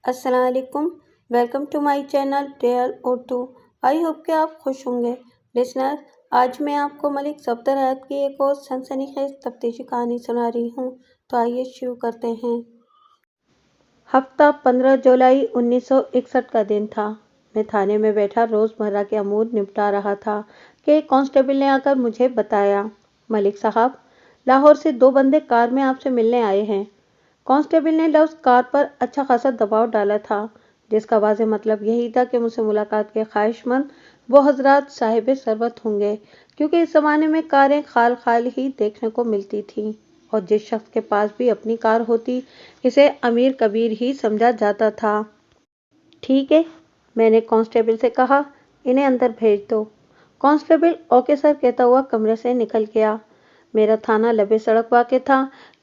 अस्सलाम वालेकुम। Welcome to my channel dare Urdu. I hope कि आप खुश होंगे। लिसनर, आज मैं आपको मलिक सफदर हयात की एक और सनसनीखेज तफ्तीशी कहानी सुना रही हूँ। तो आइए शुरू करते हैं। हफ्ता 15 जुलाई 1961 का दिन था। मैं थाने में बैठा रोज़मर्रा के अमूर निपटा रहा था कि एक कांस्टेबल ने आकर मुझे बताया, मलिक साहब, लाहौर से 2 बंदे कार में आपसे मिलने आए हैं। कांस्टेबल ने लफ्ज़ कार पर अच्छा खासा दबाव डाला था, जिसका वाज़ेह मतलब यही था कि मुझसे मुलाकात के ख्वाहिशमंद वो हजरात साहिब सरबत होंगे, क्योंकि इस ज़माने में कारें खाल खाल ही देखने को मिलती थीं और जिस शख्स के पास भी अपनी कार होती इसे अमीर कबीर ही समझा जाता था। ठीक है, मैंने कांस्टेबल से कहा, इन्हें अंदर भेज दो। कांस्टेबल ओके सर कहता हुआ कमरे से निकल गया। मेरा थाना लबे सड़क वाक़ था।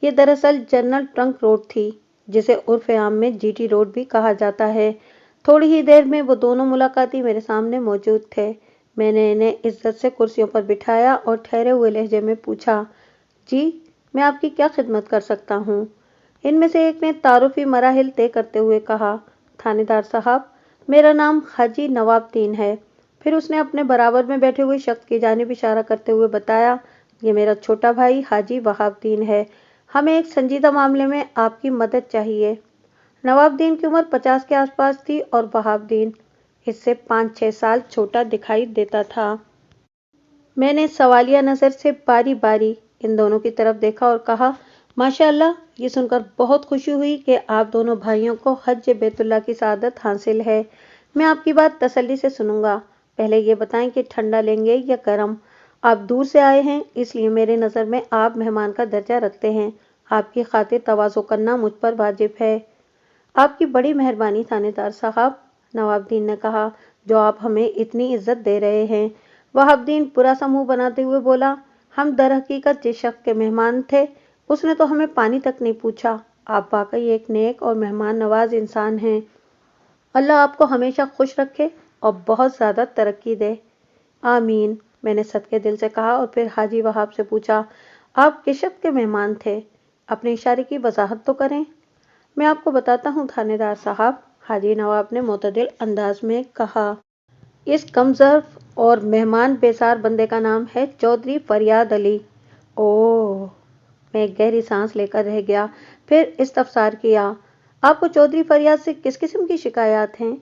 ये दरअसल जनरल ट्रंक रोड थी, जिसे उर्फ़ आम में जीटी रोड भी कहा जाता है। थोड़ी ही देर में वो दोनों मुलाकाती मेरे सामने मौजूद थे। मैंने इन्हें इज्जत से कुर्सियों पर बिठाया और ठहरे हुए लहजे में पूछा, जी, मैं आपकी क्या खिदमत कर सकता हूँ? इनमें से एक ने तारुफी मराहिल तय करते हुए कहा, थानेदार साहब, मेरा नाम हाजी नवाबुद्दीन है। फिर उसने अपने बराबर में बैठे हुए शख्स की जानिब इशारा करते हुए बताया, ये मेरा छोटा भाई हाजी वहाबुद्दीन है। हमें एक संजीदा मामले में आपकी मदद चाहिए। नवाबुद्दीन की उम्र 50 के आसपास थी और वहाबुद्दीन इससे 5-6 साल छोटा दिखाई देता था। मैंने सवालिया नज़र से बारी बारी इन दोनों की तरफ देखा और कहा, माशाअल्लाह, ये सुनकर बहुत खुशी हुई कि आप दोनों भाइयों को हज बैतुल्लाह की सआदत हासिल है। मैं आपकी बात तसल्ली से सुनूंगा। पहले ये बताएं कि ठंडा लेंगे या गर्म? आप दूर से आए हैं, इसलिए मेरे नज़र में आप मेहमान का दर्जा रखते हैं। आपकी खातिर तवाज़ो करना मुझ पर वाजिब है। आपकी बड़ी मेहरबानी थानेदार साहब, नवाबुद्दीन ने कहा, जो आप हमें इतनी इज्जत दे रहे हैं। वहाबुद्दीन बुरा सा मुंह बनाते हुए बोला, हम दर हकीकत जिस शख्स के मेहमान थे उसने तो हमें पानी तक नहीं पूछा। आप वाकई एक नेक और मेहमान नवाज इंसान हैं। अल्लाह आपको हमेशा खुश रखे और बहुत ज़्यादा तरक्की दे। आमीन, मैंने सदके दिल से कहा और फिर हाजी वहाब से पूछा, आप किस शख्स के मेहमान थे? अपने इशारे की वजाहत तो करें। मैं आपको बताता हूँ थानेदार साहब, हाजी नवाब ने मोतदिल अंदाज में कहा। इस कमजोर और मेहमान बेसार बंदे का नाम है चौधरी फरियाद अली। ओह, मैं एक गहरी सांस लेकर रह गया। फिर इस्तफसार किया, आपको चौधरी फरियाद से किस किस्म की शिकायत हैं?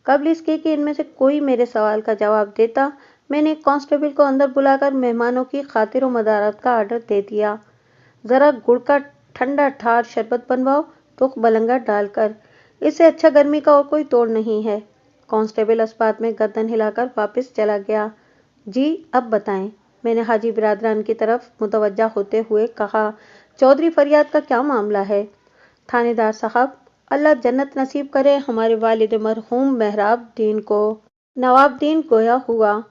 कबल इसके कि इनमें से कोई मेरे सवाल का जवाब देता, मैंने एक कांस्टेबल को अंदर बुलाकर मेहमानों की खातिर मदारत का आर्डर दे दिया। ज़रा गुड़ का ठंडा ठार शरबत बनवाओ, तुख बलंगा डालकर। इससे अच्छा गर्मी का और कोई तोड़ नहीं है। कांस्टेबल इस बात में गर्दन हिलाकर वापस चला गया। जी, अब बताएं, मैंने हाजी बिरादरान की तरफ मुतवज्जा होते हुए कहा, चौधरी फरियाद का क्या मामला है? थानेदार साहब, अल्लाह जन्नत नसीब करे हमारे वालिद मरहूम मेहराबुद्दीन को। नवाबुद्दीन गोया हुआ।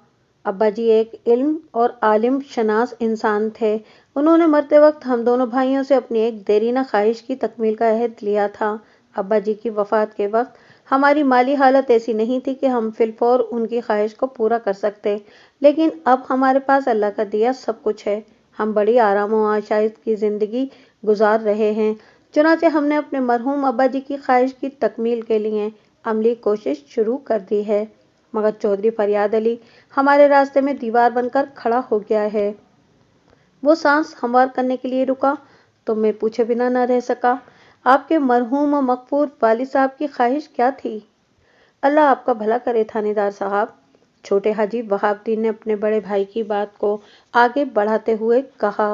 अब्बा जी एक इल्म और आलिम शनास इंसान थे। उन्होंने मरते वक्त हम दोनों भाइयों से अपनी एक देरीना ख्वाहिश की तकमील का अहद लिया था। अब्बा जी की वफ़ात के वक्त हमारी माली हालत ऐसी नहीं थी कि हम फिलफौर उनकी ख्वाहिश को पूरा कर सकते, लेकिन अब हमारे पास अल्लाह का दिया सब कुछ है। हम बड़ी आराम और आशाइश की ज़िंदगी गुजार रहे हैं। चुनांचे हमने अपने मरहूम अब्बा जी की ख्वाहिश की तकमील के लिए अमली कोशिश शुरू कर दी है, मगर चौधरी फरियाद अली हमारे रास्ते में दीवार बनकर खड़ा हो गया है। वो सांस हमवार करने के लिए रुका तो मैं पूछे बिना न रह सका, आपके मरहूम और मकफूर वालिद साहब की ख्वाहिश क्या थी? अल्लाह आपका भला करे थानेदार साहब, छोटे हाजी वहाबुद्दीन ने अपने बड़े भाई की बात को आगे बढ़ाते हुए कहा।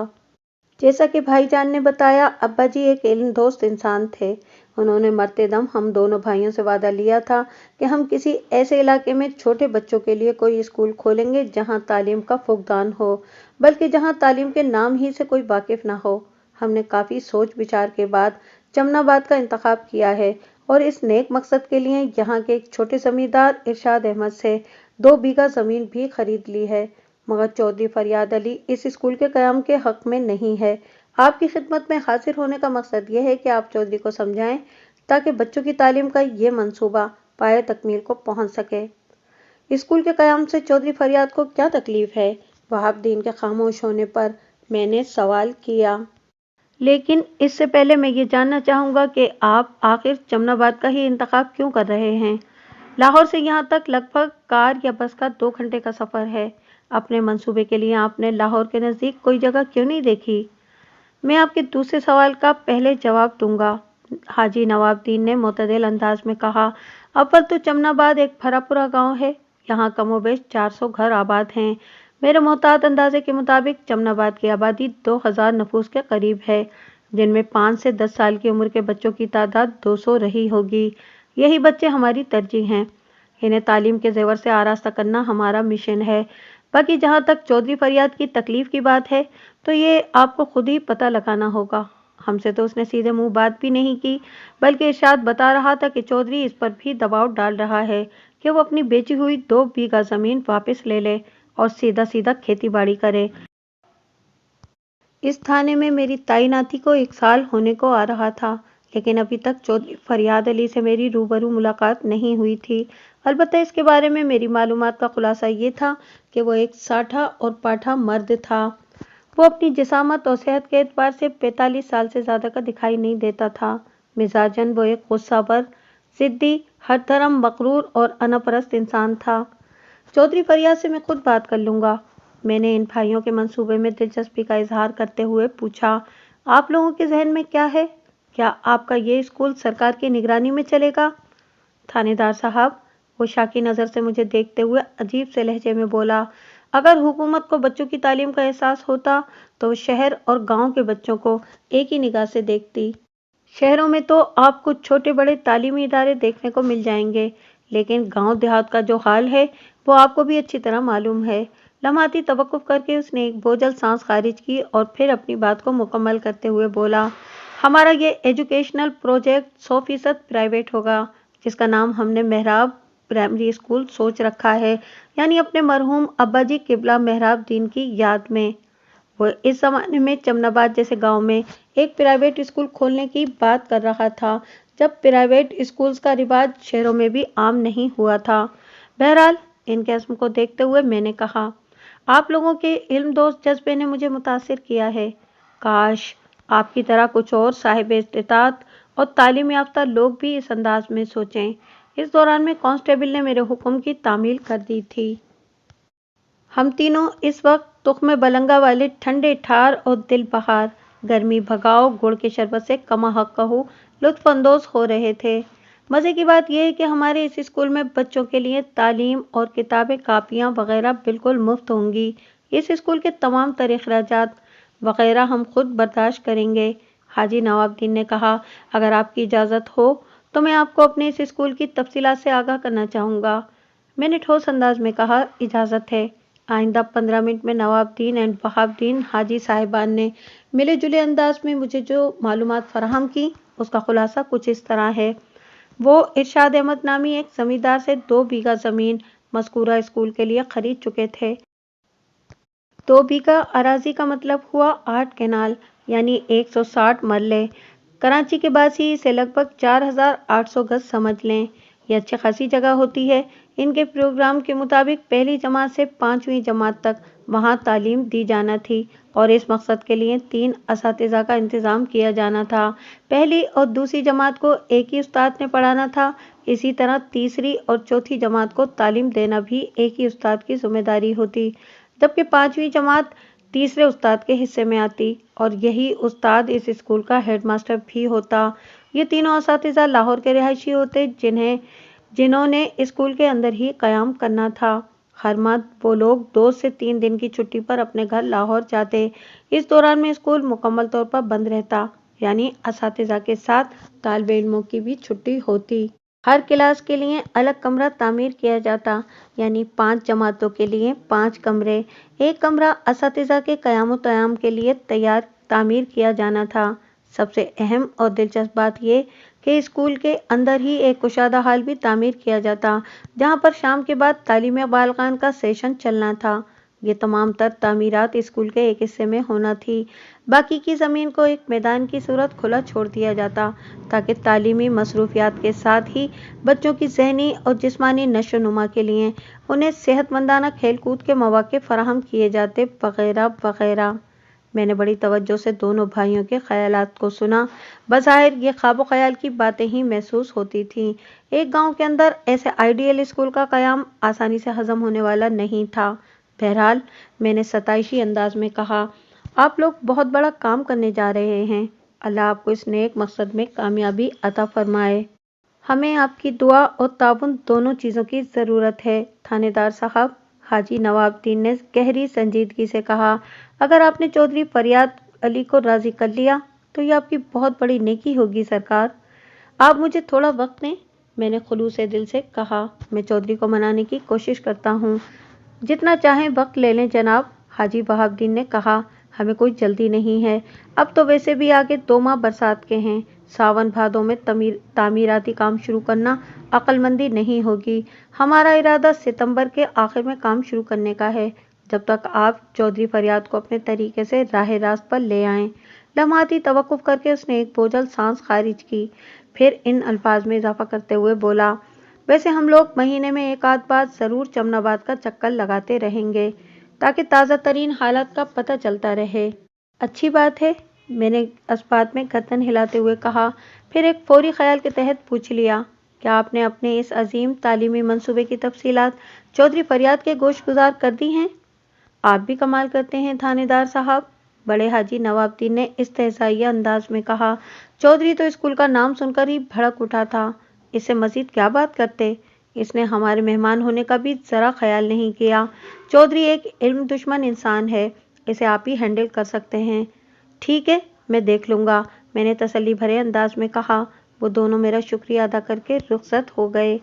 जैसा कि भाईजान ने बताया, अब्बा जी एक इल्म दोस्त इंसान थे। उन्होंने मरते दम हम दोनों भाइयों से वादा लिया था कि हम किसी ऐसे इलाके में छोटे बच्चों के लिए कोई स्कूल खोलेंगे जहां तालीम का फुकदान हो, बल्कि जहां तालीम के नाम ही से कोई वाकिफ ना हो। हमने काफ़ी सोच विचार के बाद जमनाबाद का इंतखाब किया है और इस नेक मकसद के लिए यहाँ के एक छोटे जमींदार इरशाद अहमद से 2 बीघा ज़मीन भी खरीद ली है, मगर चौधरी फरियाद अली इस स्कूल के क़याम के हक़ में नहीं है। आपकी खिदमत में हाजिर होने का मकसद यह है कि आप चौधरी को समझाएं ताकि बच्चों की तालीम का ये मंसूबा पाए तकमील को पहुंच सके। स्कूल के क़याम से चौधरी फरियाद को क्या तकलीफ है? वहाबुद्दीन के खामोश होने पर मैंने सवाल किया। لیکن اس سے پہلے میں یہ جاننا چاہوں گا کہ آپ آخر جمنا آباد کا ہی انتخاب کیوں کر رہے ہیں؟ لاہور سے یہاں تک لگ بھگ کار یا بس کا 2 گھنٹے کا سفر ہے۔ اپنے منصوبے کے لیے آپ نے لاہور کے نزدیک کوئی جگہ کیوں نہیں دیکھی؟ میں آپ کے دوسرے سوال کا پہلے جواب دوں گا، حاجی نواب الدین نے معتدل انداز میں کہا۔ اول تو جمنا آباد ایک بھرا پورا گاؤں ہے، یہاں کم و بیش 400 گھر آباد ہیں۔ میرے محتاط اندازے کے مطابق جمنا آباد کی آبادی 2000 نفوس کے قریب ہے، جن میں 5 سے 10 سال کی عمر کے بچوں کی تعداد 200 رہی ہوگی۔ یہی بچے ہماری ترجیح ہیں، انہیں تعلیم کے زیور سے آراستہ کرنا ہمارا مشن ہے۔ باقی جہاں تک چودھری فریاد کی تکلیف کی بات ہے تو یہ آپ کو خود ہی پتہ لگانا ہوگا۔ ہم سے تو اس نے سیدھے منہ بات بھی نہیں کی، بلکہ ارشاد بتا رہا تھا کہ چودھری اس پر بھی دباؤ ڈال رہا ہے کہ وہ اپنی بیچی ہوئی 2 بیگھہ زمین واپس لے لے اور سیدھا سیدھا کھیتی باڑی کرے۔ اس تھانے میں میری تعیناتی کو 1 سال ہونے کو آ رہا تھا، لیکن ابھی تک چودھری فریاد علی سے میری روبرو ملاقات نہیں ہوئی تھی۔ البتہ اس کے بارے میں میری معلومات کا خلاصہ یہ تھا کہ وہ ایک ساٹھا اور پاٹھا مرد تھا۔ وہ اپنی جسامت اور صحت کے اعتبار سے 45 سال سے زیادہ کا دکھائی نہیں دیتا تھا۔ مزاجاً وہ ایک غصہ ور، ضدی، ہر دھرم مغرور اور انا پرست انسان تھا۔ چودھری فریاد سے میں خود بات کر لوں گا، میں نے ان بھائیوں کے منصوبے میں دلچسپی کا اظہار کرتے ہوئے پوچھا۔ آپ لوگوں کے ذہن میں کیا ہے؟ کیا آپ کا یہ اسکول سرکار کی نگرانی میں چلے گا؟ تھانے دار صاحب، وہ شاکی نظر سے مجھے دیکھتے ہوئے عجیب سے لہجے میں بولا، اگر حکومت کو بچوں کی تعلیم کا احساس ہوتا تو وہ شہر اور گاؤں کے بچوں کو ایک ہی نگاہ سے دیکھتی۔ شہروں میں تو آپ کو چھوٹے بڑے تعلیمی ادارے دیکھنے کو مل جائیں گے، لیکن گاؤں دیہات کا جو حال ہے وہ آپ کو بھی اچھی طرح معلوم ہے۔ لمحاتی توقف کر کے اس نے ایک بوجھل سانس خارج کی اور پھر اپنی بات کو مکمل کرتے ہوئے بولا، ہمارا یہ ایجوکیشنل پروجیکٹ 100% پرائیویٹ ہوگا، جس کا نام ہم نے محراب پرائمری اسکول سوچ رکھا ہے، یعنی اپنے مرحوم ابا جی قبلہ محراب الدین کی یاد میں۔ وہ اس زمانے میں جمنا آباد جیسے گاؤں میں ایک پرائیویٹ اسکول کھولنے کی بات کر رہا تھا، جب پرائیویٹ اسکولز کا رواج شہروں میں بھی عام نہیں ہوا تھا۔ بہرحال ان کے عزم کو دیکھتے ہوئے میں نے کہا، آپ لوگوں کے علم دوست جذبے نے مجھے متاثر کیا ہے۔ کاش آپ کی طرح کچھ اور صاحب استطاعت اور تعلیم یافتہ لوگ بھی اس انداز میں سوچیں۔ اس دوران میں کانسٹیبل نے میرے حکم کی تعمیل کر دی تھی۔ ہم تینوں اس وقت تخم بلنگا والے ٹھنڈے ٹھار اور دل بہار، گرمی بھگاؤ گڑ کے شربت سے کما حق کہو لطف اندوز ہو رہے تھے۔ مزے کی بات یہ ہے کہ ہمارے اس اسکول میں بچوں کے لیے تعلیم اور کتابیں کاپیاں وغیرہ بالکل مفت ہوں گی۔ اس اسکول کے تمام تر اخراجات وغیرہ ہم خود برداشت کریں گے۔ حاجی نواب الدین نے کہا، اگر آپ کی اجازت ہو تو میں آپ کو اپنے اس اسکول کی تفصیلات سے آگاہ کرنا چاہوں گا۔ میں نے ٹھوس انداز میں کہا، اجازت ہے۔ آئندہ 15 منٹ میں نواب الدین اینڈ وہاب الدین حاجی صاحبان نے ملے جلے انداز میں مجھے جو معلومات فراہم کی اس کا خلاصہ کچھ اس طرح ہے۔ وہ ارشاد احمد نامی ایک زمیندار سے 2 بیگھہ زمین مذکورہ اسکول کے لیے خرید چکے تھے۔ 2 بیگھہ اراضی کا مطلب ہوا 8 کنال، یعنی 160 مرلے۔ کراچی کے باسی اسے لگ بھگ 4800 گز سمجھ لیں۔ یہ اچھی خاصی جگہ ہوتی ہے۔ ان کے پروگرام کے مطابق پہلی جماعت سے 5ویں جماعت تک وہاں تعلیم دی جانا تھی اور اس مقصد کے لیے 3 اساتذہ کا انتظام کیا جانا تھا۔ پہلی اور دوسری جماعت کو ایک ہی استاد نے پڑھانا تھا، اسی طرح تیسری اور چوتھی جماعت کو تعلیم دینا بھی ایک ہی استاد کی ذمہ داری ہوتی، جبکہ 5ویں جماعت تیسرے استاد کے حصے میں آتی اور یہی استاد اس اسکول کا ہیڈ ماسٹر بھی ہوتا۔ یہ تینوں اساتذہ لاہور کے رہائشی ہوتے جنہوں نے اسکول کے اندر ہی قیام کرنا تھا۔ ہر ماہ وہ لوگ 2 سے 3 دن کی چھٹی پر اپنے گھر لاہور جاتے۔ اس دوران میں اسکول مکمل طور پر بند رہتا، یعنی اساتذہ کے ساتھ طالب علموں کی بھی چھٹی ہوتی۔ ہر کلاس کے لیے الگ کمرہ تعمیر کیا جاتا، یعنی 5 جماعتوں کے لیے 5 کمرے۔ ایک کمرہ اساتذہ کے قیام و طیام کے لیے تعمیر کیا جانا تھا۔ سب سے اہم اور دلچسپ بات یہ کہ اسکول کے اندر ہی ایک کشادہ ہال بھی تعمیر کیا جاتا، جہاں پر شام کے بعد تعلیم بالغان کا سیشن چلنا تھا۔ یہ تمام تر تعمیرات اسکول کے ایک حصے میں ہونا تھی، باقی کی زمین کو ایک میدان کی صورت کھلا چھوڑ دیا جاتا تاکہ تعلیمی مصروفیات کے ساتھ ہی بچوں کی ذہنی اور جسمانی نشو و نما کے لیے انہیں صحت مندانہ کھیل کود کے مواقع فراہم کیے جاتے وغیرہ وغیرہ۔ میں نے بڑی توجہ سے دونوں بھائیوں کے خیالات کو سنا۔ بظاہر یہ خواب و خیال کی باتیں ہی محسوس ہوتی تھیں۔ ایک گاؤں کے اندر ایسے آئیڈیل اسکول کا قیام آسانی سے ہضم ہونے والا نہیں تھا۔ بہرحال میں نے ستائشی انداز میں کہا، آپ لوگ بہت بڑا کام کرنے جا رہے ہیں۔ اللہ آپ کو اس نیک مقصد میں کامیابی عطا فرمائے۔ ہمیں آپ کی دعا اور تعاون دونوں چیزوں کی ضرورت ہے۔ تھانے دار صاحب، حاجی نواب الدین نے گہری سنجیدگی سے کہا، اگر آپ نے چودھری فریاد علی کو راضی کر لیا تو یہ آپ کی بہت بڑی نیکی ہوگی سرکار۔ آپ مجھے تھوڑا وقت دیں، میں نے خلوص دل سے کہا۔ میں چودھری کو منانے کی کوشش کرتا ہوں۔ جتنا چاہیں وقت لے لیں جناب، حاجی بہاؤ الدین نے کہا، ہمیں کوئی جلدی نہیں ہے۔ اب تو ویسے بھی آگے 2 ماہ برسات کے ہیں۔ ساون بھادوں میں تعمیراتی کام شروع کرنا عقل مندی نہیں ہوگی۔ ہمارا ارادہ ستمبر کے آخر میں کام شروع کرنے کا ہے۔ جب تک آپ چودھری فریاد کو اپنے طریقے سے راہ راست پر لے آئیں۔ لمحاتی توقف کر کے اس نے ایک بوجھل سانس خارج کی، پھر ان الفاظ میں اضافہ کرتے ہوئے بولا، ویسے ہم لوگ مہینے میں 1 آدھ بار ضرور چمن آباد کا چکر لگاتے رہیں گے تاکہ تازہ ترین حالات کا پتہ چلتا رہے۔ اچھی بات ہے، میں نے اس بات میں گردن ہلاتے ہوئے کہا، پھر ایک فوری خیال کے تحت پوچھ لیا، کیا آپ نے اپنے اس عظیم تعلیمی منصوبے کی تفصیلات چودھری فریاد کے گوش گزار کر دی ہیں؟ آپ بھی کمال کرتے ہیں تھانے دار صاحب، بڑے حاجی نواب الدین نے استہزائیہ انداز میں کہا۔ چودھری تو اسکول کا نام سن کر ہی بھڑک اٹھا تھا، اس سے مزید کیا بات کرتے؟ اس نے ہمارے مہمان ہونے کا بھی ذرا خیال نہیں کیا۔ چودھری ایک علم دشمن انسان ہے، اسے آپ ہی ہینڈل کر سکتے ہیں۔ ٹھیک ہے، میں دیکھ لوں گا، میں نے تسلی بھرے انداز میں کہا۔ وہ دونوں میرا شکریہ ادا کر کے رخصت ہو گئے۔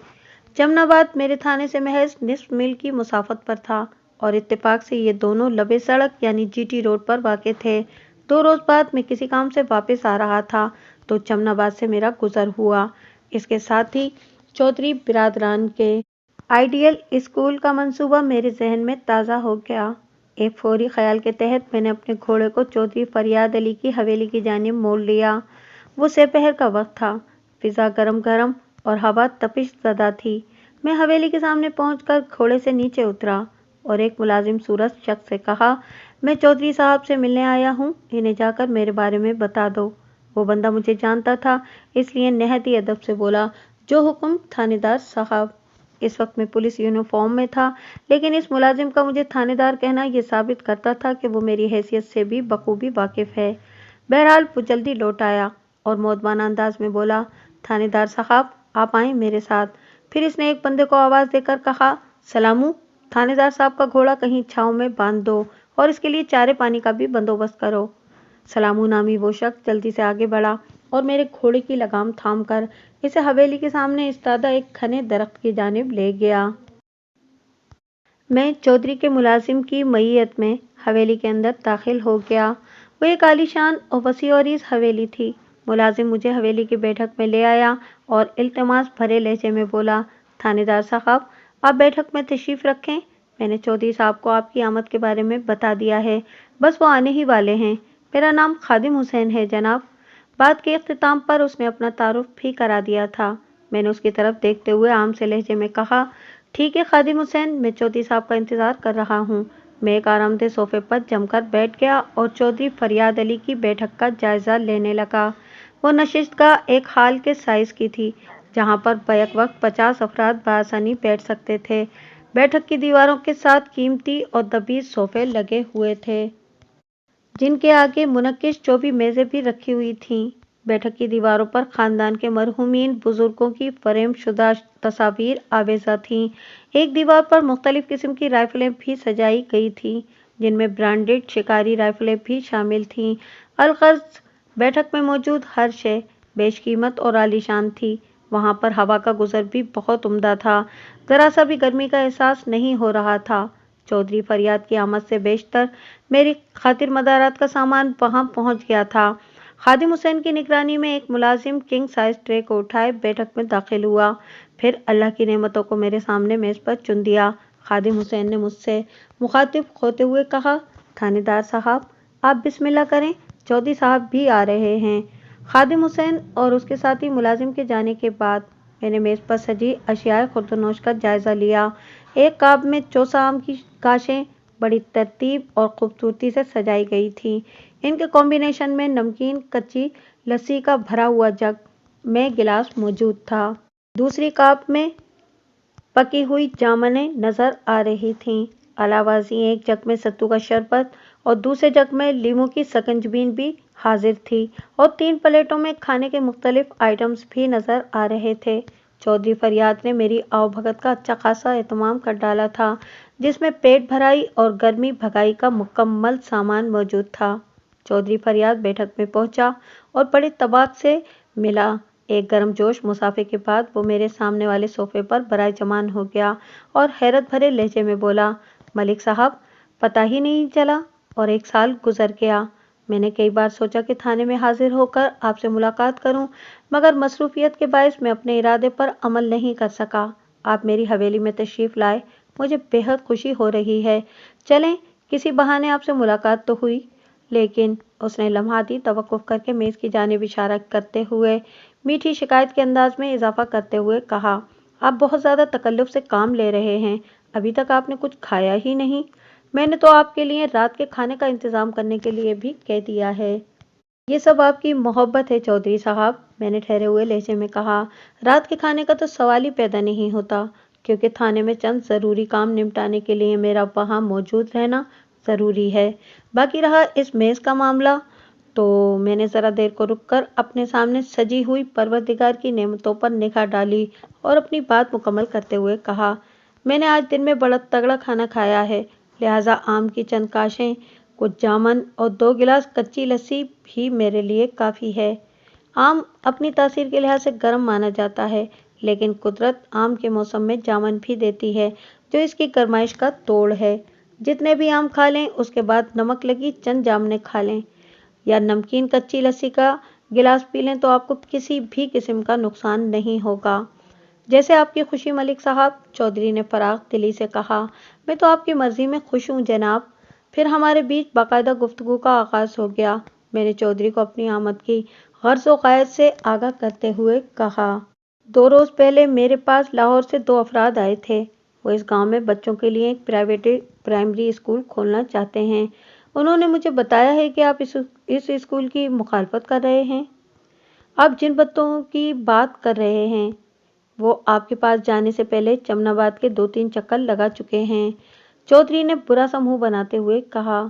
چمن آباد میرے تھانے سے محض نصف میل کی مسافت پر تھا اور اتفاق سے یہ دونوں لبے سڑک یعنی جی ٹی روڈ پر واقع تھے۔ 2 روز بعد میں کسی کام سے واپس آ رہا تھا تو چمن آباد سے میرا گزر ہوا۔ اس کے ساتھ ہی چودھری برادران کے آئیڈیل اسکول کا منصوبہ میرے ذہن میں تازہ ہو گیا۔ ایک فوری خیال کے تحت میں نے اپنے گھوڑے کو چودھری فریاد علی کی حویلی کی جانب موڑ لیا۔ وہ سپہر کا وقت تھا، فضا گرم گرم اور ہوا تپش زدہ تھی۔ میں حویلی کے سامنے پہنچ کر گھوڑے سے نیچے اترا اور ایک ملازم صورت شخص سے کہا، میں چودھری صاحب سے ملنے آیا ہوں، انہیں جا کر میرے بارے میں بتا دو۔ وہ بندہ مجھے جانتا تھا، اس لیے نہایت ہی ادب سے بولا، جو حکم تھانے دار صاحب۔ اس وقت میں پولیس یونیفارم میں تھا، لیکن اس ملازم کا مجھے تھانے دار کہنا یہ ثابت کرتا تھا کہ وہ میری حیثیت سے بھی بخوبی واقف ہے۔ بہرحال وہ جلدی لوٹ آیا اور مؤدبانہ انداز میں بولا، تھانے دار صاحب آپ آئیں میرے ساتھ۔ پھر اس نے ایک بندے کو آواز دے کر کہا، سلامو، تھانے دار صاحب کا گھوڑا کہیں چھاؤں میں باندھ دو اور اس کے لیے چارے پانی کا بھی بندوبست کرو۔ سلامو نامی وہ شخص جلدی سے آگے بڑھا اور میرے گھوڑے کی لگام تھام کر اسے حویلی کے سامنے استادہ ایک گھنے درخت کی جانب لے گیا۔ میں چودھری کے ملازم کی معیت میں حویلی کے اندر داخل ہو گیا۔ وہ ایک عالی شان اور وسیع و عریض حویلی تھی۔ ملازم مجھے حویلی کی بیٹھک میں لے آیا اور التماس بھرے لہجے میں بولا، تھانے دار صاحب آپ بیٹھک میں تشریف رکھیں، میں نے چودھری صاحب کو آپ کی آمد کے بارے میں بتا دیا ہے، بس وہ آنے ہی والے ہیں۔ میرا نام خادم حسین ہے جناب۔ بات کے اختتام پر اس نے اپنا تعارف بھی کرا دیا تھا۔ میں نے اس کی طرف دیکھتے ہوئے عام سے لہجے میں کہا، ٹھیک ہے خادم حسین، میں چودھری صاحب کا انتظار کر رہا ہوں۔ میں ایک آرام دہ صوفے پر جم کر بیٹھ گیا اور چودھری فریاد علی کی بیٹھک کا جائزہ لینے لگا۔ وہ نشست گاہ ایک ہال کے سائز کی تھی، جہاں پر بیک وقت 50 افراد بآسانی بیٹھ سکتے تھے۔ بیٹھک کی دیواروں کے ساتھ قیمتی اور دبیز صوفے لگے ہوئے تھے، جن کے آگے منقش چوبی میزیں بھی رکھی ہوئی تھیں۔ بیٹھک کی دیواروں پر خاندان کے مرحومین بزرگوں کی فریم شدہ تصاویر آویزاں تھیں۔ ایک دیوار پر مختلف قسم کی رائفلیں بھی سجائی گئی تھیں، جن میں برانڈڈ شکاری رائفلیں بھی شامل تھیں۔ الغرض بیٹھک میں موجود ہر شے بیش قیمت اور عالی شان تھی۔ وہاں پر ہوا کا گزر بھی بہت عمدہ تھا، ذرا سا بھی گرمی کا احساس نہیں ہو رہا تھا۔ چودھری فریاد کی آمد سے بیشتر میری خاطر مدارات کا سامان وہاں پہنچ گیا تھا۔ خادم حسین کی نگرانی میں ایک ملازم کنگ سائز ٹرے کو اٹھائے بیٹھک میں داخل ہوا، پھر اللہ کی نعمتوں کو میرے سامنے میز پر چن دیا۔ خادم حسین نے مجھ سے مخاطب ہوتے ہوئے کہا، تھانے دار صاحب آپ بسم اللہ کریں، چودھری صاحب بھی آ رہے ہیں۔ خادم حسین اور اس کے ساتھی ملازم کے جانے کے بعد میں نے میز پر سجی اشیائے خوردونوش کا جائزہ لیا۔ ایک قاب میں چوسا آم کی کاشیں، बड़ी तरतीब और खूबसूरती से सजाई गई थी। इनके कॉम्बिनेशन में नमकीन कच्ची लस्सी का भरा हुआ जग में गिलास मौजूद था। दूसरी कप में पकी हुई जामुनें नजर आ रही थीं। अलावा एक जग में सत्तू का शरबत और दूसरे जग में लीमू की शकंजीबी भी हाजिर थी और 3 प्लेटों में खाने के मुख्तलिफ आइटम्स भी नजर आ रहे थे। चौधरी फरियाद ने मेरी आवभगत का अच्छा खासा एहतमाम कर डाला था, जिसमें पेट भराई और गर्मी भगाई का मुकम्मल सामान मौजूद था। चौधरी फरियाद बैठक में पहुंचा और बड़े तबाक से मिला। एक गर्मजोश मुसाफे के बाद वो मेरे सामने वाले सोफे पर बराए जमान हो गया और हैरत भरे लहजे में बोला, मलिक साहब, पता ही नहीं चला और 1 साल गुजर गया। मैंने कई बार सोचा कि थाने में हाजिर होकर आपसे मुलाकात करूं, मगर मसरूफियत के बायस मैं अपने इरादे पर अमल नहीं कर सका। आप मेरी हवेली में तशरीफ़ लाए, मुझे बेहद खुशी हो रही है। चलें, किसी बहाने आपसे मुलाकात तो हुई। लेकिन उसने लम्हाती तवक्कुफ करके मेज़ की जानिब इशारा करते हुए मीठी शिकायत के अंदाज में इजाफा करते हुए कहा, आप बहुत ज़्यादा तकल्लुफ़ से काम ले रहे हैं। अभी तक आपने कुछ खाया ही नहीं। मैंने तो आपके लिए रात के खाने का इंतज़ाम करने के लिए भी कह दिया है। ये सब आपकी मोहब्बत है चौधरी साहब, मैंने ठहरे हुए लहजे में कहा। रात के खाने का तो सवाल ही पैदा नहीं होता, क्योंकि थाने में चंद ज़रूरी काम निपटाने के लिए मेरा वहाँ मौजूद रहना ज़रूरी है। बाकी रहा इस मेज़ का मामला, तो मैंने ज़रा देर को रुककर अपने सामने सजी हुई परवरदिगार की नेमतों पर निगाह डाली और अपनी बात मुकम्मल करते हुए कहा, मैंने आज दिन में बड़ा तगड़ा खाना खाया है, लिहाजा आम की चंद काशें, कुछ जामन और 2 गिलास कच्ची लस्सी भी मेरे लिए काफ़ी है। आम अपनी तासीर के लिहाज से गर्म माना जाता है, लेकिन कुदरत आम के मौसम में जामन भी देती है, जो इसकी गर्माइश का तोड़ है। जितने भी आम खा लें, उसके बाद नमक लगी चंद जामने खा लें या नमकीन कच्ची लस्सी का गिलास पी लें तो आपको किसी भी किस्म का नुकसान नहीं होगा। जैसे आपकी खुशी मलिक साहब, चौधरी ने फराख दिली से कहा। मैं तो आपकी मर्जी में खुश हूँ जनाब। फिर हमारे बीच बाकायदा गुफ्तगू का आगाज हो गया। मैंने चौधरी को अपनी आमद की गर्ज़ व क़ायद से आगाह करते हुए कहा, 2 रोज़ पहले मेरे पास लाहौर से 2 अफराद आए थे। वो इस गांव में बच्चों के लिए एक प्राइवेट प्राइमरी स्कूल खोलना चाहते हैं। उन्होंने मुझे बताया है कि आप इस स्कूल की मुखालफत कर रहे हैं। आप जिन बच्चों की बात कर रहे हैं, वो आपके पास जाने से पहले चमनाबाद के 2-3 चक्कर लगा चुके हैं। चौधरी ने बुरा सा मुंह बनाते हुए कहा,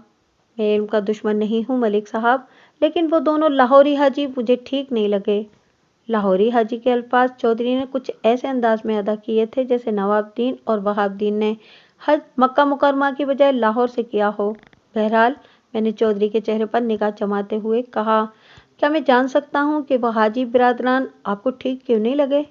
मैं इल्म का दुश्मन नहीं हूँ मलिक साहब, लेकिन वो दोनों लाहौरी हाजी मुझे ठीक नहीं लगे। लाहौरी हाजी के अल्फाज चौधरी ने कुछ ऐसे अंदाज में अदा किए थे जैसे नवाबुद्दीन और वहाबुद्दीन ने हज मक्का मुकरमा की बजाय लाहौर से किया हो। बहरहाल, मैंने चौधरी के चेहरे पर निगाह जमाते हुए कहा, क्या मैं जान सकता हूँ कि वह हाजी बिरादरान आपको ठीक क्यों नहीं लगे?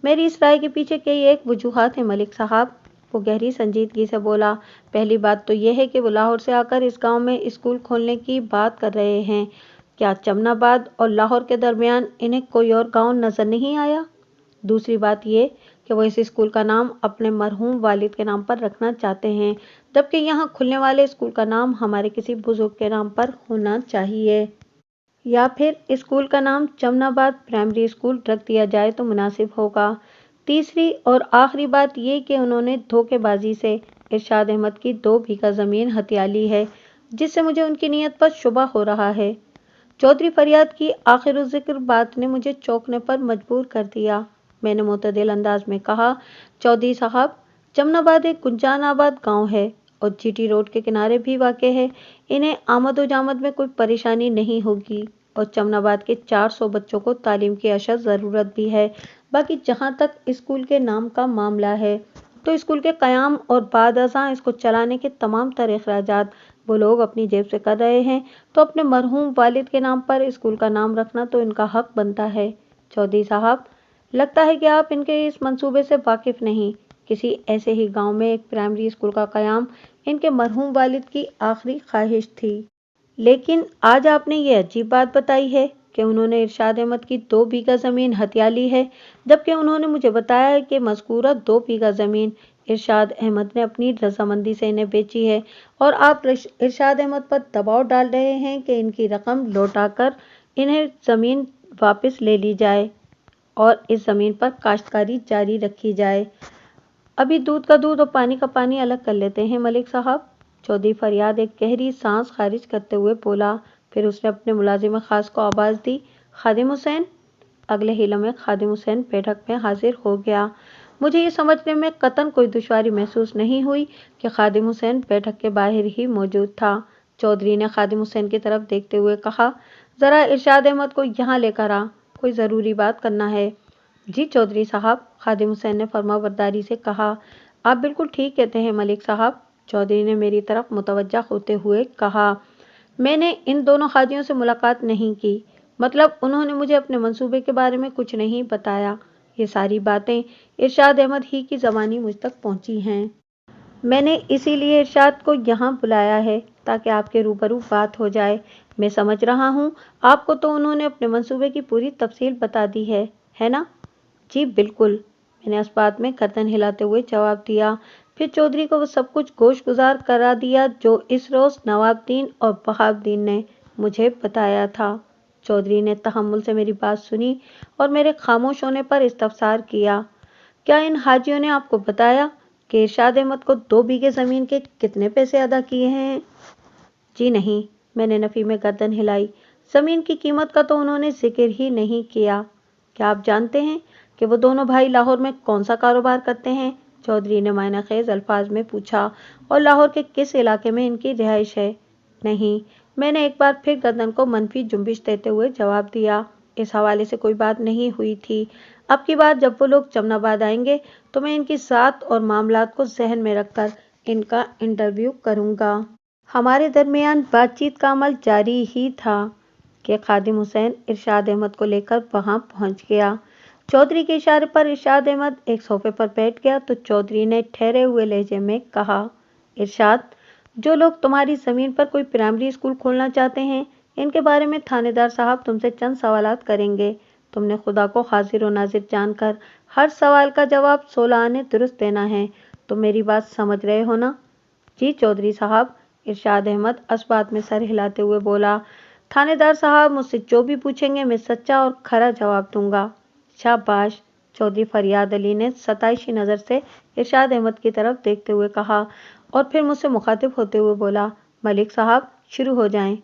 मेरी इस राय के पीछे कई एक वजूहात हैं मलिक साहब, वो गहरी संजीदगी से बोला। पहली बात तो यह है कि वो लाहौर से आकर इस गांव में स्कूल खोलने की बात कर रहे हैं। क्या चमनाबाद और लाहौर के दरमियान इन्हें कोई और गांव नजर नहीं आया? दूसरी बात ये कि वो इस स्कूल का नाम अपने मरहूम वालिद के नाम पर रखना चाहते हैं, जबकि यहाँ खुलने वाले स्कूल का नाम हमारे किसी बुजुर्ग के नाम पर होना चाहिए, या फिर स्कूल का नाम चमनाबाद प्राइमरी स्कूल रख दिया जाए तो मुनासिब होगा। तीसरी और आखिरी बात ये कि उन्होंने धोखेबाजी से इरशाद अहमद की 2 बीघा ज़मीन हथिया ली है, जिससे मुझे उनकी नीयत पर शुबा हो रहा है। चौधरी फरियाद की आखिर ज़िक्र बात ने मुझे चौंकने पर मजबूर कर दिया। मैंने मुतदिल अंदाज में कहा, चौधरी साहब, जमनाबाद एक गुंजानाबाद गांव है और जीटी रोड के किनारे भी वाक़ है। इन्हें आमद-ओ-जामद में कोई परेशानी नहीं होगी और चमनाबाद के 400 बच्चों को तालीम की अशद ज़रूरत भी है। बाकी जहाँ तक स्कूल के नाम का मामला है, तो स्कूल के क़याम और बाद अज़ां इसको चलाने के तमाम तर अखराजात वो लोग अपनी जेब से कर रहे हैं, तो अपने मरहूम वालिद के नाम पर स्कूल का नाम रखना तो इनका हक बनता है। चौधरी साहब, लगता है कि आप इनके इस मंसूबे से वाकिफ़ नहीं। किसी ऐसे ही गांव में एक प्राइमरी स्कूल का क़याम इनके मरहूम वालिद की आखिरी ख्वाहिश थी। लेकिन आज आपने ये अजीब बात बताई है कि उन्होंने इरशाद अहमद की 2 बीघा ज़मीन हथिया ली है, जबकि उन्होंने मुझे बताया है कि मज़कूरा 2 बीघा ज़मीन इरशाद अहमद ने अपनी रजामंदी से इन्हें बेची है और आप इरशाद अहमद पर दबाव डाल रहे हैं कि इनकी रकम लौटाकर इन्हें ज़मीन वापस ले ली जाए और इस ज़मीन पर काश्तकारी जारी रखी जाए। अभी दूध का दूध और पानी का पानी अलग कर लेते हैं मलिक साहब। चौधरी फरियाद एक गहरी सांस खारिज करते हुए बोला। फिर उसने अपने मुलाजिम खास को आवाज़ दी, खादिम हुसैन। अगले ही लम्हे खादिम हुसैन बैठक में हाजिर हो गया। मुझे ये समझने में कतन कोई दुश्वारी महसूस नहीं हुई कि खादिम हुसैन बैठक के बाहर ही मौजूद था। चौधरी ने खादिम हुसैन की तरफ देखते हुए कहा, ज़रा इरशाद अहमद को यहाँ लेकर आ, कोई ज़रूरी बात करना है। जी चौधरी साहब, खादिम हुसैन ने फरमाबरदारी से कहा। आप बिल्कुल ठीक कहते हैं मलिक साहब, चौधरी ने मेरी तरफ मुतवज्जा होते हुए कहा। मैंने इन दोनों हाजियों से मुलाकात नहीं की, मतलब उन्होंने मुझे अपने मंसूबे के बारे में कुछ नहीं बताया। ये सारी बातें इरशाद अहमद ही की ज़बानी मुझ तक पहुंची हैं। मैंने इसीलिए इरशाद को यहाँ बुलाया है ताकि आपके रूबरू बात हो जाए। मैं समझ रहा हूँ आपको तो उन्होंने अपने मंसूबे की पूरी तफसील बता दी है ना? जी बिल्कुल, मैंने इस बात में गर्दन हिलाते हुए जवाब दिया। फिर चौधरी को वो सब कुछ गोशगुजार करा दिया जो इस रोज़ नवाबुद्दीन और बहाउद्दीन ने मुझे बताया था। चौधरी ने तहम्मुल से मेरी बात सुनी और मेरे खामोश होने पर इस्तफसार किया, क्या इन हाजियों ने आपको बताया कि इरशाद अहमद को 2 बीघे ज़मीन के कितने पैसे अदा किए हैं? जी नहीं, मैंने नफ़ी में गर्दन हिलाई। ज़मीन की कीमत का तो उन्होंने जिक्र ही नहीं किया। क्या आप जानते हैं कि वो दोनों भाई लाहौर में कौन सा कारोबार करते हैं? चौधरी ने मायनाखेज अल्फाज में पूछा। और लाहौर के किस इलाके में इनकी रिहाइश है? नहीं, मैंने एक बार फिर गर्दन को मनफी जुम्बिश देते हुए जवाब दिया। इस हवाले से कोई बात नहीं हुई थी। अब की बार जब वो लोग जमनाबाद आएंगे तो मैं इनकी ज़ात और मामलात को जहन में रखकर इनका इंटरव्यू करूँगा। हमारे दरमियान बातचीत का अमल जारी ही था कि खादिम हुसैन इरशाद अहमद को लेकर वहां पहुंच गया। चौधरी के इशारे पर इरशाद अहमद एक सोफे पर बैठ गया तो चौधरी ने ठहरे हुए लहजे में कहा, इरशाद, जो लोग तुम्हारी ज़मीन पर कोई प्राइमरी स्कूल खोलना चाहते हैं, इनके बारे में थानेदार साहब तुमसे चंद सवालात करेंगे। तुमने खुदा को हाजिर और नाजिर जानकर हर सवाल का जवाब 16 आने दुरुस्त देना है। तुम मेरी बात समझ रहे हो ना? जी चौधरी साहब, इरशाद अहमद इस बात में सर हिलाते हुए बोला। थानेदार साहब, मुझसे जो भी पूछेंगे मैं सच्चा और खरा जवाब दूंगा। शाबाश, चौधरी फरियाद अली ने सताइशी नज़र से इरशाद अहमद की तरफ देखते हुए कहा और फिर मुझसे मुखातिब होते हुए बोला, मलिक साहब शुरू हो जाएं।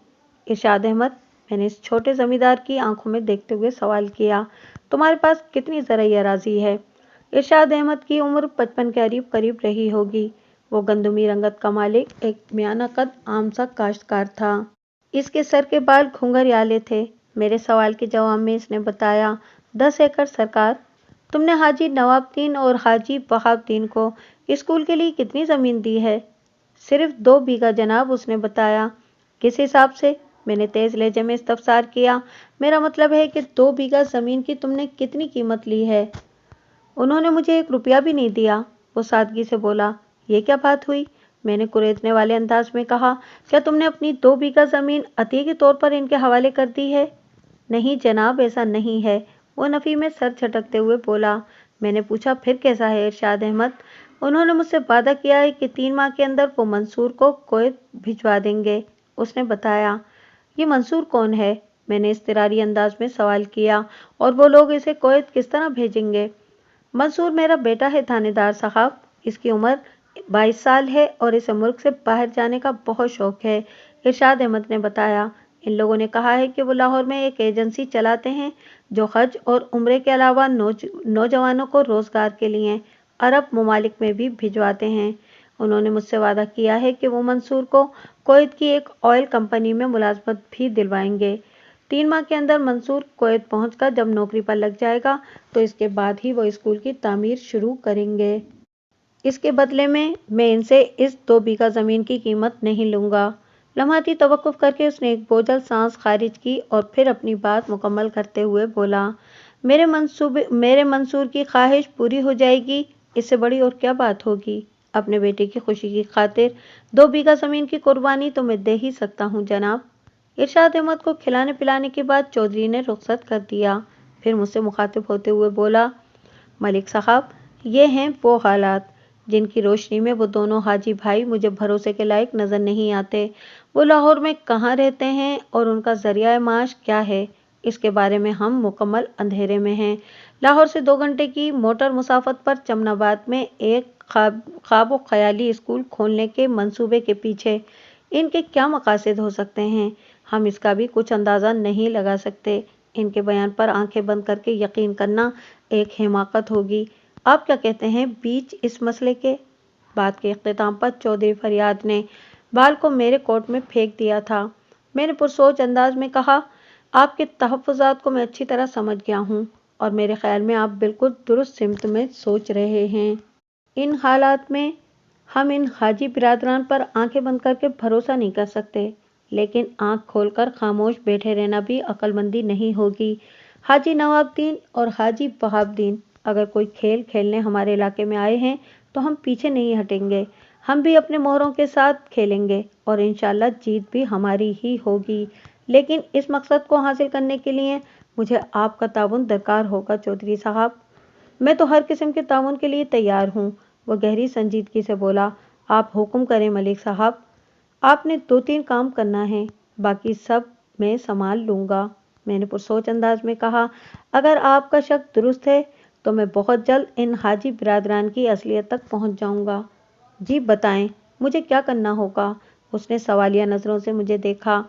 इरशाद अहमद, मैंने इस छोटे ज़मींदार की आंखों में देखते हुए सवाल किया, तुम्हारे पास कितनी ज़रई अराज़ी है? इरशाद अहमद की उम्र 55 के करीब रही होगी। वो गंदुमी रंगत का मालिक एक मियाना कद आम सा काश्तकार था। इसके सर के बाल घुंघरियाले थे। मेरे सवाल के जवाब में इसने बताया, 10 एकड़ सरकार। तुमने हाजी नवाबुद्दीन और हाजी बहाउद्दीन को स्कूल के लिए कितनी ज़मीन दी है? सिर्फ 2 बीघा जनाब, उसने बताया। किस हिसाब से? मैंने तेज़ लहजे में इस्तफसार किया। मेरा मतलब है कि 2 बीघा ज़मीन की तुमने कितनी कीमत ली है? उन्होंने मुझे 1 रुपया भी नहीं दिया, वो सादगी से बोला। ये क्या बात हुई? मैंने कुरेदने वाले अंदाज में कहा, क्या तुमने अपनी 2 बीघा ज़मीन अतिये के तौर पर इनके हवाले कर दी है? नहीं जनाब, ऐसा नहीं है, वो नफ़ी में सर झटकते हुए बोला। मैंने पूछा, फिर कैसा है इरशाद अहमद? उन्होंने मुझसे वादा किया है कि 3 माह के अंदर वो मंसूर को कुवैत भिजवा देंगे, उसने बताया। ये मंसूर कौन है? मैंने इज़्तिरारी अंदाज में सवाल किया। और वो लोग इसे कुवैत किस तरह भेजेंगे? मंसूर मेरा बेटा है थानेदार साहब, इसकी उम्र 22 साल है और इसे मुल्क से बाहर जाने का बहुत शौक है, इरशाद अहमद ने बताया। इन लोगों ने कहा है कि वो लाहौर में एक एजेंसी चलाते हैं जो हज और उम्रे के अलावा नौजवानों को रोज़गार के लिए अरब ममालिक में भी भिजवाते हैं। उन्होंने मुझसे वादा किया है कि वो मंसूर को कुवैत की एक ऑयल कंपनी में मुलाजमत भी दिलवाएंगे। 3 माह के अंदर मंसूर कुवैत पहुंचकर जब नौकरी पर लग जाएगा तो इसके बाद ही वो स्कूल की तामीर शुरू करेंगे। इसके बदले में मैं इनसे इस 2 बीघा ज़मीन की कीमत नहीं लूँगा। लम्हाती तवक्कुफ करके उसने एक बोझल सांस खारिज की और फिर अपनी बात मुकम्मल करते हुए बोला, मेरे मंसूर की ख्वाहिश पूरी हो जाएगी, इससे बड़ी और क्या बात होगी? अपने बेटे की खुशी की खातिर 2 बीघा ज़मीन की कुर्बानी तो मैं दे ही सकता हूँ जनाब। इरशाद अहमद को खिलाने पिलाने के बाद चौधरी ने रुखसत कर दिया। फिर मुझसे मुखातिब होते हुए बोला, मलिक साहब, ये हैं वो हालात जिनकी रोशनी में वो दोनों हाजी भाई मुझे भरोसे के लायक नज़र नहीं आते। वो लाहौर में कहाँ रहते हैं और उनका ज़रिया माश क्या है, इसके बारे में हम मुकम्मल अंधेरे में हैं। لاہور سے 2 گھنٹے کی موٹر مسافت پر چمناباد میں ایک خواب و خیالی اسکول کھولنے کے منصوبے کے پیچھے ان کے کیا مقاصد ہو سکتے ہیں، ہم اس کا بھی کچھ اندازہ نہیں لگا سکتے۔ ان کے بیان پر آنکھیں بند کر کے یقین کرنا ایک حماقت ہوگی۔ آپ کیا کہتے ہیں بیچ اس مسئلے کے؟ بات کے اختتام پر چودھری فریاد نے بال کو میرے کوٹ میں پھینک دیا تھا۔ میں نے پرسوچ انداز میں کہا، آپ کے تحفظات کو میں اچھی طرح سمجھ گیا ہوں اور میرے خیال میں آپ بالکل درست سمت میں سوچ رہے ہیں۔ ان حالات میں ہم ان حاجی برادران پر آنکھیں بند کر کے بھروسہ نہیں کر سکتے، لیکن آنکھ کھول کر خاموش بیٹھے رہنا بھی عقل مندی نہیں ہوگی۔ حاجی نواب الدین اور حاجی وہاب الدین اگر کوئی کھیل کھیلنے ہمارے علاقے میں آئے ہیں تو ہم پیچھے نہیں ہٹیں گے، ہم بھی اپنے مہروں کے ساتھ کھیلیں گے اور انشاءاللہ جیت بھی ہماری ہی ہوگی، لیکن اس مقصد کو حاصل کرنے کے لیے مجھے آپ کا تعاون درکار ہوگا چودھری صاحب۔ میں تو ہر قسم کے تعاون کے لیے تیار ہوں، وہ گہری سنجیدگی سے بولا۔ آپ حکم کریں ملک صاحب، آپ نے 2-3 کام کرنا ہے، باقی سب میں سنبھال لوں گا۔ میں نے پرسوچ انداز میں کہا، اگر آپ کا شک درست ہے تو میں بہت جلد ان حاجی برادران کی اصلیت تک پہنچ جاؤں گا۔ جی بتائیں مجھے کیا کرنا ہوگا؟ اس نے سوالیہ نظروں سے مجھے دیکھا۔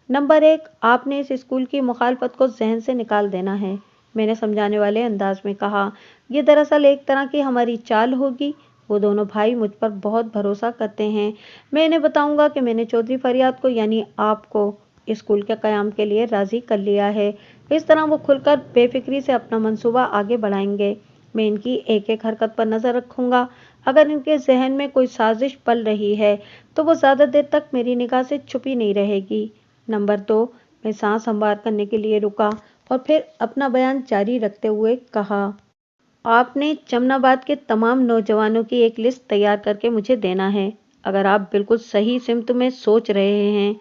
نمبر 1، آپ نے اس اسکول کی مخالفت کو ذہن سے نکال دینا ہے، میں نے سمجھانے والے انداز میں کہا۔ یہ دراصل ایک طرح کی ہماری چال ہوگی، وہ دونوں بھائی مجھ پر بہت بھروسہ کرتے ہیں۔ میں انہیں بتاؤں گا کہ میں نے چودھری فریاد کو یعنی آپ کو اسکول کے قیام کے لیے راضی کر لیا ہے، اس طرح وہ کھل کر بے فکری سے اپنا منصوبہ آگے بڑھائیں گے۔ میں ان کی ایک ایک حرکت پر نظر رکھوں گا، اگر ان کے ذہن میں کوئی سازش پل رہی ہے تو وہ زیادہ دیر تک میری نگاہ سے چھپی نہیں رہے گی۔ نمبر 2، میں سانس ہموار کرنے کے لیے رکا اور پھر اپنا بیان جاری رکھتے ہوئے کہا، آپ نے چمناباد کے تمام نوجوانوں کی ایک لسٹ تیار کر کے مجھے دینا ہے۔ اگر آپ بالکل صحیح سمت میں سوچ رہے ہیں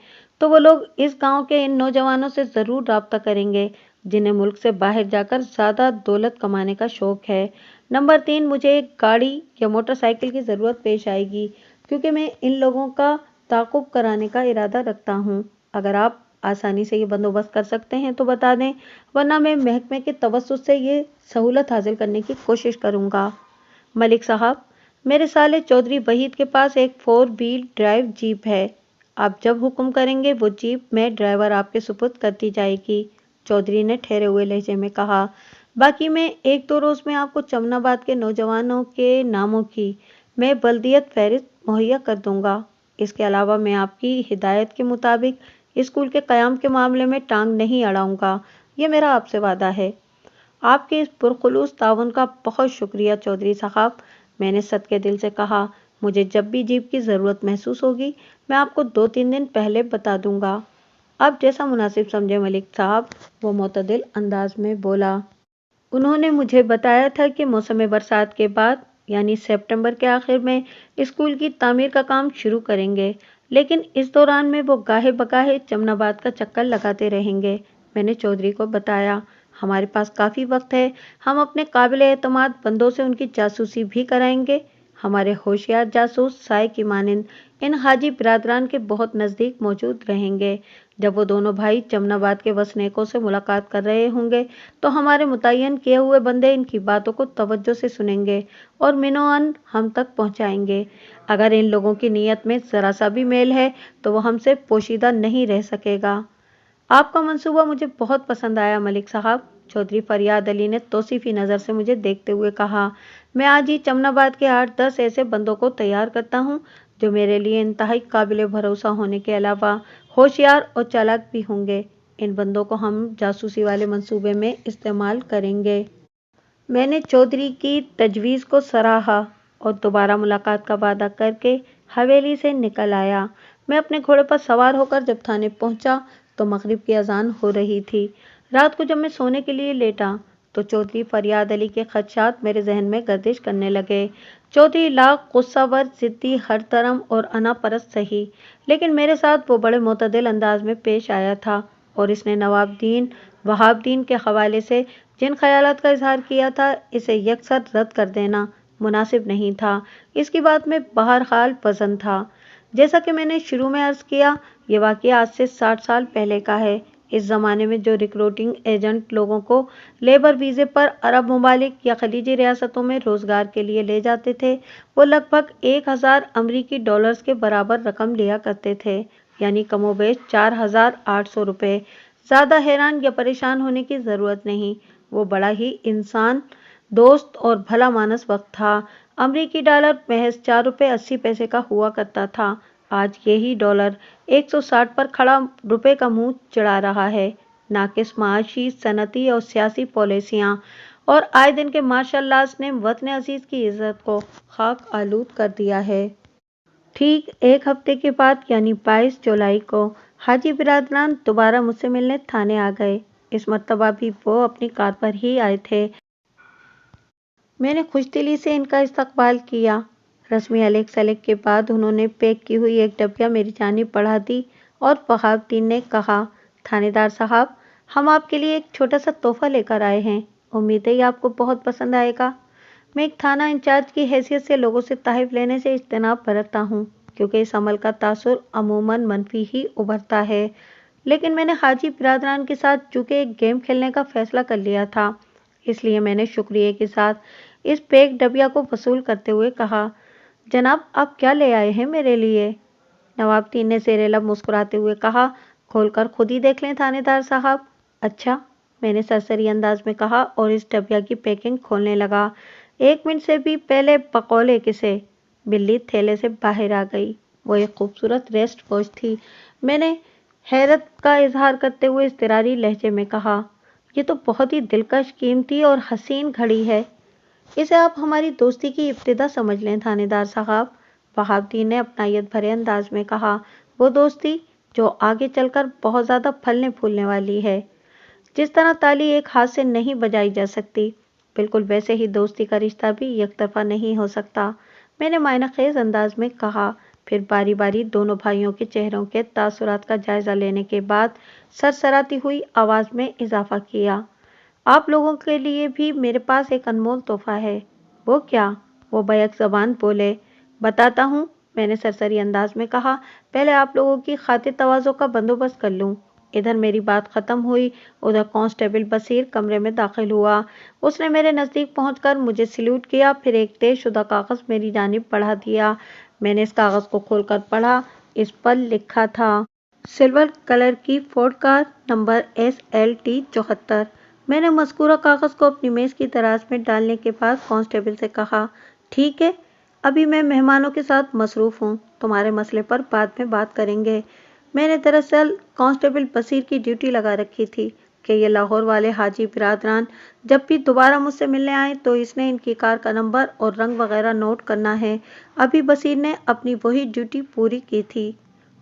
تو وہ لوگ اس گاؤں کے ان نوجوانوں سے ضرور رابطہ کریں گے جنہیں ملک سے باہر جا کر زیادہ دولت کمانے کا شوق ہے۔ نمبر 3، مجھے ایک گاڑی یا موٹر سائیکل کی ضرورت پیش آئے گی کیونکہ میں ان لوگوں کا تعاقب کرانے کا ارادہ رکھتا ہوں۔ اگر آپ آسانی سے یہ بندوبست کر سکتے ہیں تو بتا دیں، ورنہ میں محکمے کے توسط سے یہ سہولت حاصل کرنے کی کوشش کروں گا۔ ملک صاحب، میرے سالے چودھری وحید کے پاس ایک 4 وہیل ڈرائیو جیپ ہے، آپ جب حکم کریں گے وہ جیپ میں ڈرائیور آپ کے سپرد کر دی جائے گی، چودھری نے ٹھہرے ہوئے لہجے میں کہا۔ باقی میں 1-2 روز میں آپ کو چمناباد کے نوجوانوں کے ناموں کی میں بلدیت فہرست مہیا کر دوں گا۔ اس کے علاوہ میں آپ کی ہدایت کے مطابق اسکول کے قیام کے معاملے میں ٹانگ نہیں اڑاؤں گا، یہ میرا آپ سے وعدہ ہے۔ آپ کے اس پرخلوص تعاون کا بہت شکریہ چودھری صاحب، میں نے صدقے دل سے کہا۔ مجھے جب بھی جیپ کی ضرورت محسوس ہوگی میں آپ کو 2-3 دن پہلے بتا دوں گا۔ آپ جیسا مناسب سمجھے ملک صاحب، وہ معتدل انداز میں بولا۔ انہوں نے مجھے بتایا تھا کہ موسم برسات کے بعد یعنی سپتمبر کے آخر میں اسکول کی تعمیر کا کام شروع کریں گے، لیکن اس دوران میں وہ گاہے بگاہے چمناباد کا چکر لگاتے رہیں گے۔ میں نے چودھری کو بتایا، ہمارے پاس کافی وقت ہے، ہم اپنے قابل اعتماد بندوں سے ان کی جاسوسی بھی کرائیں گے۔ ہمارے ہوشیار جاسوس سائے کی مانند ان حاجی برادران کے بہت نزدیک موجود رہیں گے۔ جب وہ دونوں بھائی چمناباد کے وسنیکوں سے ملاقات کر رہے ہوں گے تو ہمارے متعین کیے ہوئے بندے ان کی باتوں کو توجہ سے سنیں گے اور منوعاً ہم تک پہنچائیں گے۔ اگر ان لوگوں کی نیت میں ذرا سا بھی میل ہے تو وہ ہم سے پوشیدہ نہیں رہ سکے گا۔ آپ کا منصوبہ مجھے بہت پسند آیا ملک صاحب، چودھری فریاد علی نے توصیفی نظر سے مجھے دیکھتے ہوئے کہا۔ میں آج ہی چمناباد کے 8-10 ایسے بندوں کو تیار کرتا ہوں جو میرے لیے انتہائی قابل بھروسہ ہونے کے علاوہ ہوشیار اور چالاک بھی ہوں گے۔ ان بندوں کو ہم جاسوسی والے منصوبے میں استعمال کریں گے۔ میں نے چودھری کی تجویز کو سراہا اور دوبارہ ملاقات کا وعدہ کر کے حویلی سے نکل آیا۔ میں اپنے گھوڑے پر سوار ہو کر جب تھانے پہنچا تو مغرب کی اذان ہو رہی تھی۔ رات کو جب میں سونے کے لیے لیٹا تو چودھری فریاد علی کے خدشات میرے ذہن میں گردش کرنے لگے۔ چودھری لاکھ غصہ ور، ضدی، ہر طرم اور انا پرست سہی، لیکن میرے ساتھ وہ بڑے معتدل انداز میں پیش آیا تھا اور اس نے نواب الدین وہاب الدین کے حوالے سے جن خیالات کا اظہار کیا تھا اسے یکسر رد کر دینا مناسب نہیں تھا۔ اس کی بات میں بہرحال وزن تھا۔ جیسا کہ میں نے شروع میں عرض کیا، یہ واقعہ آج سے 60 سال پہلے کا ہے۔ इस ज़माने में जो रिक्रूटिंग एजेंट लोगों को लेबर वीज़े पर अरब ममालिक या खलीजी रियासतों में रोज़गार के लिए ले जाते थे, वो लगभग 1000 अमरीकी डॉलर्स के बराबर रकम लिया करते थे, यानी कमोबेश 4800 रुपये। ज़्यादा हैरान या परेशान होने की ज़रूरत नहीं, वो बड़ा ही इंसान दोस्त और भला मानस वक्त था। अमरीकी डॉलर महज 4 रुपये 80 पैसे का हुआ करता था। आज यही डॉलर 160 पर खड़ा रुपए का मुंह चढ़ा रहा है। नाकिस माशी, सनती और सियासी पॉलिसियां और आए दिन के मार्शल लॉज ने वतन अजीज की इज्जत को खाक आलूद कर दिया है। ठीक एक हफ्ते के बाद यानी 22 जुलाई को हाजी बिरादरान दोबारा मुझसे मिलने थाने आ गए। इस मर्तबा भी वो अपनी कार पर ही आए थे। मैंने खुशदिली से इनका इस्तकबाल किया। रस्मी अलग सलग के बाद उन्होंने पैक की हुई एक डबिया मेरी जानिब बढ़ा दी और वहाबुद्दीन ने कहा, थानेदार साहब, हम आपके लिए एक छोटा सा तोहफा लेकर आए हैं। उम्मीद है ये आपको बहुत पसंद आएगा। मैं एक थाना इंचार्ज की हैसियत से लोगों से तहफ़ लेने से इज्तनाब बरतता हूँ, क्योंकि इस अमल का तासुर अमूमन मनफी ही उभरता है। लेकिन मैंने हाजी बिरादरान के साथ चूँकि एक गेम खेलने का फ़ैसला कर लिया था, इसलिए मैंने शुक्रिया के साथ इस पैक डबिया को वसूल करते हुए कहा, जनाब, आप क्या ले आए हैं मेरे लिए? नवाबुद्दीन ने ज़ेरे लब मुस्कुराते हुए कहा, खोलकर खुद ही देख लें थानेदार साहब। अच्छा, मैंने सरसरी अंदाज में कहा और इस डबिया की पैकिंग खोलने लगा। 1 मिनट से भी पहले बकौले किसे बिल्ली थैले से बाहर आ गई। वो एक खूबसूरत रेस्ट वॉच थी। मैंने हैरत का इजहार करते हुए इज़्तिरारी लहजे में कहा, ये तो बहुत ही दिलकश, कीमती और हसीन घड़ी है। इसे आप हमारी दोस्ती की इब्तिदा समझ लें थानेदार साहब। वहाबुद्दीन ने अपनायत भरे अंदाज में कहा, वो दोस्ती जो आगे चलकर बहुत ज़्यादा फलने फूलने वाली है। जिस तरह ताली एक हाथ से नहीं बजाई जा सकती, बिल्कुल वैसे ही दोस्ती का रिश्ता भी यकतरफा नहीं हो सकता, मैंने मायनाखेज अंदाज में कहा। फिर बारी बारी दोनों भाइयों के चेहरों के तासुरात का जायज़ा लेने के बाद सरसराती हुई आवाज़ में इजाफा किया, आप लोगों के लिए भी मेरे पास एक अनमोल तोहफा है। वो क्या? वो बैक ज़बान बोले। बताता हूँ, मैंने सरसरी अंदाज में कहा। पहले आप लोगों की खातिर तवाज़ो का बंदोबस्त कर लूँ। इधर मेरी बात ख़त्म हुई, उधर कांस्टेबल बसीर कमरे में दाखिल हुआ। उसने मेरे नज़दीक पहुंचकर मुझे सल्यूट किया, फिर एक तयशुदा कागज़ मेरी जानिब बढ़ा दिया। मैंने इस कागज़ को खोलकर पढ़ा। इस पर लिखा था, सिल्वर कलर की फोर्ड कार, नंबर SLT 74। मैंने मज़कूरा कागज़ को अपनी मेज़ की दराज में डालने के बाद कांस्टेबल से कहा, ठीक है, अभी मैं मेहमानों के साथ मसरूफ़ हूँ, तुम्हारे मसले पर बाद में बात करेंगे। मैंने दरअसल कांस्टेबल बसीर की ड्यूटी लगा रखी थी कि ये लाहौर वाले हाजी बिरादरान जब भी दोबारा मुझसे मिलने आए तो इसने इनकी कार का नंबर और रंग वगैरह नोट करना है। अभी बसीर ने अपनी वही ड्यूटी पूरी की थी।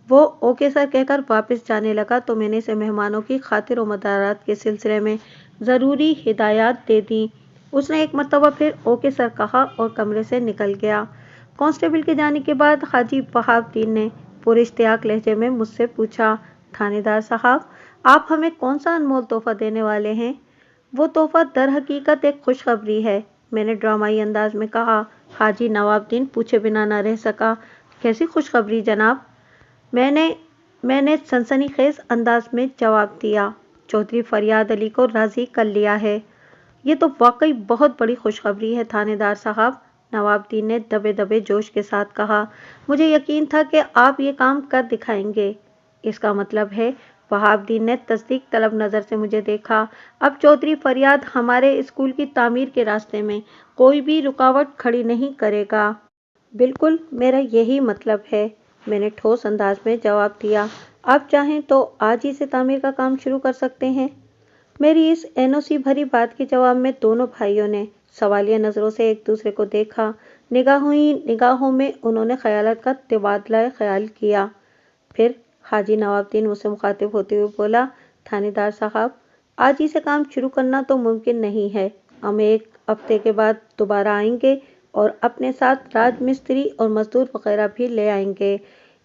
वो ओके सर कहकर वापस जाने लगा तो मैंने इसे मेहमानों की खातिर व मदारात के सिलसिले में ज़रूरी हिदायत दे दी। उसने एक मरतबा फिर ओके सर कहा और कमरे से निकल गया। कांस्टेबल के जाने के बाद हाजी वहाबुद्दीन ने पूरे इश्तियाक लहजे में मुझसे पूछा, थानेदार साहब, आप हमें कौन सा अनमोल तोहफा देने वाले हैं? वो तोहफा दर हकीकत एक खुशखबरी है, मैंने ड्रामाई अंदाज में कहा। हाजी नवाबुद्दीन पूछे बिना न रह सका, कैसी खुशखबरी जनाब? मैंने सनसनीखेज अंदाज में जवाब दिया, चौधरी फरियाद अली को राज़ी कर लिया है। ये तो वाकई बहुत बड़ी खुशखबरी है थानेदार साहब, नवाबुद्दीन ने दबे दबे जोश के साथ कहा। मुझे यकीन था कि आप ये काम कर दिखाएंगे। इसका मतलब है? वहाबुद्दीन ने तस्दीक तलब नज़र से मुझे देखा। अब चौधरी फरियाद हमारे स्कूल की तामीर के रास्ते में कोई भी रुकावट खड़ी नहीं करेगा। बिल्कुल, मेरा यही मतलब है, मैंने ठोस अंदाज में जवाब दिया। आप चाहें तो आज ही से तामीर का काम शुरू कर सकते हैं। मेरी इस एनओसी भरी बात के जवाब में दोनों भाइयों ने सवालिया नज़रों से एक दूसरे को देखा। निगाहों ही निगाहों में उन्होंने ख्यालात का तबादला ख्याल किया। फिर हाजी नवाबुद्दीन मुझसे मुखातिब होते हुए बोला, थानेदार साहब, आज ही से काम शुरू करना तो मुमकिन नहीं है। हम एक हफ्ते के बाद दोबारा आएंगे और अपने साथ राजमिस्त्री और मजदूर वगैरह भी ले आएंगे।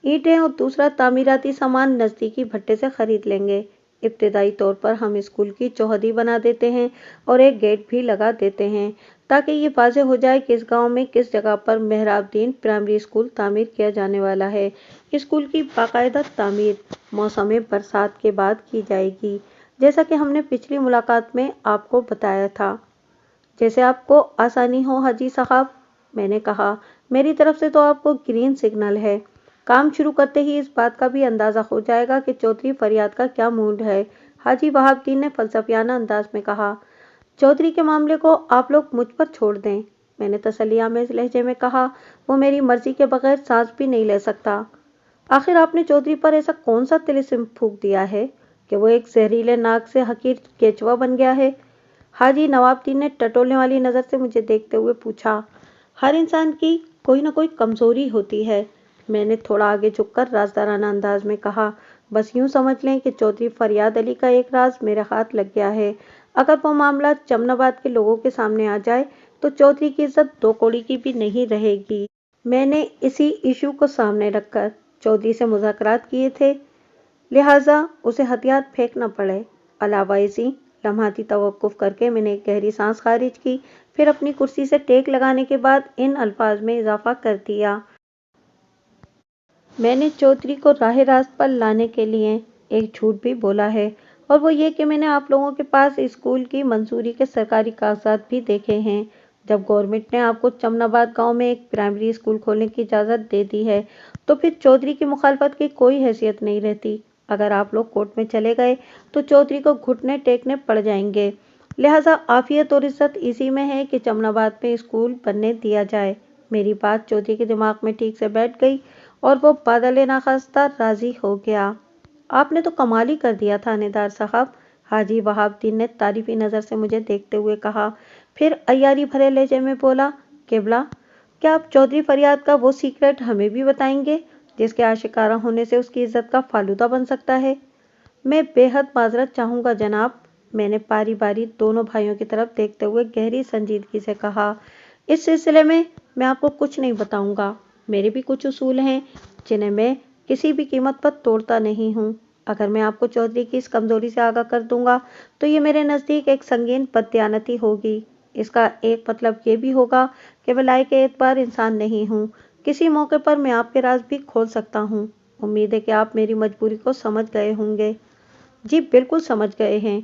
ईंटें और दूसरा तामीराती सामान नज़दीकी भट्टे से खरीद लेंगे। इब्तिदाई तौर पर हम स्कूल की चौहदी बना देते हैं और एक गेट भी लगा देते हैं تاکہ یہ واضح ہو جائے کہ اس گاؤں میں کس جگہ پر مہراب دین پرائمری اسکول تعمیر کیا جانے والا ہے۔ اسکول کی باقاعدہ تعمیر موسم برسات کے بعد کی جائے گی، جیسا کہ ہم نے پچھلی ملاقات میں آپ کو بتایا تھا۔ جیسے آپ کو آسانی ہو حاجی صاحب، میں نے کہا۔ میری طرف سے تو آپ کو گرین سگنل ہے۔ کام شروع کرتے ہی اس بات کا بھی اندازہ ہو جائے گا کہ چودھری فریاد کا کیا موڈ ہے، حاجی وہاب الدین نے فلسفیانہ انداز میں کہا۔ چودھری کے معاملے کو آپ لوگ مجھ پر چھوڑ دیں، میں نے تسلی آمیز لہجے میں کہا۔ وہ میری مرضی کے بغیر سانس بھی نہیں لے سکتا۔ آخر آپ نے چودھری پر ایسا کون سا طلسم پھونک دیا ہے کہ وہ ایک زہریلے ناک سے حقیر کیچوا بن گیا ہے؟ حاجی نواب الدین نے ٹٹولنے والی نظر سے مجھے دیکھتے ہوئے پوچھا۔ ہر انسان کی کوئی نہ کوئی کمزوری ہوتی ہے، میں نے تھوڑا آگے جھک کر رازدارانہ انداز میں کہا۔ بس یوں سمجھ لیں کہ چودھری فریاد علی کا ایک راز میرے ہاتھ لگ گیا ہے۔ اگر وہ معاملہ چمن آباد کے لوگوں کے سامنے آ جائے تو چودھری کی عزت دو کوڑی کی بھی نہیں رہے گی۔ میں نے اسی ایشو کو سامنے رکھ کر چودھری سے مذاکرات کیے تھے، لہٰذا اسے ہتھیار پھینکنا پڑے۔ علاوہ ازیں لمحاتی توقف کر کے میں نے ایک گہری سانس خارج کی، پھر اپنی کرسی سے ٹیک لگانے کے بعد ان الفاظ میں اضافہ کر دیا۔ میں نے چودھری کو راہ راست پر لانے کے لیے ایک جھوٹ بھی بولا ہے، اور وہ یہ کہ میں نے آپ لوگوں کے پاس اسکول کی منظوری کے سرکاری کاغذات بھی دیکھے ہیں۔ جب گورنمنٹ نے آپ کو چمن آباد گاؤں میں ایک پرائمری اسکول کھولنے کی اجازت دے دی ہے تو پھر چودھری کی مخالفت کی کوئی حیثیت نہیں رہتی۔ اگر آپ لوگ کورٹ میں چلے گئے تو چودھری کو گھٹنے ٹیکنے پڑ جائیں گے، لہٰذا عافیت اور عزت اسی میں ہے کہ چمن آباد میں اسکول بننے دیا جائے۔ میری بات چودھری کے دماغ میں ٹھیک سے بیٹھ گئی اور وہ بادل ناخواستہ راضی ہو گیا۔ آپ نے تو کمال ہی کر دیا تھانے دار صاحب، حاجی وہاب الدین نے تعریفی نظر سے مجھے دیکھتے ہوئے کہا، پھر عیاری بھرے لہجے میں بولا، قبلہ، کیا آپ چودھری فریاد کا وہ سیکرٹ ہمیں بھی بتائیں گے جس کے آشکارا ہونے سے اس کی عزت کا فالودہ بن سکتا ہے؟ میں بے حد معذرت چاہوں گا جناب، میں نے باری باری دونوں بھائیوں کی طرف دیکھتے ہوئے گہری سنجیدگی سے کہا۔ اس سلسلے میں آپ کو کچھ نہیں بتاؤں گا۔ میرے بھی کچھ اصول ہیں جنہیں میں کسی بھی قیمت پر توڑتا نہیں ہوں۔ اگر میں آپ کو چودھری کی اس کمزوری سے آگاہ کر دوں گا تو یہ میرے نزدیک ایک سنگین بددیانتی ہوگی۔ اس کا ایک مطلب یہ بھی ہوگا کہ میں لائق اعتبار انسان نہیں ہوں۔ کسی موقع پر میں آپ کے راز بھی کھول سکتا ہوں۔ امید ہے کہ آپ میری مجبوری کو سمجھ گئے ہوں گے۔ جی بالکل سمجھ گئے ہیں،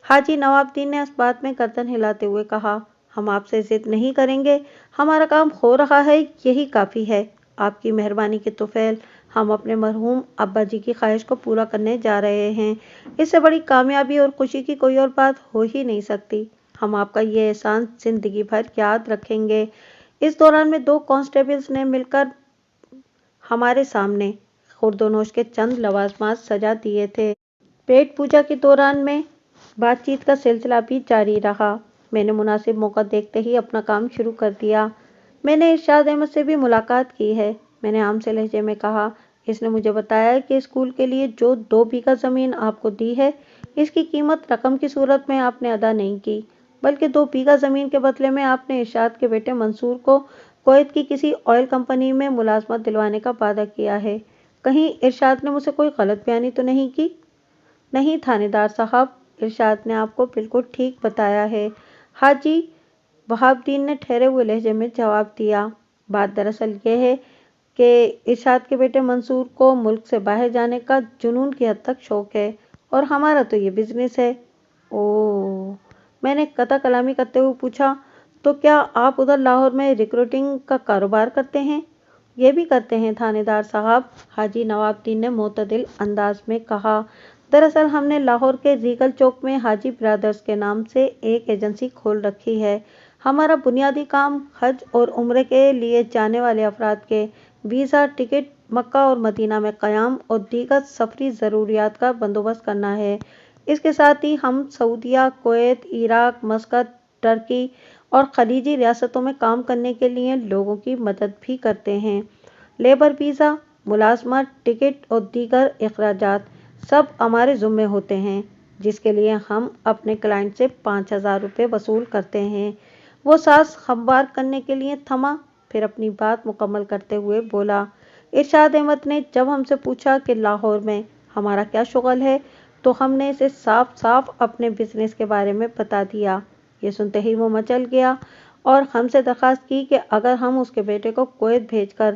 حاجی نواب الدین نے اس بات میں گردن ہلاتے ہوئے کہا۔ ہم آپ سے ضد نہیں کریں گے، ہمارا کام ہو رہا ہے یہی کافی ہے۔ آپ کی مہربانی کے طفیل ہم اپنے مرحوم ابا جی کی خواہش کو پورا کرنے جا رہے ہیں۔ اس سے بڑی کامیابی اور خوشی کی کوئی اور بات ہو ہی نہیں سکتی۔ ہم آپ کا یہ احسان زندگی بھر یاد رکھیں گے۔ اس دوران میں دو کانسٹیبلز نے مل کر ہمارے سامنے خورد و نوش کے چند لوازمات سجا دیے تھے۔ پیٹ پوجا کے دوران میں بات چیت کا سلسلہ بھی جاری رہا۔ میں نے مناسب موقع دیکھتے ہی اپنا کام شروع کر دیا۔ میں نے ارشاد احمد سے بھی ملاقات کی ہے، میں نے عام سے لہجے میں کہا۔ اس نے مجھے بتایا کہ اسکول کے لیے جو 2 بیگھہ زمین آپ کو دی ہے، اس کی قیمت رقم کی صورت میں آپ نے ادا نہیں کی، بلکہ 2 بیگھہ زمین کے بدلے میں آپ نے ارشاد کے بیٹے منصور کو کویت کی کسی آئل کمپنی میں ملازمت دلوانے کا وعدہ کیا ہے۔ کہیں ارشاد نے مجھ سے کوئی غلط بیانی تو نہیں کی؟ نہیں تھانے دار صاحب، ارشاد نے آپ کو بالکل ٹھیک بتایا ہے، حاجی وہاب الدین نے ٹھہرے ہوئے لہجے میں جواب دیا۔ بات دراصل یہ ہے کہ ارشاد کے بیٹے منصور کو ملک سے باہر جانے کا جنون کی حد تک شوق ہے، اور ہمارا تو یہ بزنس ہے۔ اوہ، میں نے قطع کلامی کرتے ہوئے پوچھا، تو کیا آپ ادھر لاہور میں ریکروٹنگ کا کاروبار کرتے ہیں؟ یہ بھی کرتے ہیں تھانے دار صاحب، حاجی نواب الدین نے معتدل انداز میں کہا۔ دراصل ہم نے لاہور کے ریگل چوک میں حاجی برادرز کے نام سے ایک ایجنسی کھول رکھی ہے۔ ہمارا بنیادی کام حج اور عمرے کے لیے جانے والے افراد کے ویزا، ٹکٹ، مکہ اور مدینہ میں قیام اور دیگر سفری ضروریات کا بندوبست کرنا ہے۔ اس کے ساتھ ہی ہم سعودیہ، کویت، عراق، مسقط، ترکی اور خلیجی ریاستوں میں کام کرنے کے لیے لوگوں کی مدد بھی کرتے ہیں۔ لیبر ویزا، ملازمت، ٹکٹ اور دیگر اخراجات سب ہمارے ذمے ہوتے ہیں، جس کے لیے ہم اپنے کلائنٹ سے 5,000 روپے وصول کرتے ہیں۔ وہ سانس ہموار کرنے کے لیے تھما، پھر اپنی بات مکمل کرتے ہوئے بولا۔ ارشاد احمد نے جب ہم سے پوچھا کہ لاہور میں ہمارا کیا شغل ہے تو ہم نے اسے صاف صاف اپنے بزنس کے بارے میں بتا دیا۔ یہ سنتے ہی وہ مچل گیا اور ہم سے درخواست کی کہ اگر ہم اس کے بیٹے کو کویت بھیج کر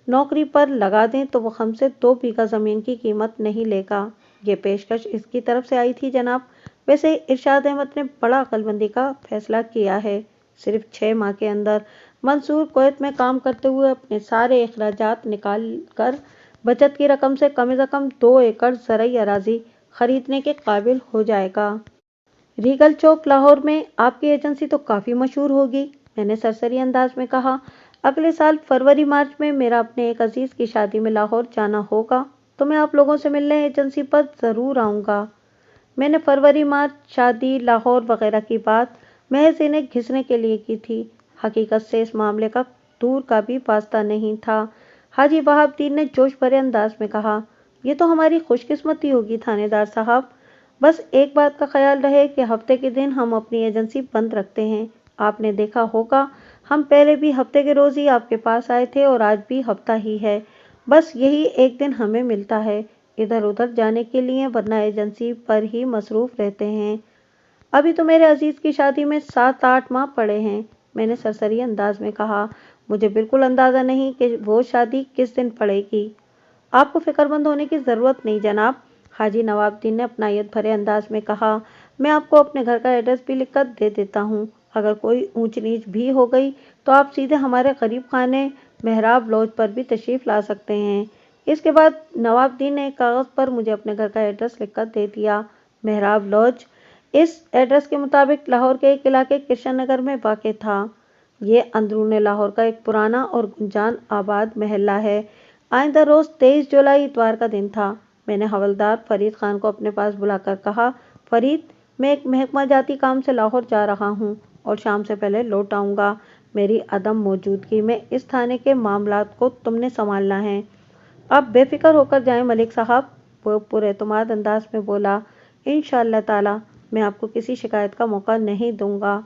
نوکری پر لگا دیں تو وہ ہم سے 2 بیگھہ زمین کی قیمت نہیں لے گا۔ یہ پیشکش اس کی طرف سے آئی تھی جناب۔ ویسے ارشاد احمد نے بڑا عقل مندی کا فیصلہ کیا ہے۔ صرف 6 ماہ کے اندر منصور کویت میں کام کرتے ہوئے اپنے سارے اخراجات نکال کر بچت کی رقم سے کم 2 ایکڑ زرعی اراضی خریدنے کے قابل ہو جائے گا۔ ریگل چوک لاہور میں آپ کی ایجنسی تو کافی مشہور ہوگی، میں نے سرسری انداز میں کہا۔ اگلے سال فروری مارچ میں میرا اپنے ایک عزیز کی شادی میں لاہور جانا ہوگا تو میں آپ لوگوں سے ملنے ایجنسی پر ضرور آؤں گا۔ میں نے فروری مارچ، شادی، لاہور وغیرہ کی بات محض انہیں گھسنے کے لیے کی تھی، حقیقت سے اس معاملے کا دور کا بھی واسطہ نہیں تھا۔ حاجی وہاب الدین نے جوش بھرے انداز میں کہا، یہ تو ہماری خوش قسمتی ہوگی تھانے دار صاحب۔ بس ایک بات کا خیال رہے کہ ہفتے کے دن ہم اپنی ایجنسی بند رکھتے ہیں۔ آپ نے دیکھا ہوگا ہم پہلے بھی ہفتے کے روز ہی آپ کے پاس آئے تھے اور آج بھی ہفتہ ہی ہے، بس یہی ایک دن ہمیں ملتا ہے ادھر ادھر جانے کے لیے، ورنہ ایجنسی پر ہی مصروف رہتے ہیں۔ ابھی تو میرے عزیز کی شادی میں 7-8 ماہ پڑے ہیں، میں نے سرسری انداز میں کہا۔ مجھے بالکل اندازہ نہیں کہ وہ شادی کس دن پڑے گی۔ آپ کو فکر مند ہونے کی ضرورت نہیں جناب، حاجی نواب الدین نے اپنائیت بھرے انداز میں کہا۔ میں آپ کو اپنے گھر کا ایڈریس بھی لکھ کر دے دیتا ہوں، اگر کوئی اونچ نیچ بھی ہو گئی تو آپ سیدھے ہمارے غریب خانے محراب لاج پر بھی تشریف لا سکتے ہیں۔ اس کے بعد نواب الدین نے ایک کاغذ پر مجھے اپنے گھر کا ایڈریس لکھ کر دے دیا۔ محراب لاج اس ایڈریس کے مطابق لاہور کے ایک علاقے کرشن نگر میں واقع تھا۔ یہ اندرون لاہور کا ایک پرانا اور گنجان آباد محلہ ہے۔ آئندہ روز 23 جولائی اتوار کا دن تھا۔ میں نے حوالدار فرید خان کو اپنے پاس بلا کر کہا، فرید، میں ایک محکمہ جاتی کام سے لاہور جا رہا ہوں اور شام سے پہلے لوٹ آؤں گا۔ میری عدم موجودگی میں اس تھانے کے معاملات کو تم نے سنبھالنا ہے۔ آپ بے فکر ہو کر جائیں ملک صاحب، وہ پراعتماد انداز میں بولا۔ انشاءاللہ تعالی میں آپ کو کسی شکایت کا موقع نہیں دوں گا۔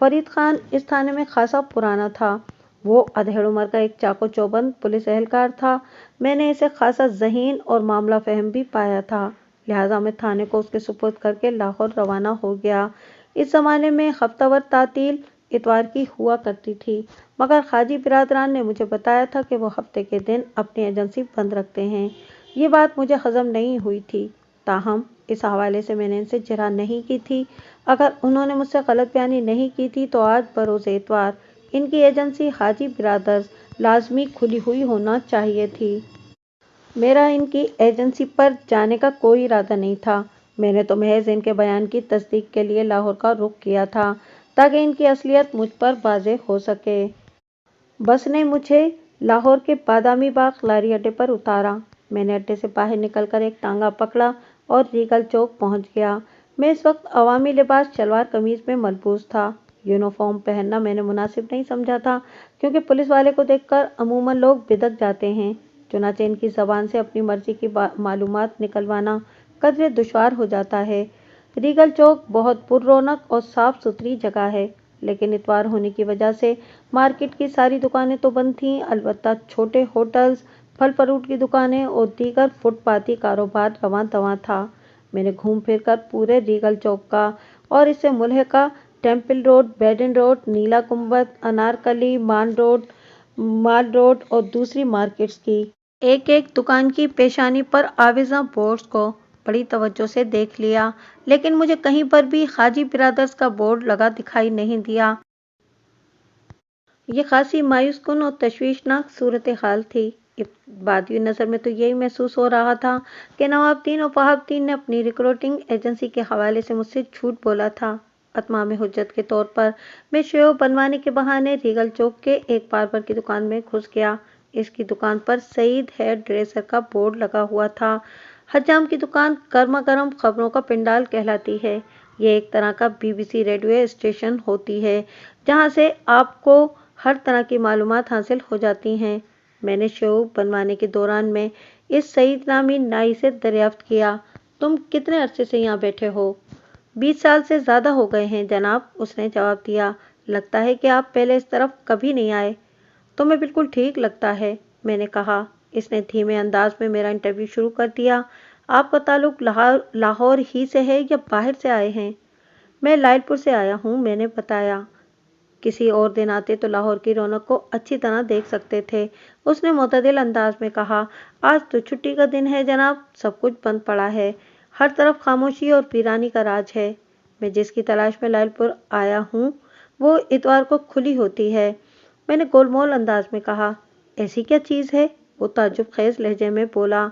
فرید خان اس تھانے میں خاصا پرانا تھا۔ وہ ادھیڑ عمر کا ایک چاق و چوبند پولیس اہلکار تھا۔ میں نے اسے خاصا ذہین اور معاملہ فہم بھی پایا تھا، لہٰذا میں تھانے کو اس کے سپرد کر کے لاہور روانہ ہو گیا۔ اس زمانے میں ہفتہ وار تعطیل اتوار کی ہوا کرتی تھی، مگر حاجی برادران نے مجھے بتایا تھا کہ وہ ہفتے کے دن اپنی ایجنسی بند رکھتے ہیں۔ یہ بات مجھے ہضم نہیں ہوئی تھی، تاہم اس حوالے سے میں نے ان سے جرح نہیں کی تھی۔ اگر انہوں نے مجھ سے غلط بیانی نہیں کی تھی تو آج بروز اتوار ان کی ایجنسی حاجی برادرز لازمی کھلی ہوئی ہونا چاہیے تھی۔ میرا ان کی ایجنسی پر جانے کا کوئی ارادہ نہیں تھا۔ میں نے تو محض ان کے بیان کی تصدیق کے لیے لاہور کا رخ کیا تھا تاکہ ان کی اصلیت مجھ پر واضح ہو سکے۔ بس نے مجھے لاہور کے بادامی باغ لاری اڈے پر اتارا۔ میں نے اڈے سے باہر نکل کر ایک ٹانگا پکڑا اور ریگل چوک پہنچ گیا۔ میں اس وقت عوامی لباس شلوار قمیض میں ملبوس تھا۔ یونیفارم پہننا میں نے مناسب نہیں سمجھا تھا، کیونکہ پولیس والے کو دیکھ کر عموماً لوگ بدک جاتے ہیں، چنانچہ ان کی زبان سے اپنی مرضی کی معلومات نکلوانا قدرے دشوار ہو جاتا ہے۔ ریگل چوک بہت پر رونق اور صاف ستھری جگہ ہے، لیکن اتوار ہونے کی وجہ سے مارکیٹ کی ساری دکانیں تو بند تھیں، البتہ چھوٹے ہوٹلز، پھل فروٹ کی دکانیں اور دیگر فٹ پاتھی کاروبار رواں دواں تھا۔ میں نے گھوم پھر کر پورے ریگل چوک کا اور اس سے ملحقہ ٹیمپل روڈ، بیڈن روڈ، نیلا گنبد، انارکلی، مال روڈ اور دوسری مارکیٹس کی ایک ایک دکان کی پیشانی پر آویزاں بورڈز کو بڑی توجہ سے دیکھ لیا، لیکن مجھے کہیں پر بھی حاجی برادرز کا بورڈ لگا دکھائی نہیں دیا۔ یہ خاصی مایوس کن اور تشویشناک صورتحال تھی۔ بادیِ نظر میں تو یہی محسوس ہو رہا تھا کہ نواب الدین اور وہاب الدین نے اپنی ریکروٹنگ ایجنسی کے حوالے سے مجھ سے جھوٹ بولا تھا۔ اتمام حجت کے طور پر میں شیوہ بنوانے کے بہانے ریگل چوک کے ایک باربر کی دکان میں گھس گیا۔ اس کی دکان پر سعید ہیئر ڈریسر کا بورڈ لگا ہوا تھا۔ حجام کی دکان گرما گرم خبروں کا پنڈال کہلاتی ہے۔ یہ ایک طرح کا BBC ریڈیو اسٹیشن ہوتی ہے جہاں سے آپ کو ہر طرح کی معلومات حاصل ہو جاتی ہیں۔ میں نے شیوہ بنوانے کے دوران میں اس سعید نامی نائی سے دریافت کیا، تم کتنے عرصے سے یہاں بیٹھے ہو؟ 20 سال سے زیادہ ہو گئے ہیں جناب، اس نے جواب دیا۔ لگتا ہے کہ آپ پہلے اس طرف کبھی نہیں آئے۔ تمہیں بالکل ٹھیک لگتا ہے، میں نے کہا۔ اس نے دھیمے انداز میں میرا انٹرویو شروع کر دیا۔ آپ کا تعلق لاہور ہی سے ہے یا باہر سے آئے ہیں؟ میں لائل پور سے آیا ہوں، میں نے بتایا۔ किसी और दिन आते तो लाहौर की रौनक को अच्छी तरह देख सकते थे। उसने मुतदिल अंदाज में कहा, आज तो छुट्टी का दिन है जनाब, सब कुछ बंद पड़ा है, हर तरफ खामोशी और वीरानी का राज है। मैं जिसकी तलाश में लालपुर आया हूँ वो इतवार को खुली होती है। मैंने गोलमोल अंदाज में कहा। ऐसी क्या चीज़ है? वो ताज्जुब खेज लहजे में बोला।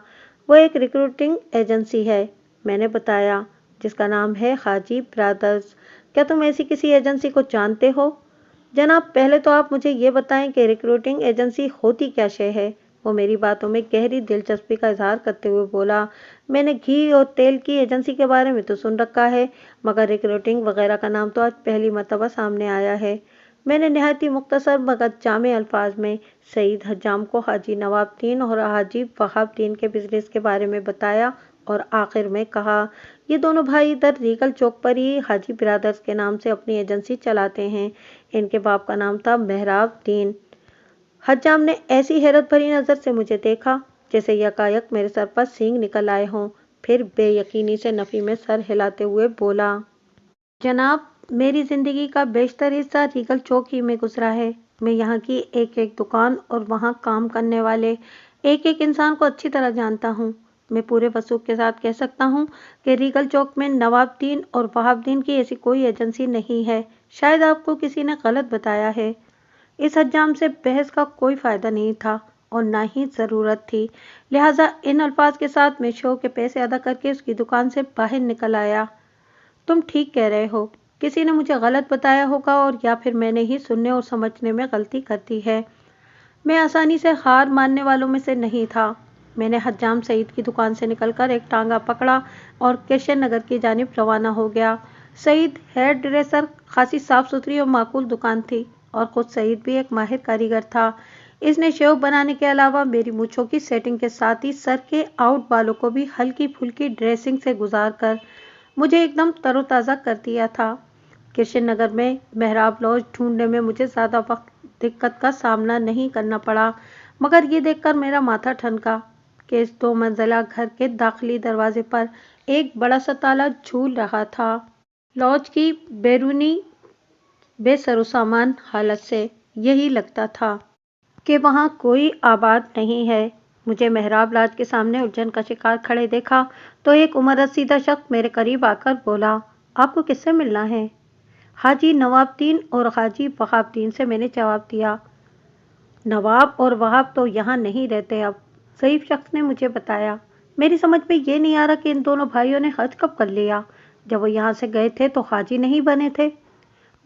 वो एक रिक्रूटिंग एजेंसी है, मैंने बताया, जिसका नाम है हाजी ब्रादर्स। क्या तुम ऐसी किसी एजेंसी को जानते हो? जनाब, पहले तो आप मुझे ये बताएं कि रिक्रूटिंग एजेंसी होती क्या शय है। वो मेरी बातों में गहरी दिलचस्पी का इजहार करते हुए बोला। मैंने घी और तेल की एजेंसी के बारे में तो सुन रखा है, मगर रिक्रूटिंग वगैरह का नाम तो आज पहली मर्तबा सामने आया है। मैंने नहायत ही मुख्तसर मगर जामे अल्फाज में सईद हज्जाम को हाजी नवाबुद्दीन और हाजी वहाबुद्दीन के बिजनेस के बारे में बताया और आखिर में कहा, ये दोनों भाई इधर रीगल चौक पर ही हाजी ब्रादर्स के नाम से अपनी एजेंसी चलाते हैं। इनके बाप का नाम था मेहराबुद्दीन। हज्जाम ने ऐसी हैरत भरी नज़र से मुझे देखा जैसे यकायक मेरे सर पर सींग निकल आए हों। फिर बेयकीनी से नफ़ी में सर हिलाते हुए बोला, जनाब, मेरी ज़िंदगी का बेशतर हिस्सा रीगल चौक ही में गुजरा है। मैं यहाँ की एक एक दुकान और वहाँ काम करने वाले एक एक इंसान को अच्छी तरह जानता हूँ। मैं पूरे वसूख के साथ कह सकता हूँ कि रीगल चौक में नवाबुद्दीन और वहाबुद्दीन की ऐसी कोई एजेंसी नहीं है। शायद आपको किसी ने गलत बताया है। इस हज्जाम से बहस का कोई फ़ायदा नहीं था और ना ही ज़रूरत थी, लिहाजा इन अल्फाज के साथ मैं शो के पैसे अदा करके उसकी दुकान से बाहर निकल आया। तुम ठीक कह रहे हो, किसी ने मुझे गलत बताया होगा और या फिर मैंने ही सुनने और समझने में गलती कर दी है। मैं आसानी से हार मानने वालों में से नहीं था। मैंने हज्जाम सईद की दुकान से निकलकर एक टांगा पकड़ा और किशन नगर की जानिब रवाना हो गया। सईद हेयर ड्रेसर, खासी साफ सुथरी और माकूल दुकान थी और खुद सईद भी एक माहिर कारीगर था। इसने शेव बनाने के अलावा मेरी मूछों की सेटिंग के साथ ही सर के आउट बालों को भी हल्की फुल्की ड्रेसिंग से गुजार कर मुझे एकदम तरोताज़ा कर दिया था। किशन नगर में मेहराब लॉज ढूंढने में मुझे ज़्यादा वक्त दिक्कत का सामना नहीं करना पड़ा, मगर ये देखकर मेरा माथा ठनका कि इस 2 मंजिला घर के दाखिली दरवाजे पर एक बड़ा सा ताला झूल रहा था। लॉज की बैरूनी बेसरोसामान हालत से यही लगता था कि वहाँ कोई आबाद नहीं है। मुझे मेहराब लॉज के सामने उलझन का शिकार खड़े देखा तो एक उम्र रसीदा शख्स मेरे करीब आकर बोला, आपको किससे मिलना है? हाजी नवाबुद्दीन और हाजी वहाबुद्दीन से, मैंने जवाब दिया। नवाब और वहाब तो यहाँ नहीं रहते अब, ज़ईफ शख्स ने मुझे बताया। मेरी समझ में ये नहीं आ रहा कि इन दोनों भाइयों ने हज कब कर लिया। जब वो यहाँ से गए थे तो हाजी नहीं बने थे।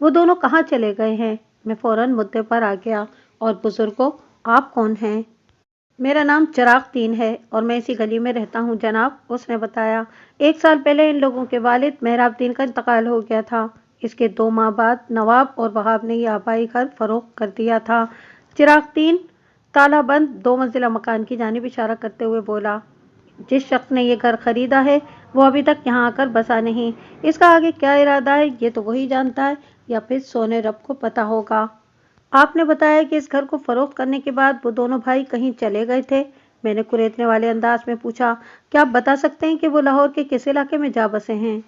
वो दोनों कहाँ चले गए हैं? मैं फौरन मुद्दे पर आ गया। और बुजुर्गों, आप कौन हैं? मेरा नाम चिरागुद्दीन है और मैं इसी गली में रहता हूँ जनाब, उसने बताया। 1 साल पहले इन लोगों के वालिद मेहराबुद्दीन का इंतकाल हो गया था। इसके 2 माह बाद नवाब और वहाब ने यह आबाई घर फरोख्त कर दिया था। चिरागुद्दीन ताला बंद 2 मंजिला मकान की जानिब इशारा करते हुए बोला, जिस शख्स ने ये घर खरीदा है वो अभी तक यहाँ आकर बसा नहीं। इसका आगे क्या इरादा है ये तो वही जानता है, या फिर सोने रब को पता होगा। आपने बताया कि इस घर को फरोख्त करने के बाद वो दोनों भाई कहीं चले गए थे। मैंने कुरेदने वाले अंदाज में पूछा, क्या आप बता सकते हैं कि वो लाहौर के किस इलाके में जा बसे हैं?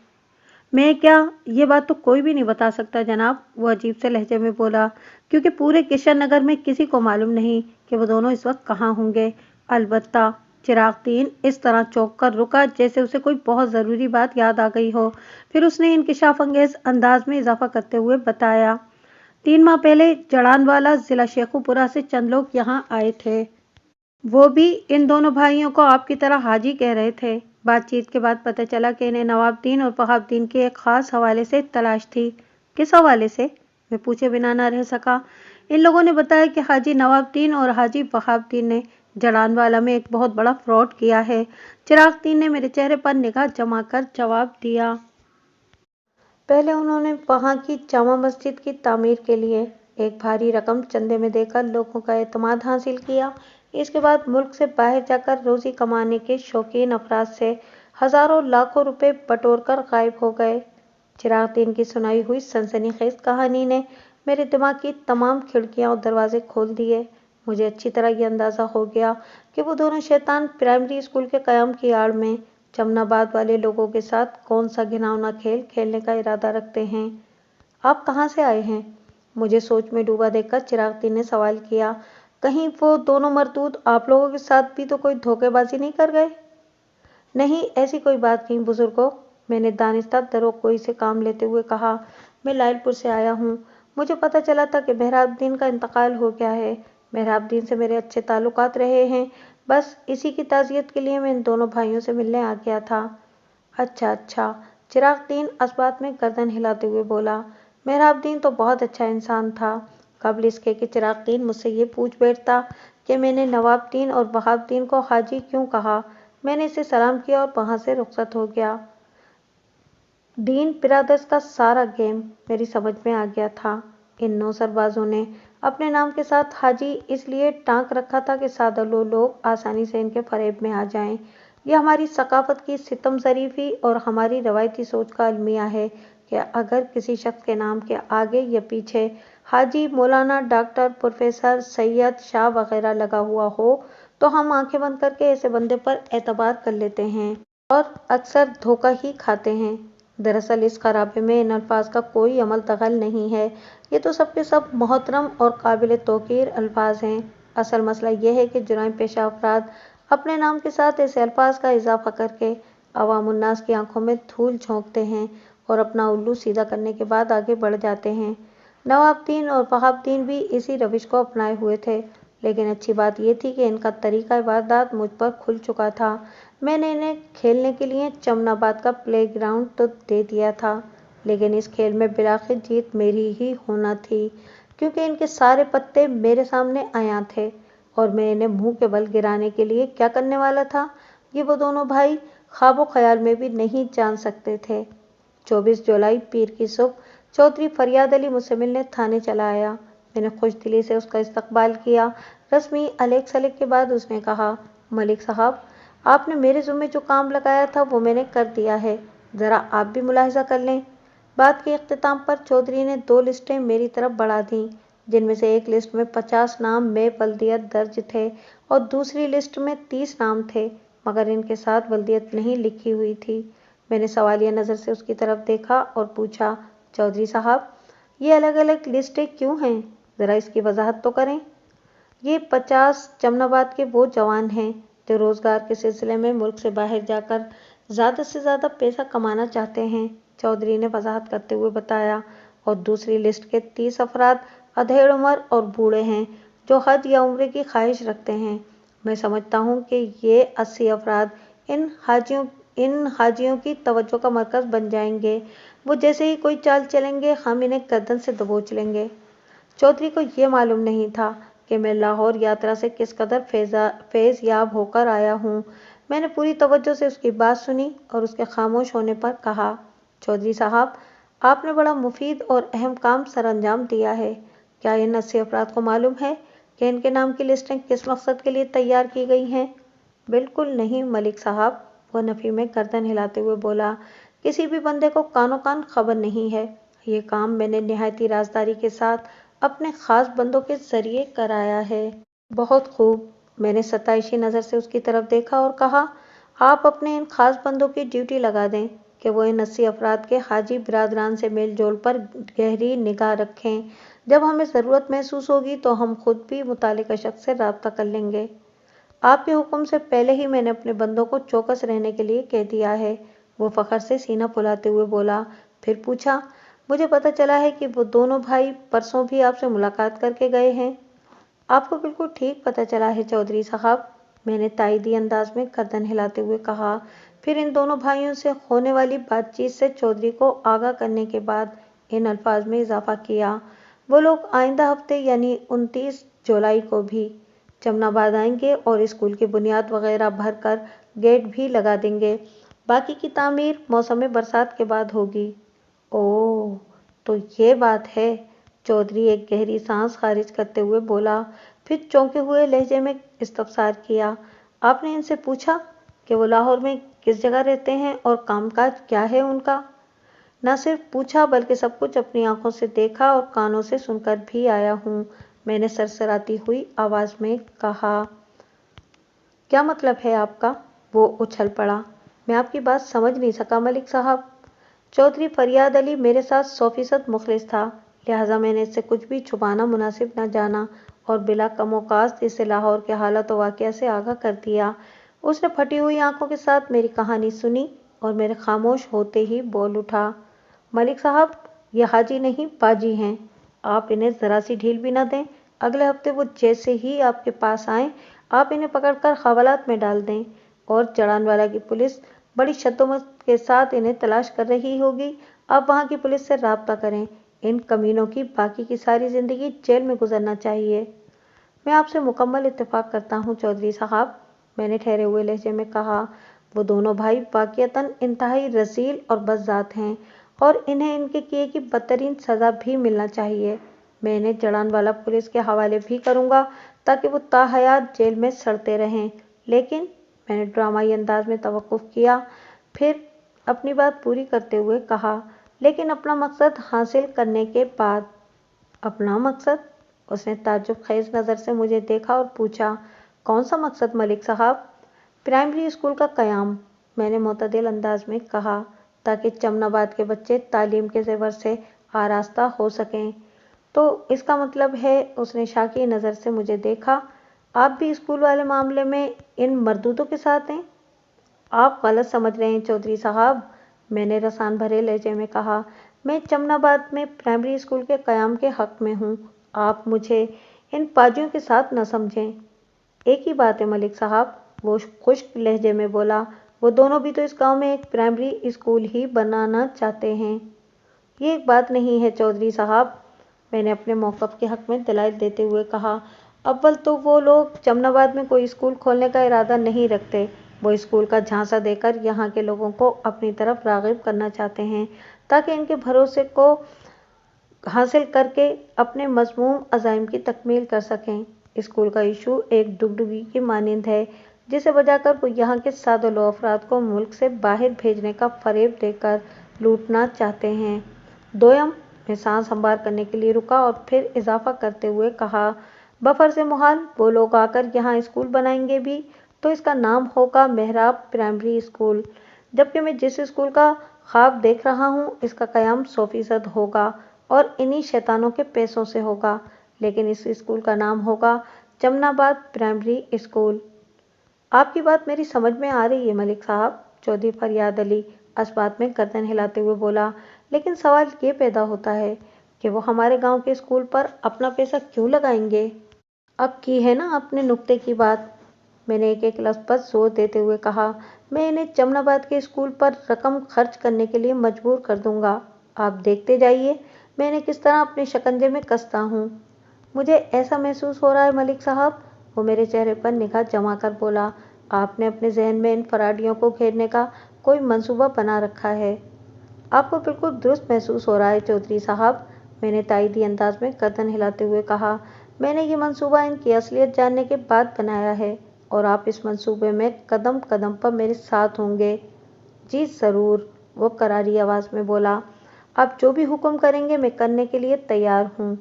मैं क्या, ये बात तो कोई भी नहीं बता सकता जनाब, वो अजीब से लहजे में बोला, क्योंकि पूरे किशन नगर में किसी को मालूम नहीं कि वो दोनों इस वक्त कहाँ होंगे। अलबत्ता चिरागुद्दीन इस तरह चौंक कर रुका जैसे उसे कोई बहुत ज़रूरी बात याद आ गई हो। फिर उसने इंकिशाफ अंगेज अंदाज में इजाफा करते हुए बताया, 3 माह पहले जड़ानवाला जिला शेखुपुरा से चंद लोग यहाँ आए थे। वो भी इन दोनों भाइयों को आपकी तरह हाजी कह रहे थे। बातचीत के बाद पता चला कि इन्हें नवाबुद्दीन और वहाबुद्दीन के एक खास हवाले से तलाश थी। किस हवाले से? मैं पूछे बिना न रह सका। इन लोगों ने बताया कि हाजी नवाबुद्दीन और हाजी वहाबुद्दीन ने जड़ानवाला में एक बहुत बड़ा फ्रॉड किया है। चिरागुद्दीन ने मेरे चेहरे पर निगाह जमा कर जवाब दिया। पहले उन्होंने वहाँ की जामा मस्जिद की तामीर के लिए एक भारी रकम चंदे में देकर लोगों का एतमाद हासिल किया। इसके बाद मुल्क से बाहर जाकर रोजी कमाने के शौकीन अफराद से हज़ारों लाखों रुपए बटोर कर गायब हो गए। चिरागुद्दीन की सुनाई हुई सनसनीखेज कहानी ने मेरे दिमाग की तमाम खिड़कियां और दरवाजे खोल दिए। मुझे अच्छी तरह यह अंदाज़ा हो गया कि वो दोनों शैतान प्राइमरी स्कूल के क़याम की आड़ में जमनाबाद वाले लोगों के साथ कौन सा घिनौना खेल खेलने का इरादा रखते हैं। आप कहाँ से आए हैं? मुझे सोच में डूबा देखकर चिरागती ने सवाल किया। कहीं वो दोनों मरदूद आप लोगों के साथ भी तो कोई धोखेबाजी नहीं कर गए? नहीं, ऐसी कोई बात नहीं बुजुर्गों, मैंने दानिस्ता दरोगोई से काम लेते हुए कहा। मैं लाइलपुर से आया हूँ। मुझे पता चला था कि मेहराबदीन का इंतकाल हो गया है। मेहराबदीन से मेरे अच्छे ताल्लुकात रहे हैं। बस इसी की ताज़ियत के लिए मैं इन दोनों भाइयों से मिलने आ गया था। अच्छा अच्छा, चिरागदीन असबात में गर्दन हिलाते हुए बोला। मेहराबदीन तो बहुत अच्छा इंसान था। कबल इसके कि चिरागदीन मुझसे ये पूछ बैठता कि मैंने नवाबदीन और वहाबदीन को हाजी क्यों कहा, मैंने इसे सलाम किया और वहाँ से रुखसत हो गया। दीन बिरादर्स का सारा गेम मेरी समझ में आ गया था। इन 9 सरबाजों ने अपने नाम के साथ हाजी इसलिए टांक रखा था कि सादुल्लो लोग आसानी से इनके फरेब में आ जाएं। ये हमारी सकाफत की सितम ज़रीफ़ी और हमारी रवायती सोच का अलमिया है कि अगर किसी शख्स के नाम के आगे या पीछे हाजी, मौलाना, डॉक्टर, प्रोफेसर, सैयद, शाह वगैरह लगा हुआ हो तो हम आंखें बंद करके ऐसे बंदे पर एतबार कर लेते हैं और अक्सर धोखा ही खाते हैं। दरअसल इस खराबे में इन अल्फाज का कोई अमल दखल नहीं है। ये तो सब के सब मोहतरम और काबिल तौकीर अल्फाज हैं। असल मसला यह है कि जुराइम पेशा अफराद अपने नाम के साथ ऐसे अल्फाज का इजाफा करके अवामुन्नास की आंखों में धूल झोंकते हैं और अपना उल्लू सीधा करने के बाद आगे बढ़ जाते हैं। नवाबदीन और वहाबदीन भी इसी रविश को अपनाए हुए थे, लेकिन अच्छी बात यह थी कि इनका तरीका वारदात मुझ पर खुल चुका था। मैंने इन्हें खेलने के लिए चमनाबाद का प्लेग्राउंड तो दे दिया था, लेकिन इस खेल में बिलाखिर जीत मेरी ही होना थी, क्योंकि इनके सारे पत्ते मेरे सामने आया थे और मैं इन्हें मुंह के बल गिराने के लिए क्या करने वाला था, ये वो दोनों भाई ख्वाबो ख्याल में भी नहीं जान सकते थे। 24 जुलाई पीर की सुबह चौधरी फरियाद अली मुझसे मिलने थाने चला आया। मैंने खुश दिली से उसका इस्तकबाल किया। रस्मी अलेक सलेक के बाद उसने कहा, मलिक साहब, आपने मेरे ज़ुम्मे जो काम लगाया था वो मैंने कर दिया है, ज़रा आप भी मुलाहिजा कर लें। बात के इख्तिताम पर चौधरी ने 2 लिस्टें मेरी तरफ बढ़ा दीं, जिनमें से एक लिस्ट में 50 नाम में बल्दियत दर्ज थे और दूसरी लिस्ट में 30 नाम थे, मगर इनके साथ बल्दियत नहीं लिखी हुई थी। मैंने सवालिया नज़र से उसकी तरफ देखा और पूछा, चौधरी साहब, ये अलग अलग लिस्टें क्यों हैं? ज़रा इसकी वजाहत तो करें। ये 50 जमनाबाद के वो जवान हैं जो रोज़गार के सिलसिले में मुल्क से बाहर जाकर ज़्यादा से ज़्यादा पैसा कमाना चाहते हैं, चौधरी ने वजाहत करते हुए बताया। और दूसरी लिस्ट के 30 अफराद अधेड़ उम्र और बूढ़े हैं जो हज या उम्रे की ख्वाहिश रखते हैं। मैं समझता हूँ कि ये 80 अफराद इन हाजियों की तवज्जो का मरकज़ बन जाएंगे। वो जैसे ही कोई चाल चलेंगे हम इन्हें गर्दन से दबोच लेंगे। चौधरी को ये मालूम नहीं था कि मैं लाहौर यात्रा से किस कदर फैज़ याब होकर आया हूँ। मैंने पूरी तवज्जो से उसकी बात सुनी और उसके खामोश होने पर कहा, चौधरी साहब, आपने बड़ा मुफीद और अहम काम सरअंजाम दिया है। क्या इन 80 अफराद को मालूम है कि इनके नाम की लिस्टें किस मकसद के लिए तैयार की गई हैं? बिल्कुल नहीं मलिक साहब, वह नफ़ी में गर्दन हिलाते हुए बोला। किसी भी बंदे को कानो कान खबर नहीं है। ये काम मैंने निहायती राजदारी के साथ अपने खास बंदों के जरिए कराया है। बहुत खूब, मैंने सताइशी नज़र से उसकी तरफ देखा और कहा, आप अपने इन खास बंदों की ड्यूटी लगा दें कि वो इन 80 अफराद के हाजी बिरादरान से मेल जोल पर गहरी निगाह रखें। जब हमें ज़रूरत महसूस होगी तो हम खुद भी मुतालिका शख्स से रब्ता कर लेंगे। आपके हुक्म से पहले ही मैंने अपने बंदों को चौकस रहने के लिए कह दिया है, वो फ़ख्र से सीना फुलाते हुए बोला। फिर पूछा, मुझे पता चला है कि वो दोनों भाई परसों भी आपसे मुलाकात करके गए हैं। आपको बिल्कुल ठीक पता चला है चौधरी साहब, मैंने ताईदी अंदाज में गर्दन हिलाते हुए कहा। फिर इन दोनों भाइयों से होने वाली बातचीत से चौधरी को आगाह करने के बाद इन अल्फाज में इजाफा किया, वो लोग आइंदा हफ्ते यानी 29 जुलाई को भी जमनाबाद आएंगे और स्कूल की बुनियाद वगैरह भर कर गेट भी लगा देंगे। बाकी की तामीर मौसम बरसात के बाद होगी। ओह, तो ये बात है, चौधरी एक गहरी सांस खारिज करते हुए बोला। फिर चौंके हुए लहजे में इस्तफसार किया, आपने इनसे पूछा कि वो लाहौर में किस जगह रहते हैं और कामकाज क्या है उनका? न सिर्फ पूछा बल्कि सब कुछ अपनी आंखों से देखा और कानों से सुनकर भी आया हूँ, मैंने सरसराती हुई आवाज़ में कहा। क्या मतलब है आपका? वो उछल पड़ा। मैं आपकी बात समझ नहीं सका मलिक साहब। चौधरी फरियाद अली मेरे साथ 100% मुखलिस था, لہٰذا میں نے اس سے کچھ بھی چھپانا مناسب نہ جانا اور بلا کم وقاصد اسے لاہور کے حالات و واقعہ سے آگاہ کر دیا۔ اس نے پھٹی ہوئی آنکھوں کے ساتھ میری کہانی سنی اور میرے خاموش ہوتے ہی بول اٹھا، ملک صاحب، یہ حاجی نہیں باجی ہیں، آپ انہیں ذرا سی ڈھیل بھی نہ دیں۔ اگلے ہفتے وہ جیسے ہی آپ کے پاس آئیں آپ انہیں پکڑ کر حوالات میں ڈال دیں، اور جڑانوالا کی پولیس بڑی شدت کے ساتھ انہیں تلاش کر رہی ہوگی۔ آپ وہاں کی پولیس سے رابطہ کریں، ان کمینوں کی باقی کی ساری زندگی جیل میں گزرنا چاہیے۔ میں آپ سے مکمل اتفاق کرتا ہوں چودھری صاحب، میں نے ٹھہرے ہوئے لہجے میں کہا۔ وہ دونوں بھائی واقعتاً انتہائی رذیل اور بدذات ہیں اور انہیں ان کے کیے کی بدترین سزا بھی ملنا چاہیے۔ میں انہیں جڑانوالا پولیس کے حوالے بھی کروں گا تاکہ وہ تا حیات جیل میں سڑتے رہیں، لیکن میں نے ڈرامائی انداز میں توقف کیا، پھر اپنی بات پوری کرتے ہوئے کہا، لیکن اپنا مقصد حاصل کرنے کے بعد۔ اپنا مقصد؟ اس نے تعجب خیز نظر سے مجھے دیکھا اور پوچھا، کون سا مقصد ملک صاحب؟ پرائمری اسکول کا قیام، میں نے معتدل انداز میں کہا، تاکہ چمن آباد کے بچے تعلیم کے زیور سے آراستہ ہو سکیں۔ تو اس کا مطلب ہے، اس نے شاکی نظر سے مجھے دیکھا، آپ بھی اسکول والے معاملے میں ان مردودوں کے ساتھ ہیں؟ آپ غلط سمجھ رہے ہیں چودھری صاحب، میں نے رسان بھرے لہجے میں کہا، میں چمن آباد میں پرائمری اسکول کے قیام کے حق میں ہوں، آپ مجھے ان پاجیوں کے ساتھ نہ سمجھیں۔ ایک ہی بات ہے ملک صاحب، وہ خشک لہجے میں بولا، وہ دونوں بھی تو اس گاؤں میں ایک پرائمری اسکول ہی بنانا چاہتے ہیں۔ یہ ایک بات نہیں ہے چودھری صاحب، میں نے اپنے موقف کے حق میں دلائل دیتے ہوئے کہا، اول تو وہ لوگ چمن آباد میں کوئی اسکول کھولنے کا ارادہ نہیں رکھتے، وہ اسکول کا جھانسا دے کر یہاں کے لوگوں کو اپنی طرف راغب کرنا چاہتے ہیں تاکہ ان کے بھروسے کو حاصل کر کے اپنے مذموم عزائم کی تکمیل کر سکیں۔ اسکول کا ایشو ایک ڈگڈگی کی مانند ہے جسے بجا کر وہ یہاں کے سادہ لوہ افراد کو ملک سے باہر بھیجنے کا فریب دے کر لوٹنا چاہتے ہیں۔ دوئم، میں سانس ہموار کرنے کے لیے رکا اور پھر اضافہ کرتے ہوئے کہا، بفرض محال وہ لوگ آ کر یہاں اسکول بنائیں گے بھی تو اس کا نام ہوگا محراب پرائمری اسکول، جبکہ میں جس اسکول کا خواب دیکھ رہا ہوں اس کا قیام 100% ہوگا اور انہی شیطانوں کے پیسوں سے ہوگا، لیکن اس اسکول کا نام ہوگا چمن آباد پرائمری اسکول۔ آپ کی بات میری سمجھ میں آ رہی ہے ملک صاحب، چودھری فریاد علی اس بات میں گردن ہلاتے ہوئے بولا، لیکن سوال یہ پیدا ہوتا ہے کہ وہ ہمارے گاؤں کے اسکول پر اپنا پیسہ کیوں لگائیں گے؟ اب کی ہے نا اپنے نکتے کی بات، میں نے ایک ایک لفظ پر زور دیتے ہوئے کہا، میں انہیں چمن آباد کے اسکول پر رقم خرچ کرنے کے لیے مجبور کر دوں گا، آپ دیکھتے جائیے میں انہیں کس طرح اپنے شکنجے میں کستا ہوں۔ مجھے ایسا محسوس ہو رہا ہے ملک صاحب، وہ میرے چہرے پر نگاہ جما کر بولا، آپ نے اپنے ذہن میں ان فراڈیوں کو گھیرنے کا کوئی منصوبہ بنا رکھا ہے۔ آپ کو بالکل درست محسوس ہو رہا ہے چودھری صاحب، میں نے تائیدی انداز میں گردن ہلاتے ہوئے کہا، میں نے یہ منصوبہ ان کی اصلیت جاننے کے بعد بنایا ہے اور آپ اس منصوبے میں قدم قدم پر میرے ساتھ ہوں گے۔ جی ضرور، وہ کراری آواز میں بولا، آپ جو بھی حکم کریں گے میں کرنے کے لیے تیار ہوں۔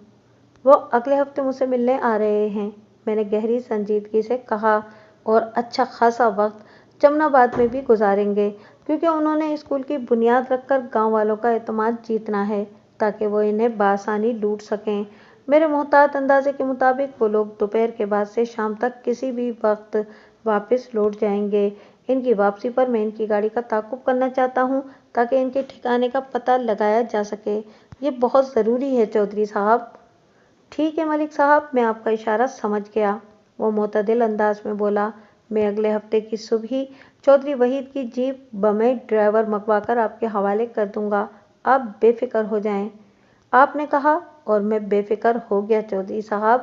وہ اگلے ہفتے مجھ سے ملنے آ رہے ہیں، میں نے گہری سنجیدگی سے کہا، اور اچھا خاصا وقت چمن آباد میں بھی گزاریں گے، کیونکہ انہوں نے اسکول کی بنیاد رکھ کر گاؤں والوں کا اعتماد جیتنا ہے تاکہ وہ انہیں بآسانی لوٹ سکیں۔ میرے محتاط اندازے کے مطابق وہ لوگ دوپہر کے بعد سے شام تک کسی بھی وقت واپس لوٹ جائیں گے۔ ان کی واپسی پر میں ان کی گاڑی کا تعاقب کرنا چاہتا ہوں تاکہ ان کے ٹھکانے کا پتہ لگایا جا سکے، یہ بہت ضروری ہے چودھری صاحب۔ ٹھیک ہے ملک صاحب، میں آپ کا اشارہ سمجھ گیا، وہ معتدل انداز میں بولا، میں اگلے ہفتے کی صبح ہی چودھری وحید کی جیپ بمیں ڈرائیور منگوا کر آپ کے حوالے کر دوں گا، آپ بے فکر ہو جائیں۔ آپ نے کہا اور میں بے فکر ہو گیا چودھری صاحب،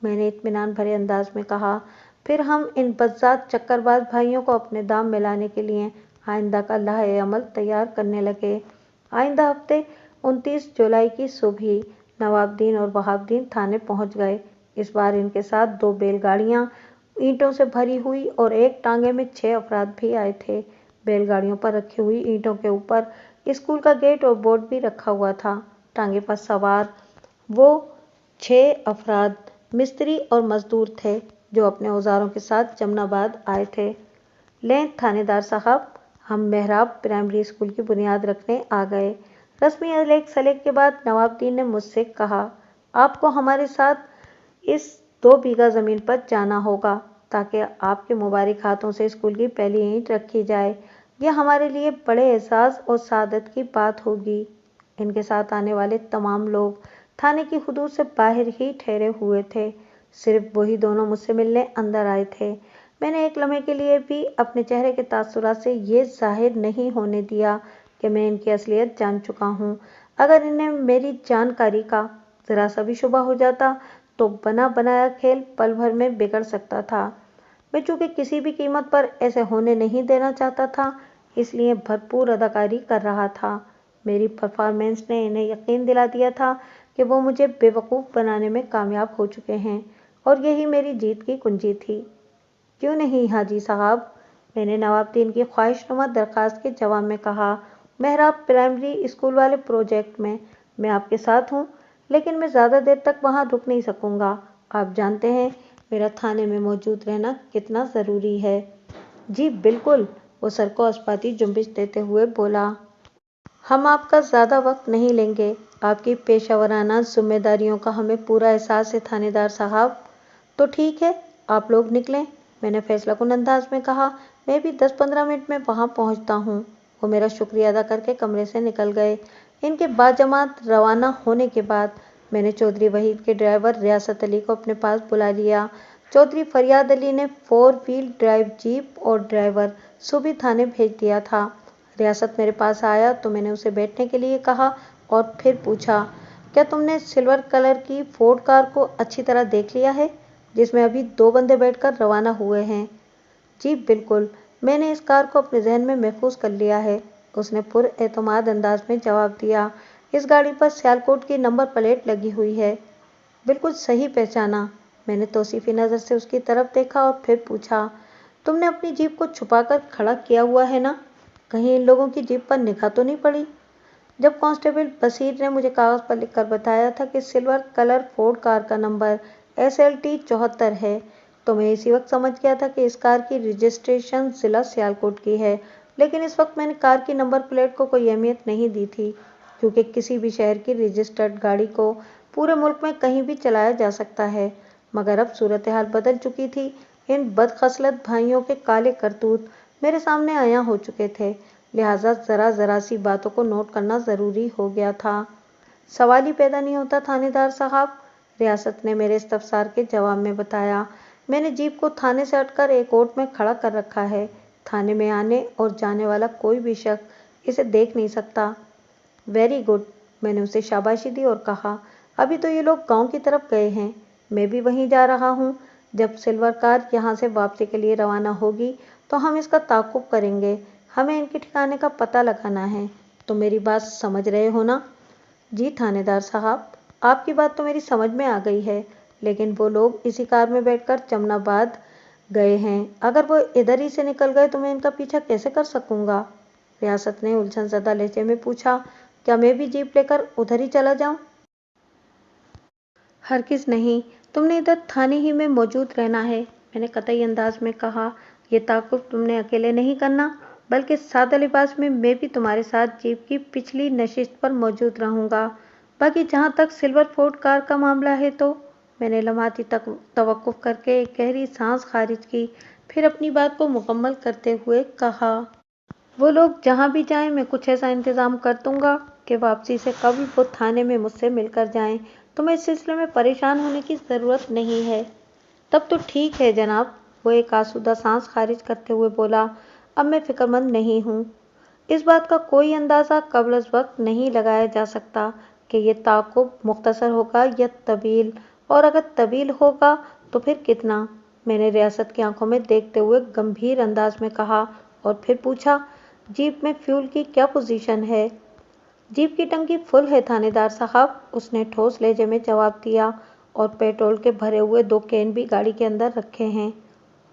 میں نے اطمینان بھرے انداز میں کہا، پھر ہم ان بدذات چکر باز بھائیوں کو اپنے دام میں لانے کے لیے آئندہ کا لائحہ عمل تیار کرنے لگے۔ آئندہ ہفتے 29 جولائی کی صبح ہی نواب دین اور وہاب دین تھانے پہنچ گئے۔ اس بار ان کے ساتھ 2 بیل گاڑیاں اینٹوں سے بھری ہوئی اور ایک ٹانگے میں 6 افراد بھی آئے تھے۔ بیل گاڑیوں پر رکھی ہوئی اینٹوں کے اوپر اسکول کا گیٹ اور بورڈ بھی رکھا ہوا تھا۔ ٹانگے پر سوار وہ 6 افراد مستری اور مزدور تھے جو اپنے اوزاروں کے ساتھ چمن آباد آئے تھے۔ لیں تھانے دار صاحب، ہم محراب پرائمری اسکول کی بنیاد رکھنے آ گئے۔ رسمی الیک سلیک کے بعد نواب الدین نے مجھ سے کہا، آپ کو ہمارے ساتھ اس 2 بیگھہ زمین پر جانا ہوگا تاکہ آپ کے مبارک ہاتھوں سے اسکول کی پہلی اینٹ رکھی جائے۔ یہ ہمارے لیے بڑے اعزاز اور سعادت کی بات ہوگی۔ ان کے ساتھ آنے والے تمام لوگ تھانے کی حدود سے باہر ہی ٹھہرے ہوئے تھے، صرف وہی دونوں مجھ سے ملنے اندر آئے تھے۔ میں نے ایک لمحے کے لیے بھی اپنے چہرے کے تاثرات سے یہ ظاہر نہیں ہونے دیا کہ میں ان کی اصلیت جان چکا ہوں۔ اگر انہیں میری جانکاری کا ذرا سا بھی شبہ ہو جاتا تو بنا بنایا کھیل پل بھر میں بگڑ سکتا تھا۔ میں چونکہ کسی بھی قیمت پر ایسے ہونے نہیں دینا چاہتا تھا، اس لیے بھرپور اداکاری کر رہا تھا۔ میری پرفارمنس نے انہیں یقین دلا دیا تھا کہ وہ مجھے بے وقوف بنانے میں کامیاب ہو چکے ہیں، اور یہی میری جیت کی کنجی تھی۔ کیوں نہیں حاجی صاحب، میں نے نواب الدین کی خواہش نما درخواست کے جواب میں کہا، محراب پرائمری اسکول والے پروجیکٹ میں آپ کے ساتھ ہوں، لیکن میں زیادہ دیر تک وہاں رک نہیں سکوں گا۔ آپ جانتے ہیں میرا تھانے میں موجود رہنا کتنا ضروری ہے۔ جی بالکل، وہ سر کو اسپاتی جنبش دیتے ہوئے بولا۔ ہم آپ کا زیادہ وقت نہیں لیں گے۔ آپ کی پیشہ ورانہ ذمہ داریوں کا ہمیں پورا احساس ہے تھانے دار صاحب۔ تو ٹھیک ہے، آپ لوگ نکلیں، میں نے فیصلہ کن انداز میں کہا۔ میں بھی 10-15 منٹ میں وہاں پہنچتا ہوں۔ وہ میرا شکریہ ادا کر کے کمرے سے نکل گئے۔ ان کے باجماعت روانہ ہونے کے بعد میں نے چودھری وحید کے ڈرائیور ریاست علی کو اپنے پاس بلا لیا۔ چودھری فریاد علی نے 4 وہیل ڈرائیو جیپ اور ڈرائیور صبح تھانے بھیج دیا تھا۔ ریاست میرے پاس آیا تو میں نے اسے بیٹھنے کے لیے کہا اور پھر پوچھا، کیا تم نے سلور کلر کی فورڈ کار کو اچھی طرح دیکھ لیا ہے جس میں ابھی 2 بندے بیٹھ کر روانہ ہوئے ہیں؟ جی بالکل، میں نے اس کار کو اپنے ذہن میں محفوظ کر لیا ہے، اس نے پر اعتماد انداز میں جواب دیا۔ اس گاڑی پر سیالکوٹ کی نمبر پلیٹ لگی ہوئی ہے۔ بالکل صحیح پہچانا۔ میں نے توصیفی نظر سے اس کی طرف دیکھا اور پھر پوچھا، تم نے اپنی جیپ کو چھپا کر کھڑا کیا ہوا ہے نا؟ کہیں ان لوگوں کی جیپ پر نگاہ تو نہیں پڑی؟ جب کانسٹیبل بصیر نے مجھے کاغذ پر لکھ کر بتایا تھا کہ سلور کلر فورڈ کار کا نمبر SLT 74 ہے تو میں اسی وقت سمجھ گیا تھا کہ اس کار کی رجسٹریشن ضلع سیالکوٹ کی ہے، لیکن اس وقت میں نے کار کی نمبر پلیٹ کو کوئی اہمیت نہیں دی تھی، کیونکہ کسی بھی شہر کی رجسٹرڈ گاڑی کو پورے ملک میں کہیں بھی چلایا جا سکتا ہے۔ مگر اب صورتحال بدل چکی تھی۔ ان بدخصلت بھائیوں کے کالے کرتوت میرے سامنے عیاں ہو چکے تھے، لہٰذا ذرا سی باتوں کو نوٹ کرنا ضروری ہو گیا تھا۔ سوال ہی پیدا نہیں ہوتا تھانے دار صاحب، ریاست نے میرے استفسار کے جواب میں بتایا۔ میں نے جیپ کو تھانے سے ہٹ کر ایک اوٹ میں کھڑا کر رکھا ہے۔ تھانے میں آنے اور جانے والا کوئی بھی شخص اسے دیکھ نہیں سکتا۔ ویری گڈ، میں نے اسے شاباشی دی اور کہا، ابھی تو یہ لوگ گاؤں کی طرف گئے ہیں، میں بھی وہیں جا رہا ہوں۔ جب سلور کار یہاں سے واپسی کے لیے روانہ ہوگی تو ہم اس کا تعاقب کریں گے۔ ہمیں ان کے ٹھکانے کا پتہ لگانا ہے۔ تم میری بات سمجھ رہے ہو نا؟ جی تھانے دار صاحب، آپ کی بات تو میری سمجھ میں آ گئی ہے، لیکن وہ لوگ اسی کار میں بیٹھ کر چمن آباد گئے ہیں۔ اگر وہ ادھر ہی سے نکل گئے تو میں ان کا پیچھا کیسے کر سکوں گا؟ ریاست نے الجھن زدہ لہجے میں پوچھا، کیا میں بھی جیپ لے کر ادھر ہی چلا جاؤں؟ ہرگز نہیں، تم نے ادھر تھانے ہی میں موجود رہنا ہے، میں نے قطعی انداز میں کہا۔ یہ تعاقب تم نے اکیلے نہیں کرنا، بلکہ سادہ لباس میں بھی تمہارے ساتھ جیپ کی پچھلی نشست پر موجود رہوں گا۔ باقی جہاں تک سلور فورڈ کار کا معاملہ ہے تو میں نے لمحاتی توقف کر کے ایک گہری سانس خارج کی، پھر اپنی بات کو مکمل کرتے ہوئے کہا، وہ لوگ جہاں بھی جائیں میں کچھ ایسا انتظام کر دوں گا کہ واپسی سے قبل وہ تھانے میں مجھ سے مل کر جائیں۔ تمہیں اس سلسلے میں پریشان ہونے کی ضرورت نہیں ہے۔ تب تو ٹھیک ہے جناب، وہ ایک آسودہ سانس خارج کرتے ہوئے بولا، اب میں فکر مند نہیں ہوں۔ اس بات کا کوئی اندازہ قبل از وقت نہیں لگایا جا سکتا کہ یہ تعاقب مختصر ہوگا یا طویل، اور اگر طویل ہوگا تو پھر کتنا؟ میں نے ریاست کی آنکھوں میں دیکھتے ہوئے گمبھیر انداز میں کہا اور پھر پوچھا، جیپ میں فیول کی کیا پوزیشن ہے؟ جیپ کی ٹنکی فل ہے تھانے دار صاحب، اس نے ٹھوس لہجے میں جواب دیا، اور پیٹرول کے بھرے ہوئے 2 کین بھی گاڑی کے اندر رکھے ہیں۔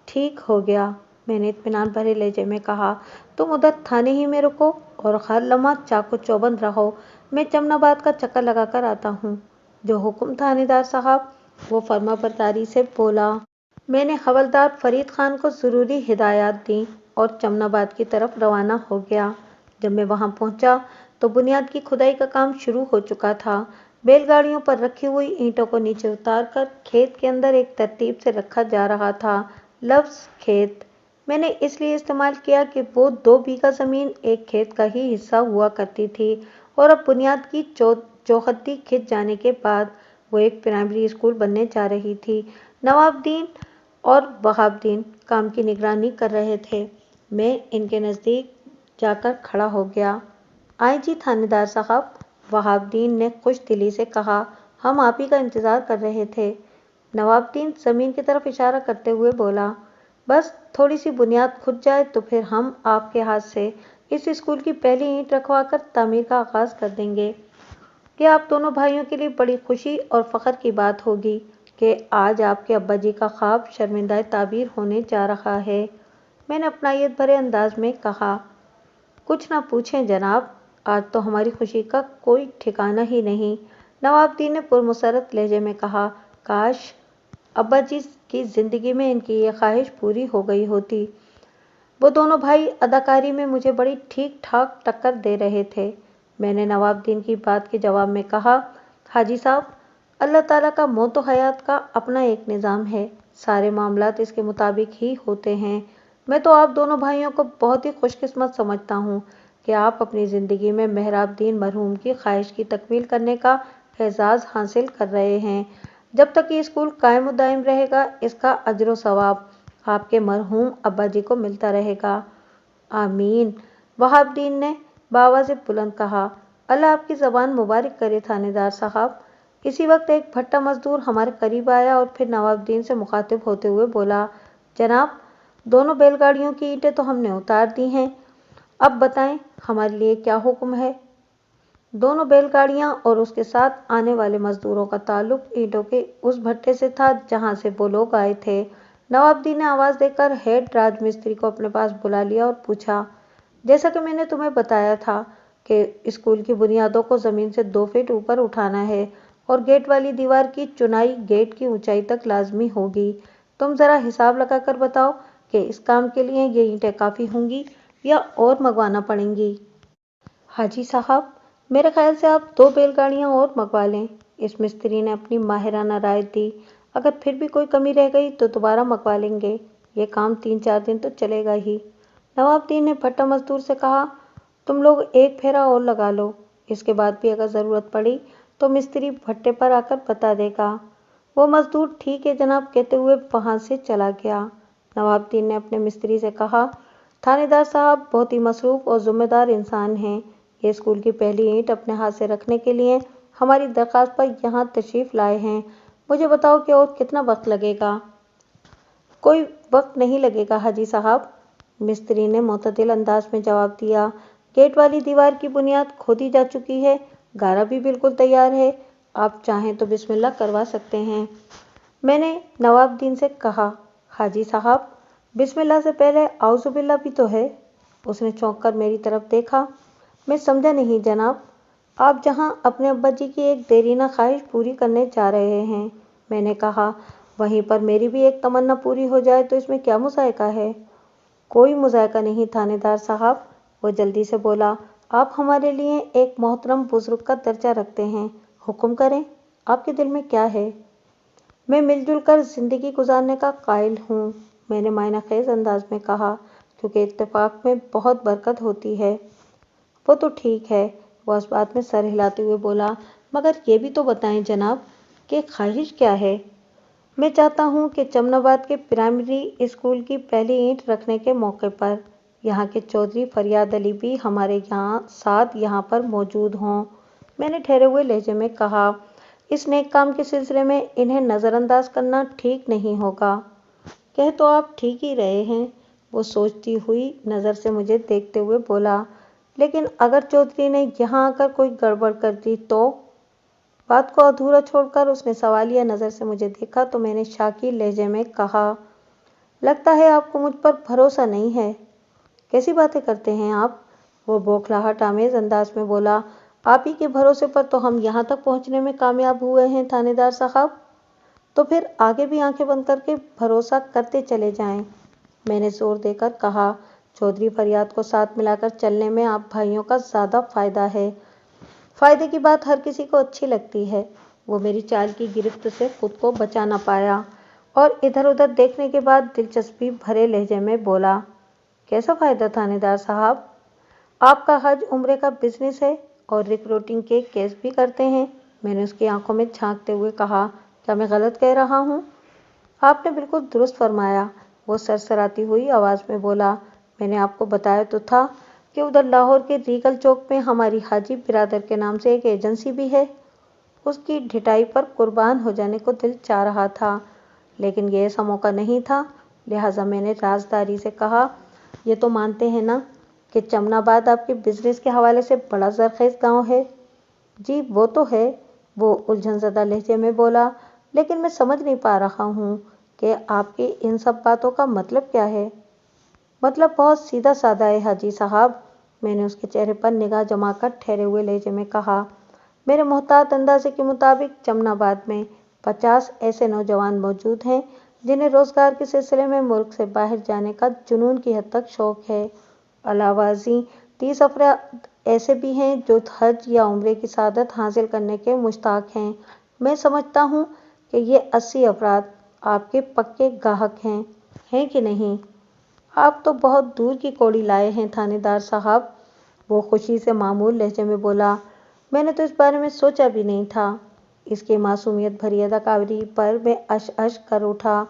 ٹھیک ہو گیا، میں نے اطمینان بھرے لہجے میں کہا، تم ادھر تھانے ہی میں رکو اور ہر لمحہ چاق و چوبند رہو، میں چمن آباد کا چکر لگا کر آتا ہوں۔ جو حکم تھانے دار صاحب، وہ فرما برداری سے بولا۔ میں نے حوالدار فرید خان کو ضروری ہدایات دیں اور چمن آباد کی طرف روانہ ہو گیا۔ جب میں وہاں پہنچا तो बुनियाद की खुदाई का काम शुरू हो चुका था। बैलगाड़ियों पर रखी हुई ईंटों को नीचे उतारकर खेत के अंदर एक तरतीब से रखा जा रहा था। लफ्ज़ खेत मैंने इसलिए इस्तेमाल किया कि वो 2 बीघा ज़मीन एक खेत का ही हिस्सा हुआ करती थी और अब बुनियाद की चौहद्दी खिंच जाने के बाद वो एक प्राइमरी स्कूल बनने जा रही थी। नवाबुद्दीन और वहाबुद्दीन काम की निगरानी कर रहे थे। मैं इनके नज़दीक जाकर खड़ा हो गया। आए जी थानेदार साहब, वहाबुद्दीन ने खुश दिली से कहा। हम आप ही का इंतज़ार कर रहे थे। नवाबुद्दीन ज़मीन की तरफ इशारा करते हुए बोला, बस थोड़ी सी बुनियाद खुद जाए तो फिर हम आपके हाथ से इस स्कूल की पहली ईंट रखवाकर तामीर का आगाज़ कर देंगे। कि आप दोनों भाइयों के लिए बड़ी खुशी और फ़ख्र की बात होगी कि आज आपके अब्बा जी का ख्वाब शर्मिंदा ताबीर होने जा रहा है। मैंने अपनायत भरे अंदाज में कहा, कुछ ना पूछें जनाब, आज तो हमारी खुशी का कोई ठिकाना ही नहीं। नवाबुद्दीन ने पुरमसरत लहजे में कहा, काश अब्बा जी की ज़िंदगी में इनकी ये ख्वाहिश पूरी हो गई होती। वो दोनों भाई अदाकारी में मुझे बड़ी ठीक ठाक टक्कर दे रहे थे। मैंने नवाबुद्दीन की बात के जवाब में कहा, हाजी साहब, अल्लाह ताला का मौत व हयात का अपना एक निज़ाम है। सारे मामलात इसके मुताबिक ही होते हैं। मैं तो आप दोनों भाइयों को बहुत ही खुशकिस्मत समझता हूँ कि आप अपनी ज़िंदगी में मेहराबुद्दीन मरहूम की ख्वाहिश की तकमील करने का एजाज़ हासिल कर रहे हैं। जब तक ये स्कूल कायम व दायम रहेगा, इसका अजर व सवाब आपके मरहूम अब्बा जी को मिलता रहेगा। आमीन, वहाबुद्दीन ने बावाज़ बुलंद कहा। अल्लाह आपकी ज़बान मुबारक करे थानेदार साहब। इसी वक्त एक भट्टा मजदूर हमारे करीब आया और फिर नवाबुद्दीन से मुखातिब होते हुए बोला, जनाब, दोनों बैलगाड़ियों की ईंटें तो हमने उतार दी हैं। अब बताएं हमारे लिए क्या हुक्म है। दोनों बैलगाड़ियां और उसके साथ आने वाले मजदूरों का ताल्लुक ईंटों के उस भट्टे से था जहां से वो लोग आए थे। नवाबुद्दीन ने आवाज़ देकर हेड राजमिस्त्री को अपने पास बुला लिया और पूछा, जैसा कि मैंने तुम्हें बताया था कि स्कूल की बुनियादों को ज़मीन से 2 फीट ऊपर उठाना है और गेट वाली दीवार की चुनाई गेट की ऊंचाई तक लाजमी होगी। तुम ज़रा हिसाब लगाकर बताओ कि इस काम के लिए ये ईंटें काफ़ी होंगी या और मंगवाना पड़ेंगी। हाजी साहब, मेरे ख्याल से आप 2 बैलगाड़ियां और मंगवा लें। इस मिस्त्री ने अपनी माहिराना राय दी। अगर फिर भी कोई कमी रह गई तो दोबारा मंगवा लेंगे। ये काम 3-4 दिन तो चलेगा ही। नवाबुद्दीन ने भट्टा मजदूर से कहा, तुम लोग एक फेरा और लगा लो। इसके बाद भी अगर ज़रूरत पड़ी तो मिस्त्री भट्टे पर आकर बता देगा। वो मजदूर ठीक है जनाब कहते हुए वहाँ से चला गया। नवाबुद्दीन ने अपने मिस्त्री से कहा, थानेदार साहब बहुत ही मसरूफ़ और ज़िम्मेदार इंसान हैं। ये स्कूल की पहली ईंट अपने हाथ से रखने के लिए हमारी दरख्वास्त पर यहाँ तशरीफ़ लाए हैं। मुझे बताओ कि और कितना वक्त लगेगा। कोई वक्त नहीं लगेगा हाजी साहब, मिस्त्री ने मुतदिल अंदाज में जवाब दिया। गेट वाली दीवार की बुनियाद खोदी जा चुकी है, गारा भी बिल्कुल तैयार है। आप चाहें तो बिस्मिल्लाह करवा सकते हैं। मैंने नवाबुद्दीन से कहा, हाजी साहब, बिस्मिल्लाह से पहले आउज़ुबिल्लाह भी तो है। उसने चौंक कर मेरी तरफ देखा। मैं समझा नहीं जनाब, आप जहां अपने अब्बा जी की एक देरीना ख्वाहिश पूरी करने जा रहे हैं। मैंने कहा, वहीं पर मेरी भी एक तमन्ना पूरी हो जाए तो इसमें क्या मुज़ायका है। कोई मुज़ायका नहीं थानेदार साहब, वो जल्दी से बोला, आप हमारे लिए एक मोहतरम बुजुर्ग का दर्जा रखते हैं। हुक्म करें, आपके दिल में क्या है। मैं मिलजुल कर ज़िंदगी गुजारने का कायल हूँ, मैंने मायना खेज अंदाज में कहा, क्योंकि इत्तेफाक में बहुत बरकत होती है। वो तो ठीक है, वह इस बात में सर हिलाते हुए बोला, मगर ये भी तो बताएं जनाब कि ख्वाहिश क्या है। मैं चाहता हूँ कि चमनाबाद के प्राइमरी स्कूल की पहली ईंट रखने के मौके पर यहाँ के चौधरी फरियाद अली भी हमारे साथ यहाँ पर मौजूद हों। मैंने ठहरे हुए लहजे में कहा, इस नेक काम के सिलसिले में इन्हें नज़रअंदाज करना ठीक नहीं होगा। कह तो आप ठीक ही रहे हैं, वो सोचती हुई नज़र से मुझे देखते हुए बोला, लेकिन अगर चौधरी ने यहाँ आकर कोई गड़बड़ कर दी तो। बात को अधूरा छोड़कर उसने सवालिया नज़र से मुझे देखा तो मैंने शाकी लहजे में कहा, लगता है आपको मुझ पर भरोसा नहीं है। कैसी बातें करते हैं आप। वो बौखलाहट आमेज अंदाज में बोला, आप ही के भरोसे पर तो हम यहाँ तक पहुँचने में कामयाब हुए हैं थानेदार साहब, तो फिर आगे भी आंखें बंद करके भरोसा करते चले जाएं। मैंने जोर देकर कहा, चौधरी फरियाद को साथ मिलाकर चलने में आप भाइयों का ज़्यादा फायदा है। फायदे की बात हर किसी को अच्छी लगती है। वो मेरी चाल की गिरफ्त से खुद को बचा ना पाया और इधर उधर देखने के बाद दिलचस्पी भरे लहजे में बोला, कैसा फायदा थानेदार साहब? आपका हज उम्रे का बिजनेस है और रिक्रूटिंग के केस भी करते हैं। मैंने उसकी आंखों में झांकते हुए कहा, क्या मैं गलत कह रहा हूँ? आपने बिल्कुल दुरुस्त फरमाया, वो सरसराती हुई आवाज़ में बोला। मैंने आपको बताया तो था कि उधर लाहौर के रीगल चौक में हमारी हाजी बिरादर के नाम से एक एजेंसी भी है। उसकी ढिठाई पर कुर्बान हो जाने को दिल चाह रहा था, लेकिन ये ऐसा मौका नहीं था। लिहाजा मैंने राजदारी से कहा, ये तो मानते हैं ना कि चमनाबाद आपके बिजनेस के हवाले से बड़ा जरखेज गांव है? जी वो तो है, वो उलझनज़दा लहजे में बोला, लेकिन मैं समझ नहीं पा रहा हूँ कि आपकी इन सब बातों का मतलब क्या है? मतलब बहुत सीधा साधा है हाजी साहब, मैंने उसके चेहरे पर निगाह जमाकर ठहरे हुए लहजे में कहा। मेरे मोहतात अंदाजे के मुताबिक चमनाबाद में 50 ऐसे नौजवान मौजूद हैं जिन्हें रोज़गार के सिलसिले में मुल्क से बाहर जाने का जुनून की हद तक शौक़ है। अलावाज़ी 30 अफराद ऐसे भी हैं जो हज या उम्रे की सादत हासिल करने के मुश्ताक हैं। मैं समझता हूँ कि ये 80 अफराद आपके पक्के गाहक हैं कि नहीं? आप तो बहुत दूर की कौड़ी लाए हैं थानेदार साहब, वो खुशी से मामूल लहजे में बोला। मैंने तो इस बारे में सोचा भी नहीं था। इसकी मासूमियत भरी अदाकारी पर मैं अश कर उठा।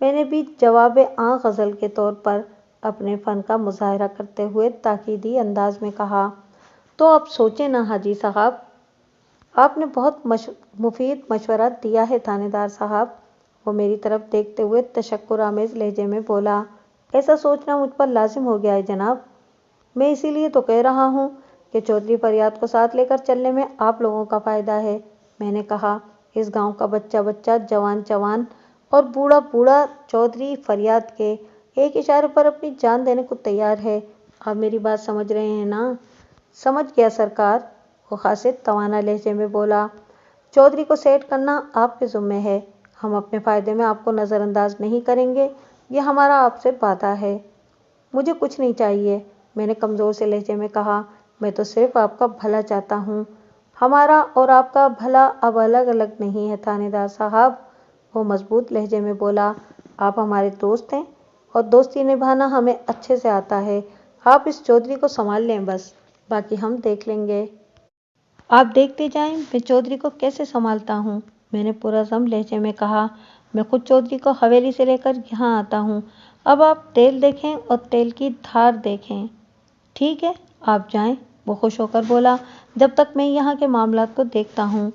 मैंने भी जवाब आं गज़ल के तौर पर अपने फ़न का मुजाहरा करते हुए ताकीदी अंदाज में कहा, तो आप सोचें ना हाजी साहब, आपने बहुत मुफीद मशवरा दिया है थानेदार साहब। वो मेरी तरफ देखते हुए तशक्कुर आमेज़ लहजे में बोला, ऐसा सोचना मुझ पर लाजिम हो गया है जनाब। मैं इसीलिए तो कह रहा हूँ कि चौधरी फरियाद को साथ लेकर चलने में आप लोगों का फ़ायदा है। मैंने कहा, इस गांव का बच्चा बच्चा, जवान जवान और बूढ़ा बूढ़ा चौधरी फरियाद के एक इशारे पर अपनी जान देने को तैयार है। आप मेरी बात समझ रहे हैं ना? समझ गया सरकार, वो खासे तवाना लहजे में बोला। चौधरी को सेट करना आपके ज़िम्मे है। हम अपने फ़ायदे में आपको नज़रअंदाज नहीं करेंगे, ये हमारा आपसे वादा है। मुझे कुछ नहीं चाहिए, मैंने कमज़ोर से लहजे में कहा। मैं तो सिर्फ आपका भला चाहता हूँ। हमारा और आपका भला अब अलग अलग नहीं है थानेदार साहब, वो मजबूत लहजे में बोला। आप हमारे दोस्त हैं और दोस्ती निभाना हमें अच्छे से आता है। आप इस चौधरी को संभाल लें बस, बाकी हम देख लेंगे। आप देखते जाएं मैं चौधरी को कैसे संभालता हूँ, मैंने पुरज़म लहजे में कहा। मैं खुद चौधरी को हवेली से लेकर यहाँ आता हूँ। अब आप तेल देखें और तेल की धार देखें। ठीक है, आप जाएं, वो खुश होकर बोला। जब तक मैं यहाँ के मामलात को देखता हूँ।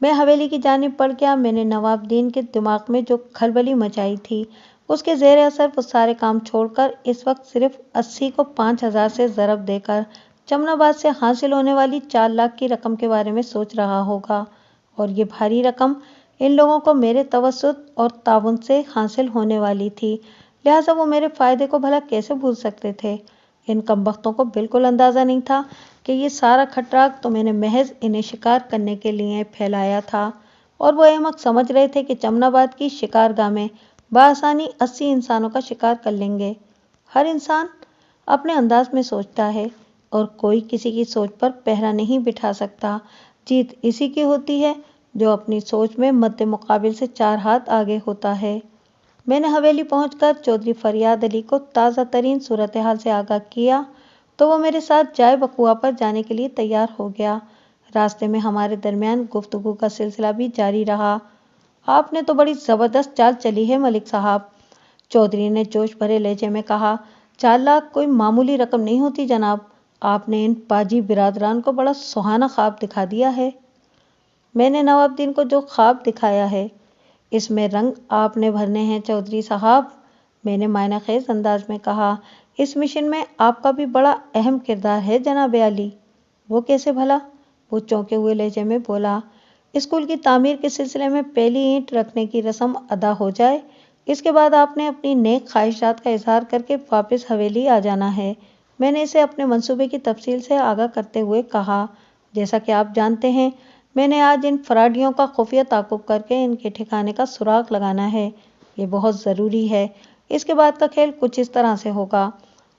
मैं हवेली की जानिब बढ़ गया। मैंने नवाबदीन के दिमाग में जो खलबली मचाई थी, उसके ज़ेर असर वो सारे काम छोड़कर इस वक्त सिर्फ 80 को 5000 से ज़रब देकर चमनाबाद से हासिल होने वाली 4 लाख की रकम के बारे में सोच रहा होगा। और ये भारी रकम इन लोगों को मेरे तवस्सुत और ताउन से हासिल होने वाली थी, लिहाजा वो मेरे फ़ायदे को भला कैसे भूल सकते थे? इन कमबख्तों को बिल्कुल अंदाज़ा नहीं था कि ये सारा खटराक तो मैंने महज इन्हें शिकार करने के लिए फैलाया था, और वो अहमक समझ रहे थे कि चमनाबाद की शिकारगाह में बआसानी 80 इंसानों का शिकार कर लेंगे। हर इंसान अपने अंदाज में सोचता है और कोई किसी की सोच पर पहरा नहीं बिठा सकता। जीत इसी की होती है जो अपनी सोच में मद्दे मुकाबिल से 4 हाथ आगे होता है। मैंने हवेली पहुंचकर चौधरी फरियाद अली को ताज़ा तरीन सूरत हाल से आगाह किया तो वो मेरे साथ जाए बकुआ पर जाने के लिए तैयार हो गया। रास्ते में हमारे दरमियान गुफ्तगू का सिलसिला भी जारी रहा। आपने तो बड़ी ज़बरदस्त चाल चली है मलिक साहब, चौधरी ने जोश भरे लहजे में कहा। 4 लाख कोई मामूली रकम नहीं होती जनाब। आपने इन पाजी बिरादरान को बड़ा सुहाना ख्वाब दिखा दिया है। मैंने नवाबदीन को जो ख्वाब दिखाया है, इसमें रंग आपने भरने हैं चौधरी साहब, मैंने मायना खेज अंदाज में कहा। इस मिशन में आपका भी बड़ा अहम किरदार है जनाब अली। वो कैसे भला? वो चौंके हुए लहजे में बोला। स्कूल की तामीर के सिलसिले में पहली ईंट रखने की रस्म अदा हो जाए, इसके बाद आपने अपनी नेक ख्वाहिशात का इजहार करके वापस हवेली आ जाना है। मैंने इसे अपने मंसूबे की तफसील से आगाह करते हुए कहा। जैसा कि आप जानते हैं, मैंने आज इन फराडियों का खुफिया ताक़ुब करके इनके ठिकाने का सुराग लगाना है। ये बहुत ज़रूरी है। इसके बाद का खेल कुछ इस तरह से होगा।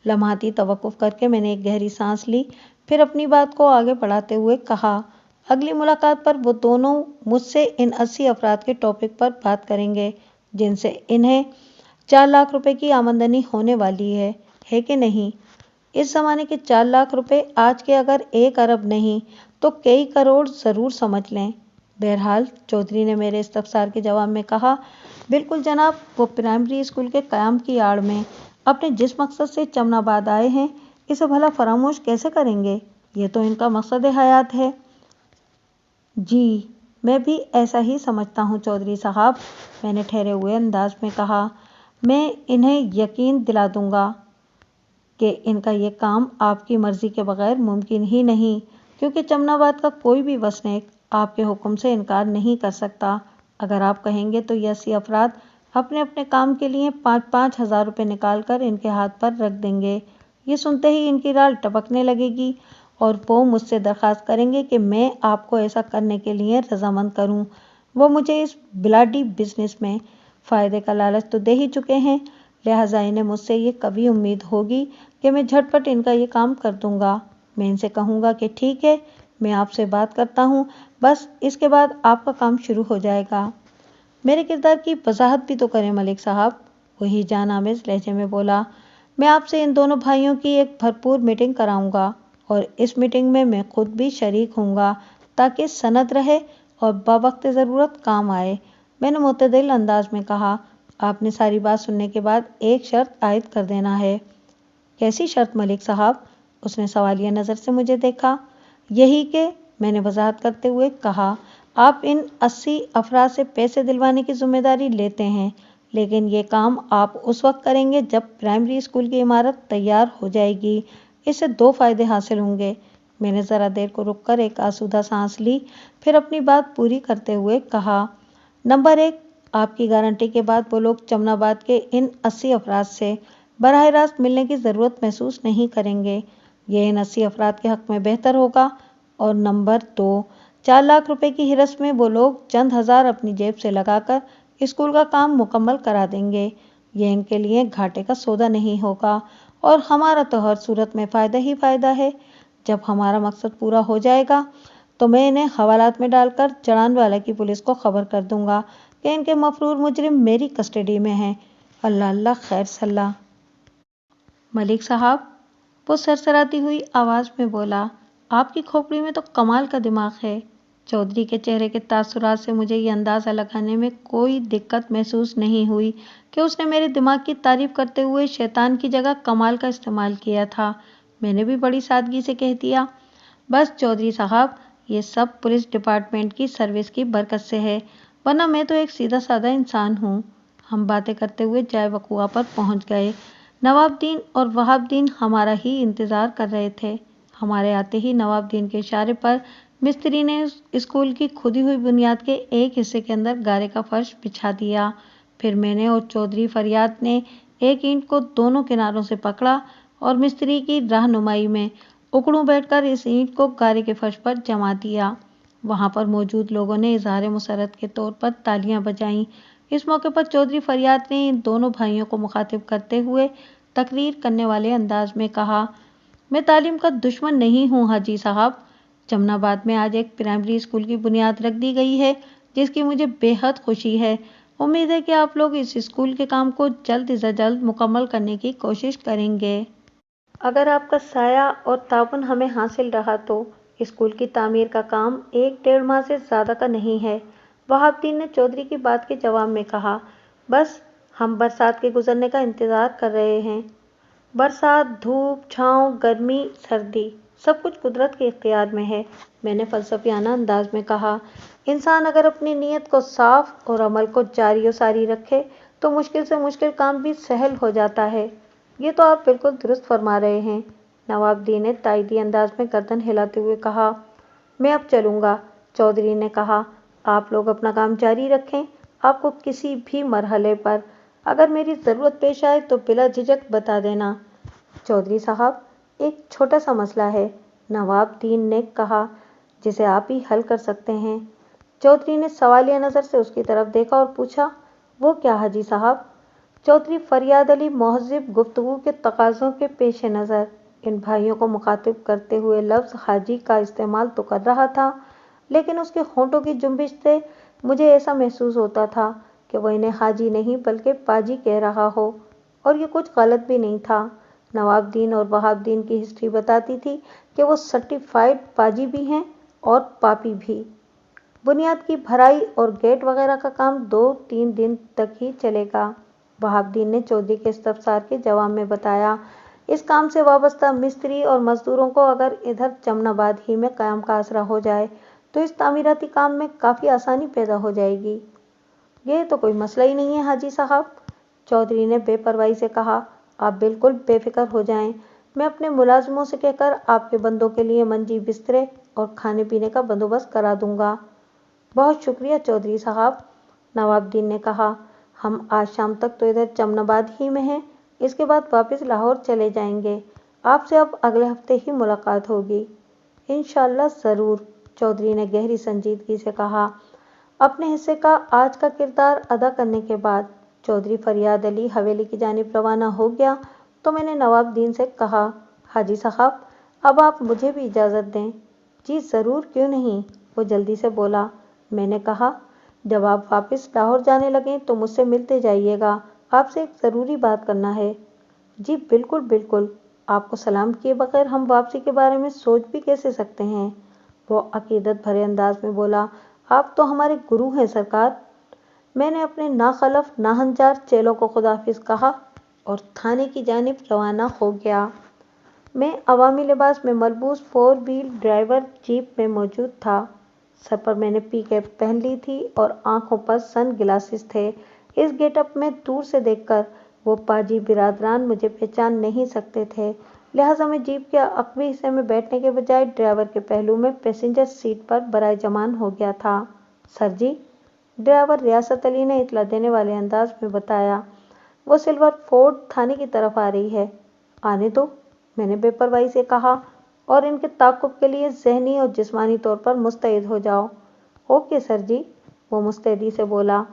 लम्हाती तवक्कुफ करके मैंने एक गहरी सांस ली, फिर अपनी बात को आगे बढ़ाते हुए कहा, अगली मुलाकात पर वो दोनों मुझसे इन 80 अफराद के टॉपिक पर बात करेंगे जिनसे इन्हें 4 लाख रुपए की आमदनी होने वाली है कि नहीं? इस जमाने के 4 लाख रुपए आज के अगर 1 अरब नहीं तो कई करोड़ जरूर समझ लें। बहरहाल चौधरी ने मेरे इस्तफसार के जवाब में कहा, बिल्कुल जनाब, वो प्राइमरी स्कूल के क़याम की आड़ में अपने जिस मकसद से चमनाबाद आए हैं, इसे भला फरामोश कैसे करेंगे? ये तो इनका मकसद हयात है। जी, मैं भी ऐसा ही समझता हूँ चौधरी साहब, मैंने ठहरे हुए अंदाज में कहा। मैं इन्हें यकीन दिला दूंगा कि इनका ये काम आपकी मर्जी के बगैर मुमकिन ही नहीं, क्योंकि चमनाबाद का कोई भी वसनीक आपके हुक्म से इनकार नहीं कर सकता। अगर आप कहेंगे तो ये 80 अफराद अपने अपने काम के लिए 5-5 हज़ार रुपये निकाल कर इनके हाथ पर रख देंगे। ये सुनते ही इनकी राल टपकने लगेगी और वो मुझसे दरख्वास्त करेंगे कि मैं आपको ऐसा करने के लिए रजामंद करूं। वो मुझे इस ब्लाडी बिजनेस में फ़ायदे का लालच तो दे ही चुके हैं, लिहाजा इन्हें मुझसे ये कभी उम्मीद होगी कि मैं झटपट इनका ये काम कर दूंगा। मैं इनसे कहूँगा कि ठीक है, मैं आपसे बात करता हूँ, बस इसके बाद आपका काम शुरू हो जाएगा। मेरे किरदार की वजाहत भी तो करें मलिक साहब, वही जान आमेज लहजे में बोला। मैं आपसे इन दोनों भाइयों की एक भरपूर मीटिंग कराऊंगा और इस मीटिंग में मैं खुद भी शरीक हूँगा ताकि सनद रहे और बवक्त ज़रूरत काम आए। मैंने मुतदिल अंदाज में कहा, आपने सारी बात सुनने के बाद एक शर्त आयद कर देना है। कैसी शर्त मलिक साहब? उसने सवालिया नज़र से मुझे देखा। यही कि, मैंने वजाहत करते हुए कहा, आप इन 80 अफराद से पैसे दिलवाने की जिम्मेदारी लेते हैं, लेकिन ये काम आप उस वक्त करेंगे जब प्राइमरी स्कूल की इमारत तैयार हो जाएगी। इससे 2 फ़ायदे हासिल होंगे। मैंने ज़रा देर को रुककर एक आसूदा सांस ली, फिर अपनी बात पूरी करते हुए कहा, नंबर 1, आपकी गारंटी के बाद वो लोग चमनाबाद के इन 80 अफराद से बराह रास्त मिलने की ज़रूरत महसूस नहीं करेंगे। ये इन 80 अफराद के हक़ में बेहतर होगा। और नंबर 2, 4 लाख रुपए की हिरस में वो लोग चंद हज़ार अपनी जेब से लगाकर स्कूल का काम मुकम्मल करा देंगे। ये इनके लिए घाटे का सौदा नहीं होगा और हमारा तो हर सूरत में फ़ायदा ही फ़ायदा है। जब हमारा मकसद पूरा हो जाएगा तो मैं इन्हें हवालात में डालकर जड़ानवाला की पुलिस को खबर कर दूंगा कि इनके मफरूर मुजरिम मेरी कस्टडी में हैं। अल्लाह अल्लाह खैर सल्ला। मलिक साहब, वो सरसराती हुई आवाज़ में बोला, आपकी खोपड़ी में तो कमाल का दिमाग है। चौधरी के चेहरे के तासुरात से मुझे ये अंदाज़ा लगाने में कोई दिक्कत महसूस नहीं हुई कि उसने मेरे दिमाग की तारीफ करते हुए शैतान की जगह कमाल का इस्तेमाल किया था। मैंने भी बड़ी सादगी से कह दिया, बस चौधरी साहब, ये सब पुलिस डिपार्टमेंट की सर्विस की बरकत से है, वरना मैं तो एक सीधा साधा इंसान हूँ। हम बातें करते हुए जाए वकुआ पर पहुँच गए। नवाबुद्दीन और वहाबुद्दीन हमारा ही इंतज़ार कर रहे थे। हमारे आते ही नवाबुद्दीन के इशारे पर मिस्त्री ने स्कूल की खुदी हुई बुनियाद के एक हिस्से के अंदर गारे का फर्श बिछा दिया। फिर मैंने और चौधरी फरियाद ने एक ईंट को दोनों किनारों से पकड़ा और मिस्त्री की रहनुमाई में उकड़ू बैठकर इस ईंट को गारे के फर्श पर जमा दिया। वहां पर मौजूद लोगों ने इजहार मुसरत के तौर पर तालियां बजाईं। इस मौके पर चौधरी फरियाद ने इन दोनों भाइयों को मुखातिब करते हुए तकरीर करने वाले अंदाज में कहा, मैं तालीम का दुश्मन नहीं हूँ हाजी साहब। जमनाबाद में आज एक प्राइमरी स्कूल की बुनियाद रख दी गई है जिसकी मुझे बेहद खुशी है। उम्मीद है कि आप लोग इस स्कूल के काम को जल्द से जल्द मुकम्मल करने की कोशिश करेंगे। अगर आपका साया और ताउन हमें हासिल रहा तो स्कूल की तामीर का काम 1-1.5 माह से ज़्यादा का नहीं है। वहाबुद्दीन ने चौधरी की बात के जवाब में कहा, बस हम बरसात के गुजरने का इंतज़ार कर रहे हैं। बरसात, धूप, छाँव, गर्मी, सर्दी, सब कुछ कुदरत के इख्तियार में है। मैंने फ़लसफ़ियाना अंदाज में कहा, इंसान अगर अपनी नीयत को साफ और अमल को जारी व सारी रखे तो मुश्किल से मुश्किल काम भी सहल हो जाता है। ये तो आप बिल्कुल दुरुस्त फरमा रहे हैं। नवाबुद्दीन ने तायदी अंदाज में गर्दन हिलाते हुए कहा, मैं अब चलूँगा। चौधरी ने कहा, आप लोग अपना काम जारी रखें। आपको किसी भी मरहले पर अगर मेरी ज़रूरत पेश आए तो बिला झिझक बता देना। चौधरी साहब, एक छोटा सा मसला है, नवाबुद्दीन ने कहा, जिसे आप ही हल कर सकते हैं। चौधरी ने सवालिया नज़र से उसकी तरफ देखा और पूछा, वो क्या हाजी साहब? चौधरी फरियाद अली महज़िब गुफ्तगू के तकाज़ों के पेश नज़र इन भाइयों को मुखातिब करते हुए लफ्ज़ हाजी का इस्तेमाल तो कर रहा था, लेकिन उसके होंठों की जुंबिश से मुझे ऐसा महसूस होता था कि वह इन्हें हाजी नहीं बल्कि पाजी कह रहा हो। और ये कुछ गलत भी नहीं था। नवाबुद्दीन और वहाबुद्दीन की हिस्ट्री बताती थी कि वो सर्टिफाइड पाजी भी हैं और पापी भी। बुनियाद की भराई और गेट वगैरह का काम 2-3 दिन तक ही चलेगा। वहाबुद्दीन ने चौधरी के इस्तफसार के जवाब में बताया, इस काम से वाबस्ता मिस्त्री और मजदूरों को अगर इधर जमनाबाद ही में क़याम का आसरा हो जाए तो इस तामीराती काम में काफ़ी आसानी पैदा हो जाएगी। ये तो कोई मसला ही नहीं है हाजी साहब, चौधरी ने बेपरवाही से कहा। आप बिल्कुल बेफिक्र हो जाएं, मैं अपने मुलाजिमों से कहकर आपके बंदों के लिए मंजी बिस्तरे और खाने पीने का बंदोबस्त करा दूंगा। बहुत शुक्रिया चौधरी साहब, नवाबुद्दीन ने कहा। हम आज शाम तक तो इधर जमनाबाद ही में हैं, इसके बाद वापस लाहौर चले जाएंगे। आपसे अब अगले हफ्ते ही मुलाकात होगी। इंशाअल्लाह ज़रूर, चौधरी ने गहरी संजीदगी से कहा। अपने हिस्से का आज का किरदार अदा करने के बाद चौधरी फरियाद अली हवेली की जानिब रवाना हो गया तो मैंने नवाबुद्दीन से कहा, हाजी साहब अब आप मुझे भी इजाज़त दें। जी ज़रूर, क्यों नहीं, वो जल्दी से बोला। मैंने कहा, जब आप वापस लाहौर जाने लगें तो मुझसे मिलते जाइएगा, आपसे एक ज़रूरी बात करना है। जी बिल्कुल बिल्कुल, आपको सलाम किए बगैर हम वापसी के बारे में सोच भी कैसे सकते हैं, वो अकीदत भरे अंदाज में बोला। आप तो हमारे गुरु हैं सरकार। मैंने अपने नाखलफ नाहंजार चेलों को खुदाफिज कहा और थाने की जानिब रवाना हो गया। मैं अवामी लिबास में मलबूस 4 व्हील ड्राइवर जीप में मौजूद था। सर पर मैंने पी कैप पहन ली थी और आंखों पर सन ग्लासेस थे। इस गेटअप में दूर से देखकर वो पाजी बिरादरान मुझे पहचान नहीं सकते थे, लिहाजा मैं जीप के अकबी हिस्से में बैठने के बजाय ड्राइवर के पहलू में पैसेंजर सीट पर बराए जमान हो गया था। सर जी, ड्राइवर रियासत अली ने इतला देने वाले अंदाज में बताया, वो सिल्वर फोर्ड थाने की तरफ आ रही है। आने दो, मैंने बेपरवाही से कहा, और इनके ताक़ुब के लिए ज़हनी और जिस्मानी तौर पर मुस्तैद हो जाओ। ओके सर जी, वो मुस्तैदी से बोला।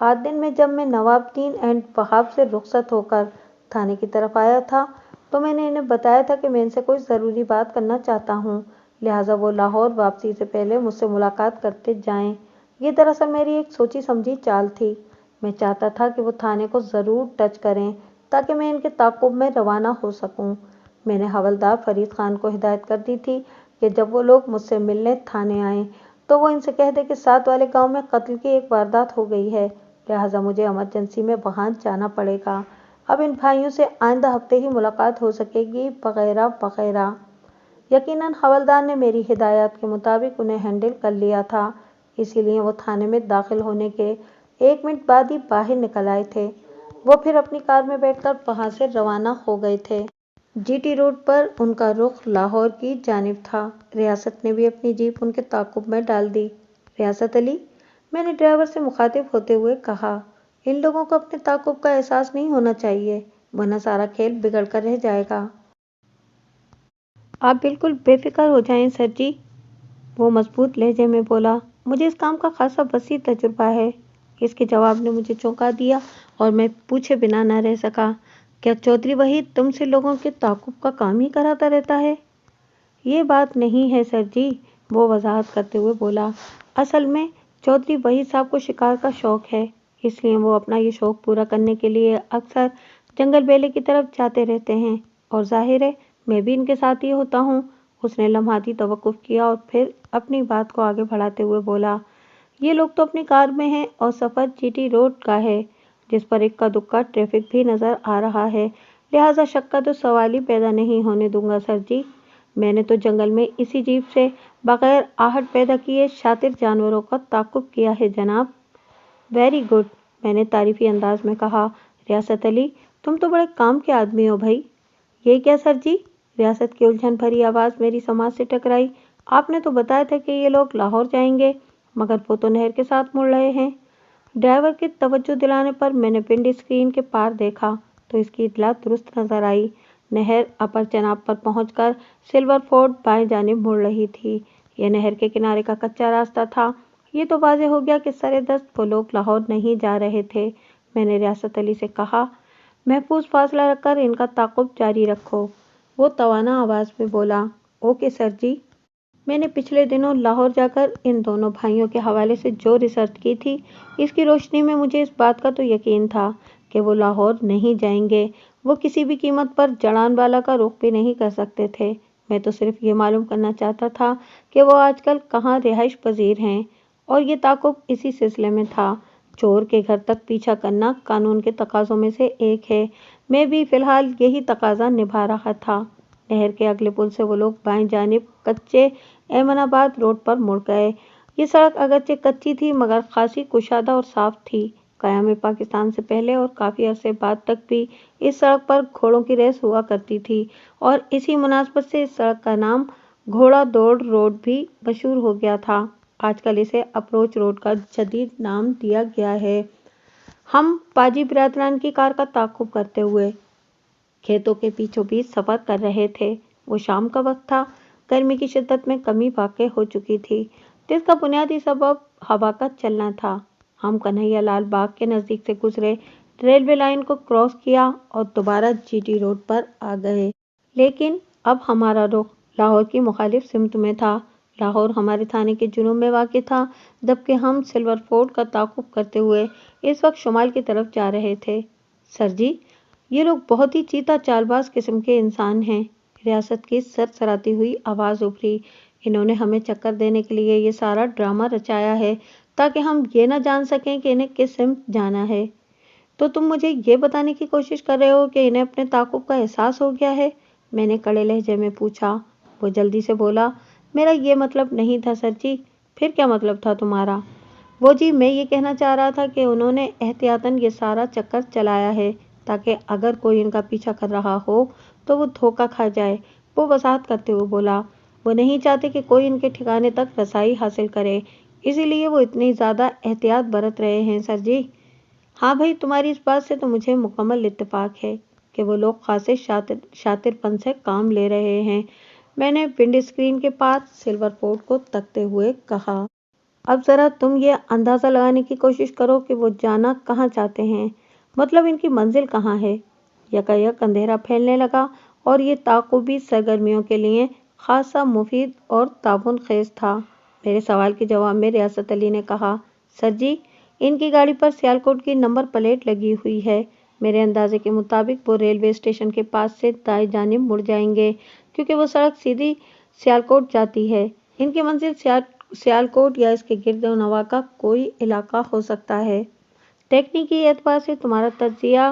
आज दिन में जब मैं नवाबुद्दीन एंड वहाब से रुखसत होकर थाने की तरफ आया था तो मैंने इन्हें बताया था कि मैं इनसे कोई ज़रूरी बात करना चाहता हूँ, लिहाजा वो लाहौर वापसी से पहले मुझसे मुलाकात करते जाएं। ये दरअसल मेरी एक सोची समझी चाल थी। मैं चाहता था कि वो थाने को ज़रूर टच करें ताकि मैं इनके ताक़ुब में रवाना हो सकूं। मैंने हवलदार फरीद खान को हिदायत कर दी थी कि जब वो लोग मुझसे मिलने थाने आएँ तो वो इनसे कह दे कि साथ वाले गांव में कत्ल की एक वारदात हो गई है, लिहाजा मुझे इमरजेंसी में वहाँ जाना पड़ेगा। अब इन भाइयों से आइंदा हफ्ते ही मुलाकात हो सकेगी वगैरह वगैरह। यकीनन हवलदार ने मेरी हिदायत के मुताबिक उन्हें हैंडल कर लिया था, इसीलिए वो थाने में दाखिल होने के 1 मिनट बाद ही बाहर निकल आए थे। वो फिर अपनी कार में बैठकर वहाँ से रवाना हो गए थे। जीटी रोड पर उनका रुख लाहौर की जानिब था। रियासत ने भी अपनी जीप उनके ताक़ुब में डाल दी। रियासत अली, मैंने ड्राइवर से मुखातिब होते हुए कहा, इन लोगों को अपने ताक़ुब का एहसास नहीं होना चाहिए, वरना सारा खेल बिगड़ कर रह जाएगा। आप बिल्कुल बेफिक्र हो जाएं सर जी, वो मजबूत लहजे में बोला। मुझे इस काम का खासा वसी तजुर्बा है। इसके जवाब ने मुझे चौंका दिया और मैं पूछे बिना न रह सका, क्या चौधरी वहीद तुमसे लोगों के ताक़ुब का काम ही कराता रहता है? ये बात नहीं है सर जी, वो वजाहत करते हुए बोला। असल में चौधरी वहीद साहब को शिकार का शौक़ है, इसलिए वो अपना ये शौक़ पूरा करने के लिए अक्सर जंगल बेले की तरफ जाते रहते हैं, और जाहिर है मैं भी इनके साथ ही होता हूँ। उसने लम्हाती तवक्कुफ़ किया और फिर अपनी बात को आगे बढ़ाते हुए बोला, ये लोग तो अपनी कार में हैं और सफ़र जीटी रोड का है, जिस पर इक्का दुक्का ट्रैफिक भी नज़र आ रहा है, लिहाजा शक का तो सवाल ही पैदा नहीं होने दूंगा सर जी। मैंने तो जंगल में इसी जीप से बग़ैर आहट पैदा किए शातिर जानवरों का ताक़ुब किया है जनाब। वेरी गुड, मैंने तारीफ़ी अंदाज में कहा। रियासत अली, तुम तो बड़े काम के आदमी हो भाई। ये क्या सर जी, रियासत की उलझन भरी आवाज़ मेरी समाज से टकराई। आपने तो बताया था कि ये लोग लाहौर जाएंगे, मगर वो तो नहर के साथ मुड़ रहे हैं। ड्राइवर के तवज्जो दिलाने पर मैंने विंड स्क्रीन के पार देखा तो इसकी इत्तला दुरुस्त नजर आई। नहर अपर चनाब पर पहुंचकर सिल्वर फोर्ड बाएं जानिब मुड़ रही थी। यह नहर के किनारे का कच्चा रास्ता था। ये तो वाज़ेह हो गया कि सरे दस्त वो लोग लाहौर नहीं जा रहे थे। میں نے ریاست علی سے کہا۔ محفوظ فاصلہ رکھ کر ان کا تعاقب جاری رکھو۔ وہ توانا آواز میں بولا، اوکے سر جی۔ میں نے پچھلے دنوں لاہور جا کر ان دونوں بھائیوں کے حوالے سے جو ریسرچ کی تھی، اس کی روشنی میں مجھے اس بات کا تو یقین تھا کہ وہ لاہور نہیں جائیں گے۔ وہ کسی بھی قیمت پر جڑان والا کا رخ بھی نہیں کر سکتے تھے۔ میں تو صرف یہ معلوم کرنا چاہتا تھا کہ وہ آج کل کہاں رہائش پذیر ہیں، اور یہ تعاقب اسی سلسلے میں تھا۔ چور کے گھر تک پیچھا کرنا قانون کے تقاضوں میں سے ایک ہے۔ میں بھی فی الحال یہی تقاضا نبھا رہا تھا۔ نہر کے اگلے پل سے وہ لوگ بائیں جانب کچے ایمن آباد روڈ پر مڑ گئے۔ یہ سڑک اگرچہ کچی تھی مگر خاصی کشادہ اور صاف تھی۔ قیام پاکستان سے پہلے اور کافی عرصے بعد تک بھی اس سڑک پر گھوڑوں کی ریس ہوا کرتی تھی، اور اسی مناسبت سے اس سڑک کا نام گھوڑا دوڑ روڈ بھی مشہور ہو گیا تھا۔ آج کل اسے اپروچ روڈ کا جدید نام دیا گیا ہے۔ ہم پاجی برادران کی کار کا تعاقب کرتے ہوئے کھیتوں کے بیچوں بیچ سفر کر رہے تھے۔ وہ شام کا وقت تھا۔ گرمی کی شدت میں کمی واقع ہو چکی تھی، جس کا بنیادی سبب ہوا کا چلنا تھا۔ ہم کنہیا لال باغ کے نزدیک سے گزرے، ریلوے لائن کو کراس کیا اور دوبارہ جی ٹی روڈ پر آ گئے۔ لیکن اب ہمارا رخ لاہور کی مخالف سمت میں تھا۔ لاہور ہمارے تھانے کے جنوب میں واقع تھا، جبکہ ہم سلور فورٹ کا تعاقب کرتے ہوئے اس وقت شمال کی طرف جا رہے تھے۔ سر جی، یہ لوگ بہت ہی چیتا چال باز قسم کے انسان ہیں۔ ریاست کی سرسراتی ہوئی آواز ابھری۔ انہوں نے ہمیں چکر دینے کے لیے یہ سارا ڈرامہ رچایا ہے تاکہ ہم یہ نہ جان سکیں کہ انہیں کس سمت جانا ہے۔ تو تم مجھے یہ بتانے کی کوشش کر رہے ہو کہ انہیں اپنے تعاقب کا احساس ہو گیا ہے؟ میں نے کڑے لہجے میں پوچھا۔ وہ جلدی سے بولا، میرا یہ مطلب نہیں تھا سر جی۔ پھر کیا مطلب تھا تمہارا؟ وہ جی، میں یہ کہنا چاہ رہا تھا کہ انہوں نے احتیاطاً یہ سارا چکر چلایا ہے تاکہ اگر کوئی ان کا پیچھا کر رہا ہو تو وہ دھوکہ کھا جائے۔ وہ وضاحت کرتے ہوئے بولا، وہ نہیں چاہتے کہ کوئی ان کے ٹھکانے تک رسائی حاصل کرے، اسی لیے وہ اتنی زیادہ احتیاط برت رہے ہیں سر جی۔ ہاں بھائی، تمہاری اس بات سے تو مجھے مکمل اتفاق ہے کہ وہ لوگ خاصے شاطر پن سے کام لے رہے ہیں۔ میں نے ونڈ اسکرین کے پاس سلور فورٹ کو تکتے ہوئے کہا۔ اب ذرا تم یہ اندازہ لگانے کی کوشش کرو کہ وہ جانا کہاں چاہتے ہیں، مطلب ان کی منزل کہاں ہے۔ یکایک اندھیرا پھیلنے لگا اور یہ تعاقبی سرگرمیوں کے لیے خاصا مفید اور تعاون خیز تھا۔ میرے سوال کے جواب میں ریاست علی نے کہا، سر جی، ان کی گاڑی پر سیالکوٹ کی نمبر پلیٹ لگی ہوئی ہے۔ میرے اندازے کے مطابق وہ ریلوے اسٹیشن کے پاس سے دائیں جانب مڑ جائیں گے، کیونکہ وہ سڑک سیدھی سیالکوٹ جاتی ہے۔ ان کی منزل سیالکوٹ یا اس کے گرد و نواح کا کوئی علاقہ ہو سکتا ہے۔ تکنیکی اعتبار سے تمہارا تجزیہ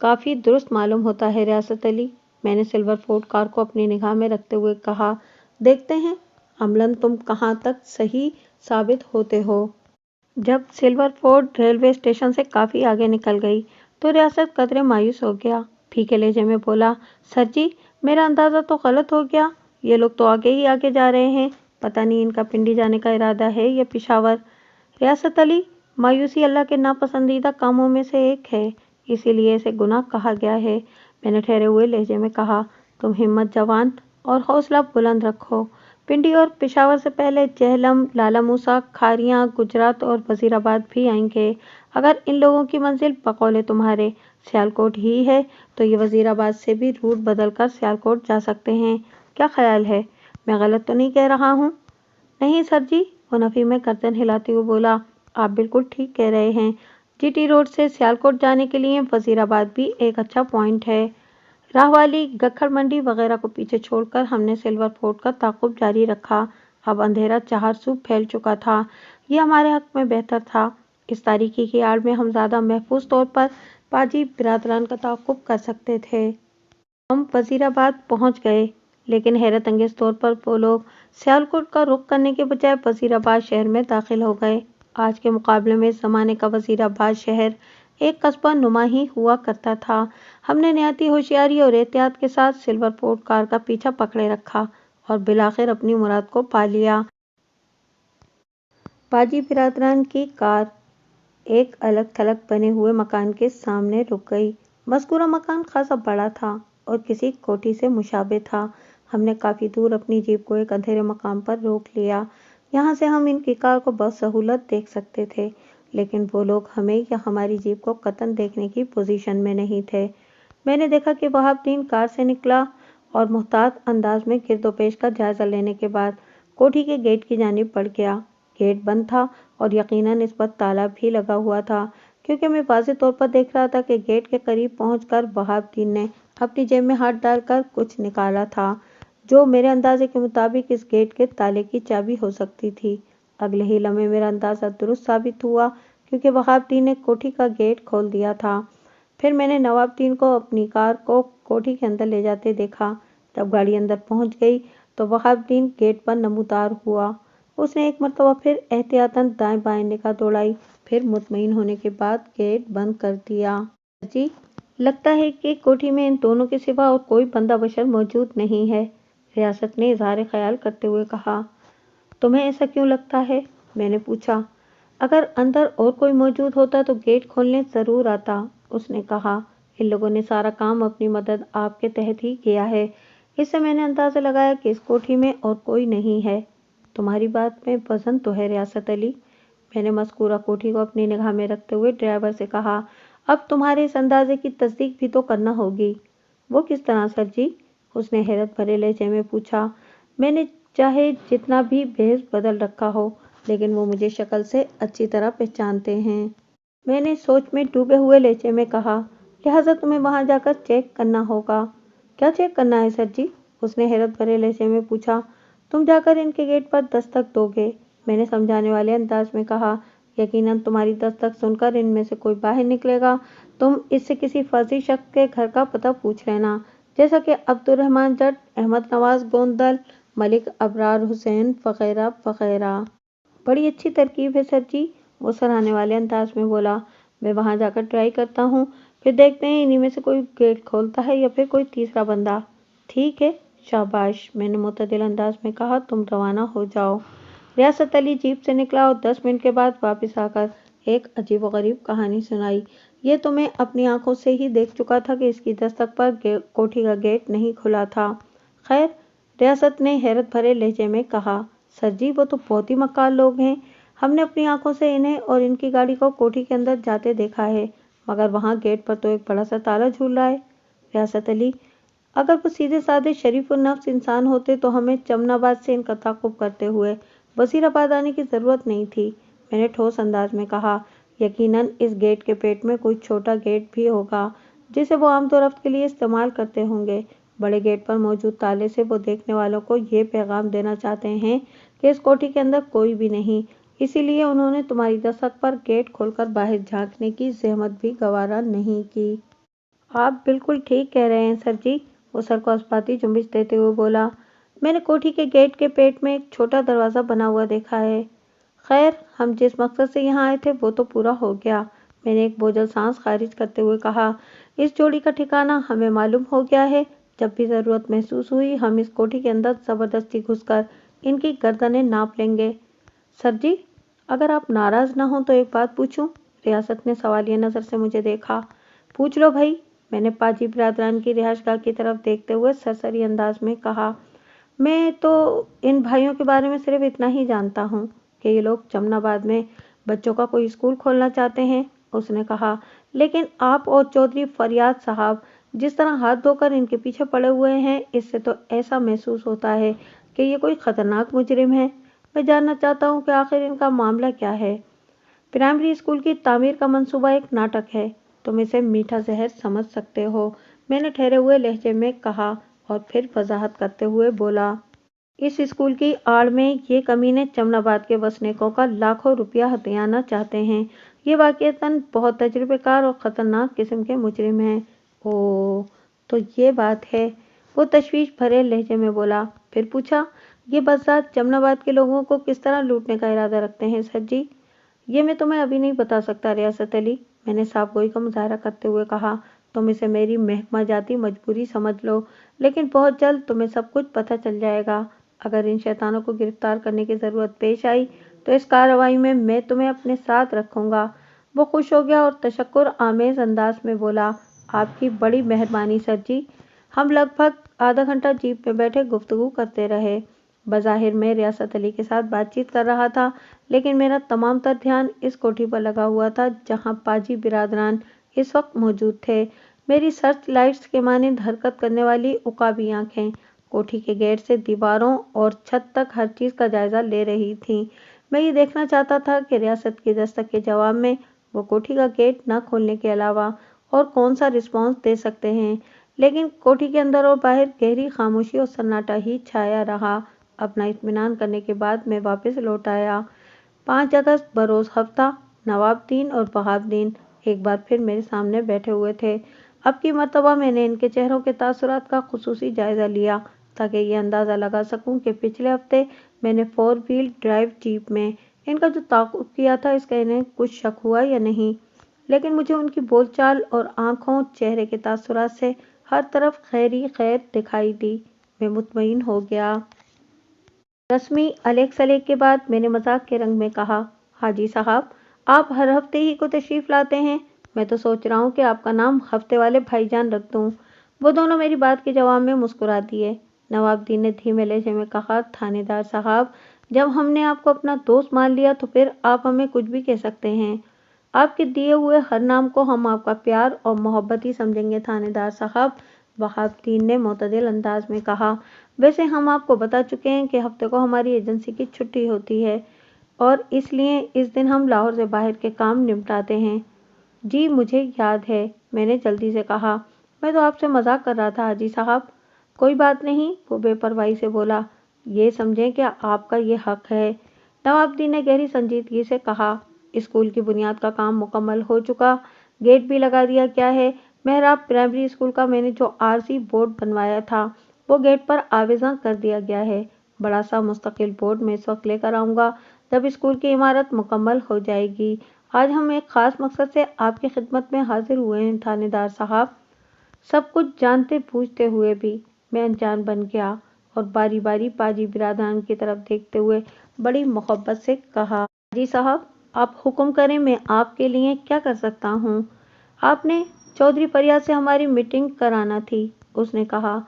کافی درست معلوم ہوتا ہے ریاست علی۔ میں نے سلور فورٹ کار کو اپنی نگاہ میں رکھتے ہوئے کہا، دیکھتے ہیں عملاً تم کہاں تک صحیح ثابت ہوتے ہو۔ جب سلور فورٹ ریلوے اسٹیشن سے کافی آگے نکل گئی تو ریاست قدرے مایوس ہو گیا۔ پھیکے لہجے میں بولا، سر جی، میرا اندازہ تو غلط ہو گیا۔ یہ لوگ تو آگے ہی آگے جا رہے ہیں۔ پتہ نہیں ان کا پنڈی جانے کا ارادہ ہے یا پشاور۔ ریاست علی، مایوسی اللہ کے ناپسندیدہ کاموں میں سے ایک ہے، اسی لیے اسے گناہ کہا گیا ہے۔ میں نے ٹھہرے ہوئے لہجے میں کہا، تم ہمت جوان اور حوصلہ بلند رکھو۔ پنڈی اور پشاور سے پہلے جہلم، لالا موسیٰ، کھاریاں، گجرات اور وزیر آباد بھی آئیں گے۔ اگر ان لوگوں کی منزل بقول تمہارے سیالکوٹ ہی ہے تو یہ وزیر آباد سے بھی روٹ بدل کر سیالکوٹ جا سکتے ہیں۔ کیا خیال ہے؟ میں غلط تو نہیں کہہ رہا ہوں؟ نہیں سر جی، وہ نفی میں گردن ہلاتے ہوئے بولا، آپ بالکل ٹھیک کہہ رہے ہیں۔ جی ٹی روڈ سے سیالکوٹ جانے کے لیے وزیر آباد بھی ایک اچھا پوائنٹ ہے۔ راہ والی، گکھڑ منڈی وغیرہ کو پیچھے چھوڑ کر ہم نے سلور فورٹ کا تعاقب جاری رکھا۔ اب اندھیرا چہار سو پھیل چکا تھا۔ یہ ہمارے حق میں بہتر تھا۔ اس تاریکی کی آڑ میں ہم زیادہ محفوظ طور پر پاجی برادران کا تعاقب کر سکتے تھے۔ ہم وزیر آباد پہنچ گئے، لیکن حیرت انگیز طور پر وہ لوگ سیالکوٹ کا رخ کرنے کے بجائے وزیر آباد شہر میں داخل ہو گئے۔ آج کے مقابلے میں اس زمانے کا وزیر آباد شہر ایک قصبہ نما ہی ہوا کرتا تھا۔ ہم نے نہایتی ہوشیاری اور احتیاط کے ساتھ سلور فورٹ کار کا پیچھا پکڑے رکھا اور بالآخر اپنی مراد کو پا لیا۔ پاجی برادران کی کار ایک الگ تھلگ بنے ہوئے مکان کے سامنے رک گئی۔ مذکورہ مکان خاصا بڑا تھا اور کسی کوٹھی سے مشابہ تھا۔ ہم نے کافی دور اپنی جیپ کو ایک اندھیرے مقام پر روک لیا۔ یہاں سے ہم ان کی کار کو بسہولت دیکھ سکتے تھے۔ لیکن وہ لوگ ہمیں یا ہماری جیپ کو قطعاً دیکھنے کی پوزیشن میں نہیں تھے۔ میں نے دیکھا کہ وہاب الدین کار سے نکلا اور محتاط انداز میں گرد و پیش کا جائزہ لینے کے بعد کوٹھی کے گیٹ کی جانب بڑھ گیا۔ گیٹ بند تھا اور یقیناً اس پر تالا بھی لگا ہوا تھا، کیونکہ میں واضح طور پر دیکھ رہا تھا کہ گیٹ کے قریب پہنچ کر وہاب الدین نے اپنی جیب میں ہاتھ ڈال کر کچھ نکالا تھا، جو میرے اندازے کے مطابق اس گیٹ کے تالے کی چابی ہو سکتی تھی۔ اگلے ہی لمحے میرا اندازہ درست ثابت ہوا، کیونکہ وہاب الدین نے کوٹھی کا گیٹ کھول دیا تھا۔ پھر میں نے نواب الدین کو اپنی کار کو کوٹھی کے اندر لے جاتے دیکھا۔ جب گاڑی اندر پہنچ گئی تو وہاب الدین گیٹ پر نمودار ہوا۔ اس نے ایک مرتبہ پھر احتیاطاً دائیں بائیں نگاہ دوڑائی، پھر مطمئن ہونے کے بعد گیٹ بند کر دیا۔ جی، لگتا ہے کہ کوٹھی میں ان دونوں کے سوا اور کوئی بندہ بشر موجود نہیں ہے، ریاست نے اظہار خیال کرتے ہوئے کہا۔ تمہیں ایسا کیوں لگتا ہے؟ میں نے پوچھا۔ اگر اندر اور کوئی موجود ہوتا تو گیٹ کھولنے ضرور آتا، اس نے کہا۔ ان لوگوں نے سارا کام اپنی مدد آپ کے تحت ہی کیا ہے، اس سے میں نے اندازہ لگایا کہ اس کوٹھی میں اور کوئی نہیں ہے۔ تمہاری بات میں وزن تو ہے ریاست علی، میں نے مذکورہ کوٹھی کو اپنی نگاہ میں رکھتے ہوئے ڈرائیور سے کہا۔ اب تمہارے اس اندازے کی تصدیق بھی تو کرنا ہوگی۔ وہ کس طرح سر جی؟ اس نے حیرت بھرے لہجے میں پوچھا۔ میں نے چاہے جتنا بھی بھیس بدل رکھا ہو، لیکن وہ مجھے شکل سے اچھی طرح پہچانتے ہیں۔ میں نے سوچ میں ڈوبے ہوئے لہجے میں کہا، لہٰذا تمہیں وہاں جا کر چیک کرنا ہوگا۔ کیا چیک کرنا ہے سر جی؟ اس نے حیرت بھرے لہجے میں پوچھا۔ تم جا کر ان کے گیٹ پر دستک دو گے، میں نے سمجھانے والے انداز میں کہا۔ یقیناً تمہاری دستک سن کر ان میں سے کوئی باہر نکلے گا، تم اس سے کسی فرضی شخص کے گھر کا پتہ پوچھ لینا، جیسا کہ عبدالرحمن جٹ، احمد نواز گوندل، ملک ابرار حسین وغیرہ وغیرہ۔ بڑی اچھی ترکیب ہے سر جی، وہ سراہنے والے انداز میں بولا۔ میں وہاں جا کر ٹرائی کرتا ہوں، پھر دیکھتے ہیں انہی میں سے کوئی گیٹ کھولتا ہے یا پھر کوئی تیسرا بندہ۔ ٹھیک ہے، شاباش، میں نے معتدل انداز میں کہا۔ تم روانہ ہو جاؤ۔ ریاست علی جیپ سے نکلا اور 10 منٹ کے بعد واپس آ کر ایک عجیب و غریب کہانی سنائی۔ یہ تو میں اپنی آنکھوں سے ہی دیکھ چکا تھا کہ اس کی دستک پر کوٹھی کا گیٹ نہیں کھلا تھا۔ خیر، ریاست نے حیرت بھرے لہجے میں کہا، سر جی وہ تو بہت ہی مکار لوگ ہیں، ہم نے اپنی آنکھوں سے انہیں اور ان کی گاڑی کو کوٹھی کے اندر جاتے دیکھا ہے، مگر وہاں گیٹ پر تو ایک بڑا سا تالا جھول رہا ہے۔ ریاست علی، اگر وہ سیدھے سادے شریف النفس انسان ہوتے تو ہمیں چمن آباد سے ان کا تعاقب کرتے ہوئے وزیر آباد آنے کی ضرورت نہیں تھی، میں نے ٹھوس انداز میں کہا۔ یقیناً اس گیٹ کے پیٹ میں کوئی چھوٹا گیٹ بھی ہوگا جسے وہ آمد و رفت کے لیے استعمال کرتے ہوں گے۔ بڑے گیٹ پر موجود تالے سے وہ دیکھنے والوں کو یہ پیغام دینا چاہتے ہیں کہ اس کوٹھی کے اندر کوئی بھی نہیں، اسی لیے انہوں نے تمہاری دستک پر گیٹ کھول کر باہر جھانکنے کی زحمت بھی گوارا نہیں کی۔ آپ بالکل ٹھیک کہہ رہے ہیں سر جی، وہ سر کو اثباتی جنبش دیتے ہوئے بولا۔ میں نے کوٹھی کے گیٹ کے پیٹ میں ایک چھوٹا دروازہ بنا ہوا دیکھا ہے۔ خیر، ہم جس مقصد سے یہاں آئے تھے وہ تو پورا ہو گیا، میں نے ایک بوجھل سانس خارج کرتے ہوئے کہا۔ اس جوڑی کا ٹھکانہ ہمیں معلوم ہو گیا ہے، جب بھی ضرورت محسوس ہوئی ہم اس کوٹھی کے اندر زبردستی گھس کر ان کی گردنیں ناپ لیں گے۔ سر جی، اگر آپ ناراض نہ ہوں تو ایک بات پوچھوں؟ ریاست نے سوالیہ نظر سے مجھے دیکھا۔ پوچھ لو بھائی، میں نے پاجی برادران کی رہائش گاہ کی طرف دیکھتے ہوئے سرسری انداز میں کہا۔ میں تو ان بھائیوں کے بارے میں صرف اتنا ہی جانتا ہوں کہ یہ لوگ چمن آباد میں بچوں کا کوئی اسکول کھولنا چاہتے ہیں، اس نے کہا۔ لیکن آپ اور چودھری فریاد صاحب جس طرح ہاتھ دھو کر ان کے پیچھے پڑے ہوئے ہیں، اس سے تو ایسا محسوس ہوتا ہے کہ یہ کوئی خطرناک مجرم ہے۔ میں جاننا چاہتا ہوں کہ آخر ان کا معاملہ کیا ہے۔ پرائمری اسکول کی تعمیر کا منصوبہ ایک ناٹک ہے، تم اسے میٹھا زہر سمجھ سکتے ہو، میں نے ٹھہرے ہوئے لہجے میں کہا اور پھر وضاحت کرتے ہوئے بولا۔ اس اسکول کی آڑ میں یہ کمینے چمن آباد کے وسنیکوں کا لاکھوں روپیہ ہتھیانا چاہتے ہیں۔ یہ واقعتاً بہت تجربہ کار اور خطرناک قسم کے مجرم ہیں۔ اوہ، تو یہ بات ہے، وہ تشویش بھرے لہجے میں بولا۔ پھر پوچھا، یہ بزاد چمن آباد کے لوگوں کو کس طرح لوٹنے کا ارادہ رکھتے ہیں سر جی؟ یہ میں تمہیں ابھی نہیں بتا سکتا ریاست علی، میں نے صاف گوئی کا مظاہرہ کرتے ہوئے کہا۔ تم اسے میری محکمہ جاتی مجبوری سمجھ لو، لیکن بہت جلد تمہیں سب کچھ پتہ چل جائے گا۔ اگر ان شیطانوں کو گرفتار کرنے کی ضرورت پیش آئی تو اس کارروائی میں تمہیں اپنے ساتھ رکھوں گا۔ وہ خوش ہو گیا اور تشکر آمیز انداز میں بولا، آپ کی بڑی مہربانی سر جی۔ ہم لگ بھگ آدھا گھنٹہ جیپ میں بیٹھے گفتگو کرتے رہے۔ बज़ाहिर मैं रियासत अली के साथ बातचीत कर रहा था, लेकिन मेरा तमाम तर ध्यान इस कोठी पर लगा हुआ था जहाँ पाजी बिरादरान इस वक्त मौजूद थे। मेरी सर्च लाइट्स के मानिंद हरकत करने वाली उकाबी आंखें कोठी के गेट से दीवारों और छत तक हर चीज़ का जायजा ले रही थीं। मैं ये देखना चाहता था कि रियासत की दस्तक के जवाब में वो कोठी का गेट न खोलने के अलावा और कौन सा रिस्पॉन्स दे सकते हैं, लेकिन कोठी के अंदर और बाहर गहरी खामोशी और सन्नाटा ही छाया रहा। अपना इत्मीनान करने के बाद मैं वापस लौट आया। 5 अगस्त बरोज़ हफ्ता नवाबुद्दीन और बहाउद्दीन एक बार फिर मेरे सामने बैठे हुए थे। अब की मर्तबा मैंने इनके चेहरों के तासुरात का खुसूसी जायज़ा लिया ताकि ये अंदाज़ा लगा सकूं कि पिछले हफ्ते मैंने 4 व्हील ड्राइव जीप में इनका जो ताक़ुब किया था इसका इन्हें कुछ शक हुआ या नहीं। लेकिन मुझे उनकी बोलचाल और आंखों चेहरे के तासुरात से हर तरफ खैर ही खैर दिखाई दी। मैं मुतमईन हो गया। रस्मी अलेक सलेक के बाद मैंने मजाक के रंग में कहा, हाजी साहब आप हर हफ्ते ही को तशरीफ़ लाते हैं। मैं तो सोच रहा हूँ कि आपका नाम हफ्ते वाले भाईजान रख दूँ। वो दोनों मेरी बात के जवाब में मुस्कुरा दिए। नवाबुद्दीन ने धीमे लहजे में कहा, थानेदार साहब जब हमने आपको अपना दोस्त मान लिया तो फिर आप हमें कुछ भी कह सकते हैं। आपके दिए हुए हर नाम को हम आपका प्यार और मोहब्बत ही समझेंगे थानेदार साहब, बहाउद्दीन ने मोतदिल अंदाज में कहा। वैसे हम आपको बता चुके हैं कि हफ्ते को हमारी एजेंसी की छुट्टी होती है और इसलिए इस दिन हम लाहौर से बाहर के काम निपटाते हैं। जी मुझे याद है, मैंने जल्दी से कहा। मैं तो आपसे मजाक कर रहा था हाजी साहब। कोई बात नहीं, वो बेपरवाही से बोला। ये समझें कि आपका ये हक है। नवाबुद्दीन ने गहरी संजीदगी से कहा, स्कूल की बुनियाद का काम मुकम्मल हो चुका, गेट भी लगा दिया गया है। मेहराब प्राइमरी स्कूल का मैंने जो आरसी बोर्ड बनवाया था वो गेट पर आवेज़ां कर दिया गया है। बड़ा सा मुस्तकिल बोर्ड मैं इस वक्त लेकर आऊँगा जब स्कूल की इमारत मुकम्मल हो जाएगी। आज हम एक ख़ास मकसद से आपकी खिदमत में हाजिर हुए हैं थानेदार साहब। सब कुछ जानते बूझते हुए भी मैं अनजान बन गया और बारी बारी पाजी बिरादरान की तरफ देखते हुए बड़ी मोहब्बत से कहा, हाजी साहब आप हुक्म करें, मैं आपके लिए क्या कर सकता हूँ। आपने चौधरी फरियाद से हमारी मीटिंग कराना थी, उसने कहा,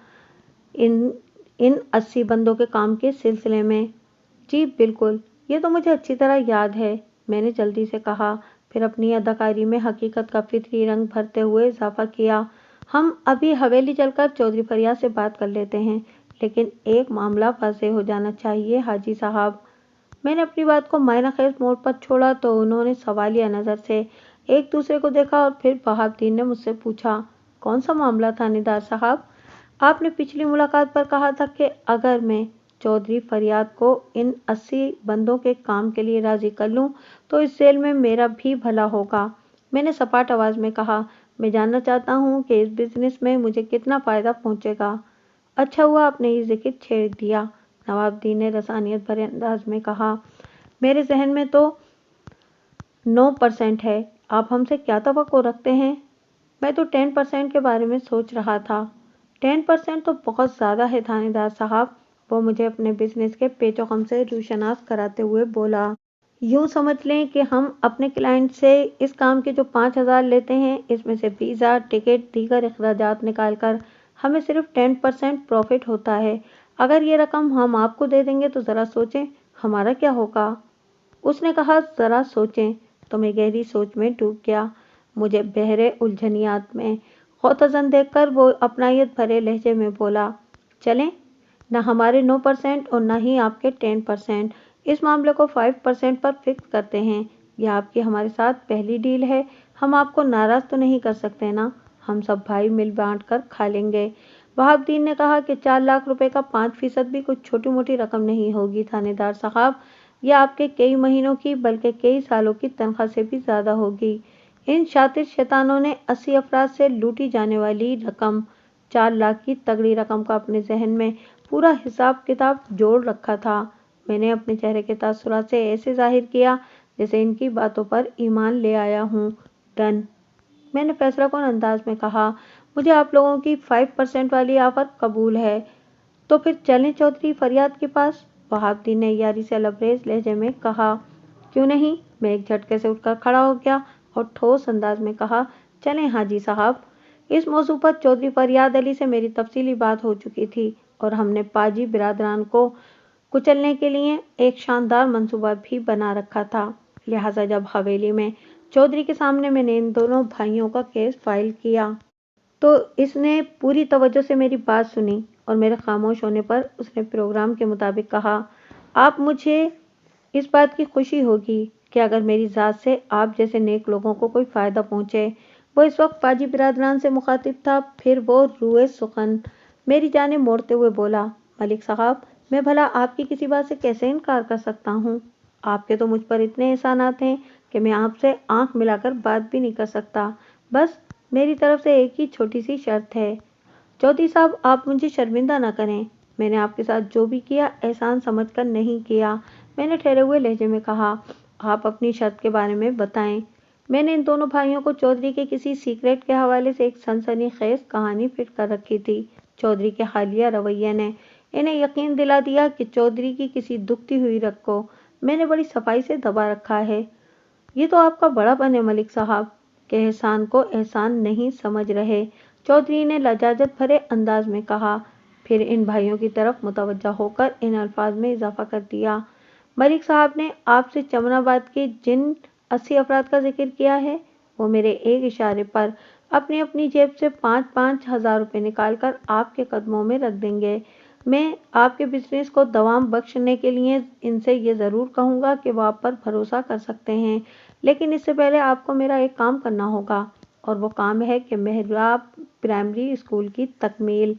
इन 80 बंदों के काम के सिलसिले में। जी बिल्कुल, ये तो मुझे अच्छी तरह याद है, मैंने जल्दी से कहा, फिर अपनी अदाकारी में हकीकत का फितरी रंग भरते हुए इजाफा किया। हम अभी हवेली चलकर चौधरी फरियाद से बात कर लेते हैं, लेकिन एक मामला वाज़ेह हो जाना चाहिए हाजी साहब। मैंने अपनी बात को मायना खेज मोड़ पर छोड़ा तो उन्होंने सवालिया नज़र से एक दूसरे को देखा और फिर बहाउद्दीन ने मुझसे पूछा, कौन सा मामला थानेदार साहब। आपने पिछली मुलाकात पर कहा था कि अगर मैं चौधरी फरियाद को इन 80 बंदों के काम के लिए राज़ी कर लूँ तो इस जेल में मेरा भी भला होगा। मैंने सपाट आवाज़ में कहा, मैं जानना चाहता हूँ कि इस बिज़नेस में मुझे कितना फ़ायदा पहुँचेगा। अच्छा हुआ आपने ये जिक्र छेड़ दिया, नवाबुद्दीन ने रसानियत भरे अंदाज में कहा। मेरे जहन में तो 9% है, आप हमसे क्या तवक्को रखते हैं। मैं तो 10% के बारे में सोच रहा था। 10% तो बहुत ज़्यादा है थानेदार साहब, वो मुझे अपने बिजनेस के पेचो खम से रूशनास कराते हुए बोला। यूँ समझ लें कि हम अपने क्लाइंट से इस काम के जो 5,000 लेते हैं इसमें से वीज़ा, टिकट, दीगर अखराजात निकाल कर हमें सिर्फ 10% प्रॉफिट होता है। अगर ये रकम हम आपको दे देंगे तो ज़रा सोचें हमारा क्या होगा। उसने कहा, ज़रा सोचें, तो मैं गहरी सोच में डूब गया। मुझे बहरे उलझनियात में गौतज़न देखकर वो अपनायत भरे लहजे में बोला, चलें, न हमारे 9% और न ही आपके 10%, इस मामले को 5% पर फिक्स करते हैं। यह आपकी हमारे साथ पहली डील है, हम आपको नाराज़ तो नहीं कर सकते ना, हम सब भाई मिल बांट कर खा लेंगे। बहाउद्दीन ने कहा कि 4 लाख रुपए का 5% भी कुछ छोटी मोटी रकम नहीं होगी थानेदार साहब, यह आपके कई महीनों की बल्कि कई सालों की तनख्वाह से भी ज़्यादा होगी। इन शातिर शैतानों ने 80 अफराद से लूटी जाने वाली रकम 4 लाख की तगड़ी रकम का अपने जहन में पूरा हिसाब किताब जोड़ रखा था। मैंने अपने चेहरे के तासुरात से ऐसे जाहिर किया जैसे इनकी बातों पर ईमान ले आया हूँ। डन, मैंने फैसला कौन अंदाज में कहा, मुझे आप लोगों की 5% वाली ऑफर कबूल है। तो फिर चलें चौधरी फरियाद के पास, बहाउद्दीन ने यारी से लबरेज लहजे में कहा। क्यों नहीं, मैं एक झटके से उठकर खड़ा हो गया और ठोस अंदाज में कहा, चलें हाजी साहब। इस मौजू पर चौधरी फरियाद अली से मेरी तफसीली बात हो चुकी थी और हमने पाजी बिरादरान को कुचलने के लिए एक शानदार मंसूबा भी बना रखा था। लिहाजा जब हवेली में चौधरी के सामने मैंने इन दोनों भाइयों का केस फाइल किया तो इसने पूरी तवज्जो से मेरी बात सुनी और मेरे खामोश होने पर उसने प्रोग्राम के मुताबिक कहा, आप मुझे इस बात की खुशी होगी कि अगर मेरी ज़ात से आप जैसे नेक लोगों को कोई फ़ायदा पहुँचे। वो इस वक्त पाजी बिरादरान से मुखातिब था। फिर वो रूए सुखन मेरी जानिब मोड़ते हुए बोला, मलिक साहब, मैं भला आपकी किसी बात से कैसे इनकार कर सकता हूँ? आपके तो मुझ पर इतने एहसानात हैं कि मैं आपसे आंख मिलाकर बात भी नहीं कर सकता। बस मेरी तरफ से एक ही छोटी सी शर्त है। चौधरी साहब, आप मुझे शर्मिंदा न करें। मैंने आपके साथ जो भी किया एहसान समझकर नहीं किया। मैंने ठहरे हुए लहजे में कहा, आप अपनी शर्त के बारे में बताएं। मैंने इन दोनों भाइयों को चौधरी के किसी सीक्रेट के हवाले से एक सनसनीखेज कहानी फिट कर रखी थी। चौधरी के हालिया रवैये ने इन्हें यकीन दिला दिया कि चौधरी की किसी दुखती हुई रग को मैंने बड़ी सफाई से दबा रखा है। ये तो आपका बड़ापन है मलिक साहब, के एहसान को एहसान नहीं समझ रहे, चौधरी ने लजाजत भरे अंदाज में कहा। फिर इन भाइयों की तरफ मुतवज्जा होकर इन अल्फाज में इजाफा कर दिया, मलिक साहब ने आपसे चमनाबाद के जिन 80 अफराद का जिक्र किया है, वो मेरे एक इशारे पर अपनी अपनी जेब से 5-5 हज़ार रुपये निकाल कर आपके कदमों में रख देंगे। मैं आपके बिजनेस को दवाम बख्शने के लिए इनसे ये ज़रूर कहूँगा कि वो आप पर भरोसा कर सकते हैं, लेकिन इससे पहले आपको मेरा एक काम करना होगा, और वो काम है कि मेहराब प्राइमरी स्कूल की तकमील।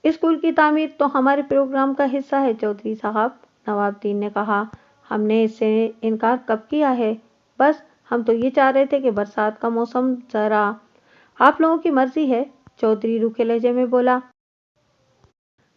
स्कूल की तामीर तो हमारे प्रोग्राम का हिस्सा है चौधरी साहब, नवाबुद्दीन ने कहा। हमने इससे इनकार कब किया है? बस हम तो ये चाह रहे थे कि बरसात का मौसम ज़रा आप लोगों की मर्जी है, चौधरी रूखे लहजे में बोला।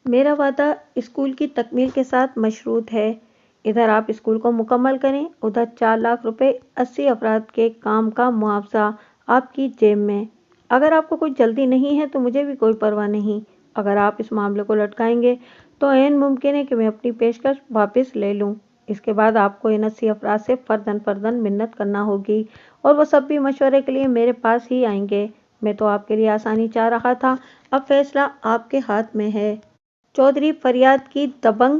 मेरा वादा स्कूल की तकमील के साथ मशरूत है। इधर आप स्कूल को मुकम्मल करें, उधर 4 लाख रुपए 80 अफराद के काम का मुआवजा आपकी जेब में। अगर आपको कोई जल्दी नहीं है तो मुझे भी कोई परवाह नहीं। अगर आप इस मामले को लटकाएंगे तो ऐन मुमकिन है कि मैं अपनी पेशकश वापस ले लूं। इसके बाद आपको इन 80 अफराद से फर्दन फर्दन मिन्नत करना होगी, और वो सब भी मशवरे के लिए मेरे पास ही आएंगे। मैं तो आपके लिए आसानी चाह रहा था, अब फैसला आपके हाथ में है। चौधरी फरियाद की दबंग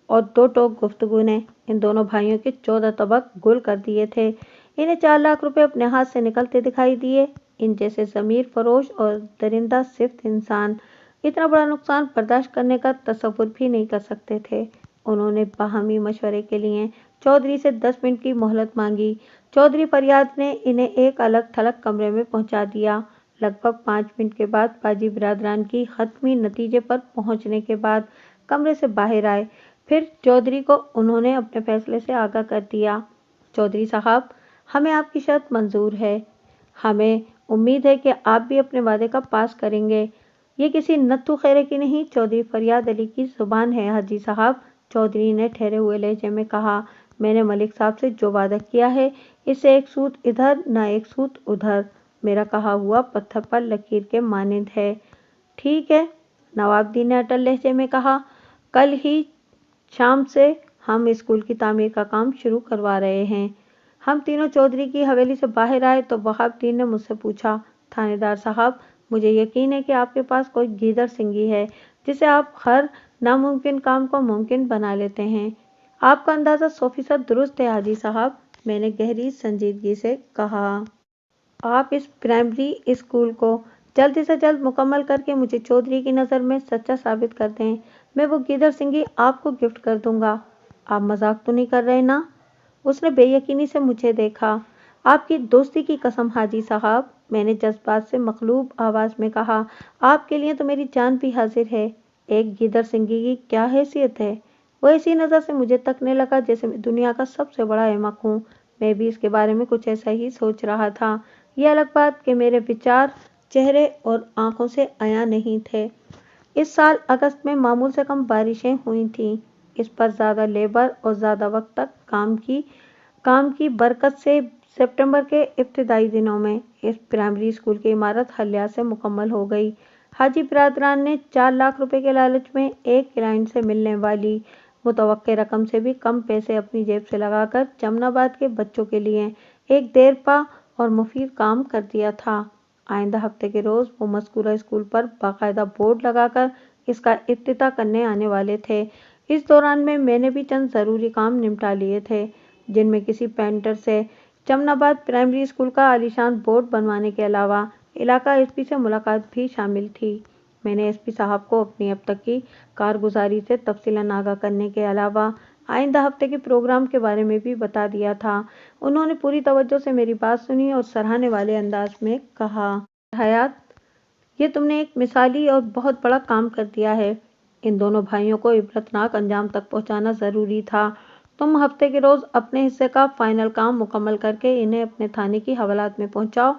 और दो टोक गुफ्तगू ने इन दोनों भाइयों के 14 तबक गुल कर दिए थे। इन्हें 4 लाख रुपए अपने हाथ से निकलते दिखाई दिए। इन जैसे ज़मीर फरोश और दरिंदा सिफ्त इंसान इतना बड़ा नुकसान बर्दाश्त करने का तसव्वुर भी नहीं कर सकते थे। उन्होंने बाहमी मशवरे के लिए चौधरी से 10 मिनट की मोहलत मांगी। चौधरी फरियाद ने इन्हें एक अलग थलग कमरे में पहुंचा दिया। लगभग 5 मिनट के बाद पाजी बिरादरान की हतमी नतीजे पर पहुंचने के बाद कमरे से बाहर आए। फिर चौधरी को उन्होंने अपने फैसले से आगाह कर दिया। चौधरी साहब, हमें आपकी शर्त मंजूर है। हमें उम्मीद है कि आप भी अपने वादे का पास करेंगे। ये किसी नत्थु खैरे की नहीं, चौधरी फरियाद अली की जुबान है हाजी साहब, चौधरी ने ठहरे हुए लहजे में कहा। मैंने मलिक साहब से जो वादा किया है, इससे एक सूत इधर न एक सूत उधर। मेरा कहा हुआ पत्थर पर लकीर के मानिंद है। ठीक है, नवाबुद्दीन ने अटल लहजे में कहा। कल ही शाम से हम स्कूल की तामीर का काम शुरू करवा रहे हैं। हम तीनों चौधरी की हवेली से बाहर आए तो वहाबुद्दीन ने मुझसे पूछा, थानेदार साहब, मुझे यकीन है कि आपके पास कोई गीदड़ सिंगी है जिसे आप हर नामुमकिन काम को मुमकिन बना लेते हैं। आपका अंदाज़ा 100% दुरुस्त है हाजी साहब, मैंने गहरी संजीदगी से कहा। आप इस प्राइमरी स्कूल को जल्द से जल्द मुकम्मल करके मुझे चौधरी की नज़र में सच्चा साबित कर दें। मैं वो गीदड़ सिंगी आपको गिफ्ट कर दूंगा। आप मजाक तो नहीं कर रहे ना? उसने बेयकीनी से मुझे देखा। आपकी दोस्ती की कसम हाजी साहब, मैंने जज्बात से मखलूब आवाज़ में कहा। आपके लिए तो मेरी जान भी हाजिर है। एक गीदड़ सिंगी की क्या हैसियत है? वो ऐसी नज़र से मुझे तकने लगा जैसे मैं दुनिया का सबसे बड़ा अहमक हूँ। मैं भी इसके बारे में कुछ ऐसा ही सोच रहा था। ये अलग बात कि मेरे विचार चेहरे और आंखों से आया नहीं थे। इस साल अगस्त में मामूल से कम बारिशें हुई थीं। इस पर ज़्यादा लेबर और ज़्यादा वक्त तक काम की बरकत से सितंबर के इब्तिदाई दिनों में इस प्राइमरी स्कूल की इमारत हलिया से मुकम्मल हो गई। हाजी बिरादरान ने 4 लाख रुपए के लालच में एक क्लाइंट से मिलने वाली मुतवक्के रकम से भी कम पैसे अपनी जेब से लगाकर जमनाबाद के बच्चों के लिए एक देरपा और मुफीद काम कर दिया था। आइंदा हफ्ते के रोज़ वो मज़कूरा स्कूल पर बाकायदा बोर्ड लगाकर इसका इफ्तिताह करने आने वाले थे। اس دوران میں نے بھی چند ضروری کام نمٹا لیے تھے، جن میں کسی پینٹر سے چمن آباد پرائمری اسکول کا عالیشان بورڈ بنوانے کے علاوہ علاقہ ایس پی سے ملاقات بھی شامل تھی۔ میں نے ایس پی صاحب کو اپنی اب تک کی کارگزاری سے تفصیلاً آگاہ کرنے کے علاوہ آئندہ ہفتے کے پروگرام کے بارے میں بھی بتا دیا تھا۔ انہوں نے پوری توجہ سے میری بات سنی اور سراہنے والے انداز میں کہا، حیات، یہ تم نے ایک مثالی اور بہت بڑا کام کر دیا ہے۔ ان دونوں بھائیوں کو عبرتناک انجام تک پہنچانا ضروری تھا۔ تم ہفتے کے روز اپنے حصے کا فائنل کام مکمل کر کے انہیں اپنے تھانے کی حوالات میں پہنچاؤ۔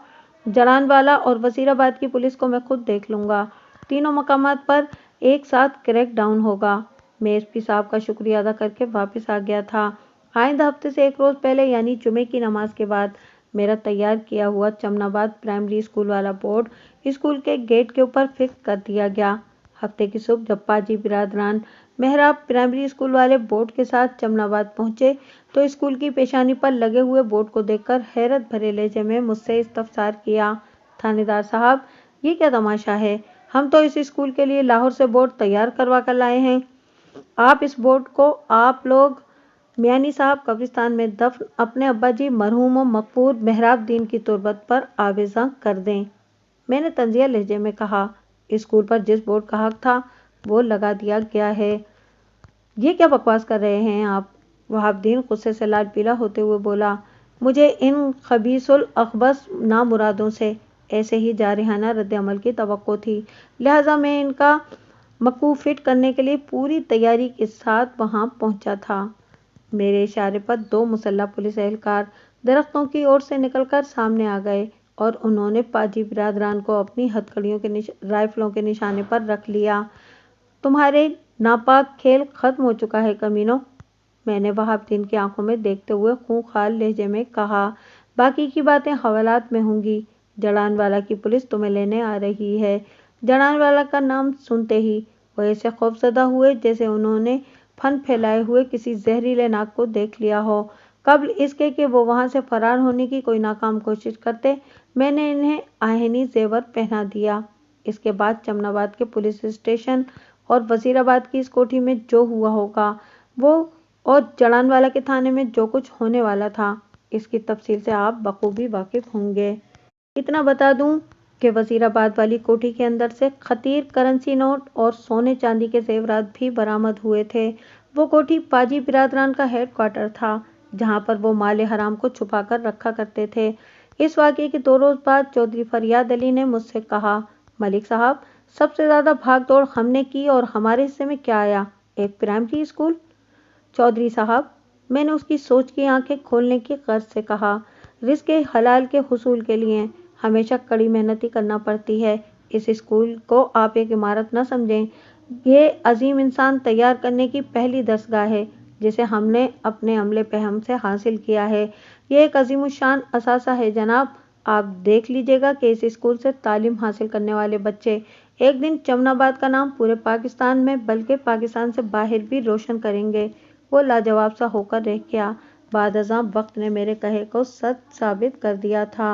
جلان والا اور وزیر آباد کی پولیس کو میں خود دیکھ لوں گا۔ تینوں مقامات پر ایک ساتھ کریک ڈاؤن ہوگا۔ میں ایس پی صاحب کا شکریہ ادا کر کے واپس آ گیا تھا۔ آئندہ ہفتے سے ایک روز پہلے یعنی جمعے کی نماز کے بعد میرا تیار کیا ہوا چمن آباد پرائمری اسکول والا بورڈ اسکول کے گیٹ کے اوپر فکس کر دیا گیا۔ ہفتے کی صبح جب پاجی برادران محراب پرائمری اسکول والے بورڈ کے ساتھ چمن آباد پہنچے تو اسکول کی پیشانی پر لگے ہوئے بورڈ کو دیکھ کر حیرت بھرے لہجے میں مجھ سے استفسار کیا، تھانے دار صاحب، یہ کیا تماشا ہے؟ ہم تو اس اسکول کے لیے لاہور سے بورڈ تیار کروا کر لائے ہیں۔ آپ اس بورڈ کو آپ لوگ میانی صاحب قبرستان میں دفن اپنے ابا جی مرحوم و مغفور محراب دین کی تربت پر آویزاں کر دیں۔ میں نے طنزیہ لہجے میں کہا، اسکول پر جس بورڈ کا حق تھا وہ لگا دیا گیا ہے۔ یہ کیا بکواس کر رہے ہیں آپ؟ وہاب الدین غصے سے لال پیلا ہوتے ہوئے بولا، مجھے ان خبیث الاخبث نامرادوں سے ایسے ہی جارحانہ رد عمل کی توقع تھی، لہٰذا میں ان کا مکوح فٹ کرنے کے لیے پوری تیاری کے ساتھ وہاں پہنچا تھا۔ میرے اشارے پر دو مسلح پولیس اہلکار درختوں کی اور سے نکل کر سامنے آ گئے اور انہوں نے پاجی برادران کو اپنی ہتھکڑیوں کے رائفلوں کے نشانے پر رکھ لیا۔ تمہارے ناپاک کھیل ختم ہو چکا ہے کمینوں، میں نے وہاب الدین کی آنکھوں میں دیکھتے ہوئے خونخوار لہجے میں کہا، باقی کی باتیں حوالات میں ہوں گی۔ جلان والا کی پولیس تمہیں لینے آ رہی ہے۔ جلان والا کا نام سنتے ہی وہ ایسے خوفزدہ ہوئے جیسے انہوں نے پھن پھیلائے ہوئے کسی زہریلے ناگ کو دیکھ لیا ہو۔ قبل اس کے کہ وہ وہاں سے فرار ہونے کی کوئی ناکام کوشش کرتے، میں نے انہیں آہنی زیور پہنا دیا۔ اس کے بعد چمن آباد کے پولیس اسٹیشن اور وزیر آباد کی اس کوٹھی میں جو ہوا ہوگا وہ اور جلان والا کے تھانے میں جو کچھ ہونے والا تھا، اس کی تفصیل سے آپ بخوبی واقف ہوں گے۔ اتنا بتا دوں کہ وزیر آباد والی کوٹھی کے اندر سے خطیر کرنسی نوٹ اور سونے چاندی کے زیورات بھی برآمد ہوئے تھے۔ وہ کوٹھی پاجی برادران کا ہیڈ کوارٹر تھا، جہاں پر وہ مال حرام کو چھپا کر رکھا کرتے تھے۔ اس واقعے کے 2 روز بعد چودھری فریاد علی نے مجھ سے کہا، ملک صاحب، سب سے زیادہ بھاگ دوڑ ہم نے کی اور ہمارے حصے میں کیا آیا؟ ایک پرائمری اسکول؟ چودھری صاحب، میں نے اس کی سوچ کی آنکھیں کھولنے کی غرض سے کہا، رزق حلال کے حصول کے لیے ہمیشہ کڑی محنت ہی کرنا پڑتی ہے۔ اس اسکول کو آپ ایک عمارت نہ سمجھیں، یہ عظیم انسان تیار کرنے کی پہلی درسگاہ ہے جسے ہم نے اپنے عملے پہم سے حاصل کیا ہے۔ یہ ایک عظیم الشان اثاثہ ہے جناب۔ آپ دیکھ لیجیے گا کہ اس اسکول سے تعلیم حاصل کرنے والے بچے ایک دن چمن آباد کا نام پورے پاکستان میں بلکہ پاکستان سے باہر بھی روشن کریں گے۔ وہ لاجواب سا ہو کر رہ گیا۔ بعد ازاں وقت نے میرے کہے کو سچ ثابت کر دیا تھا۔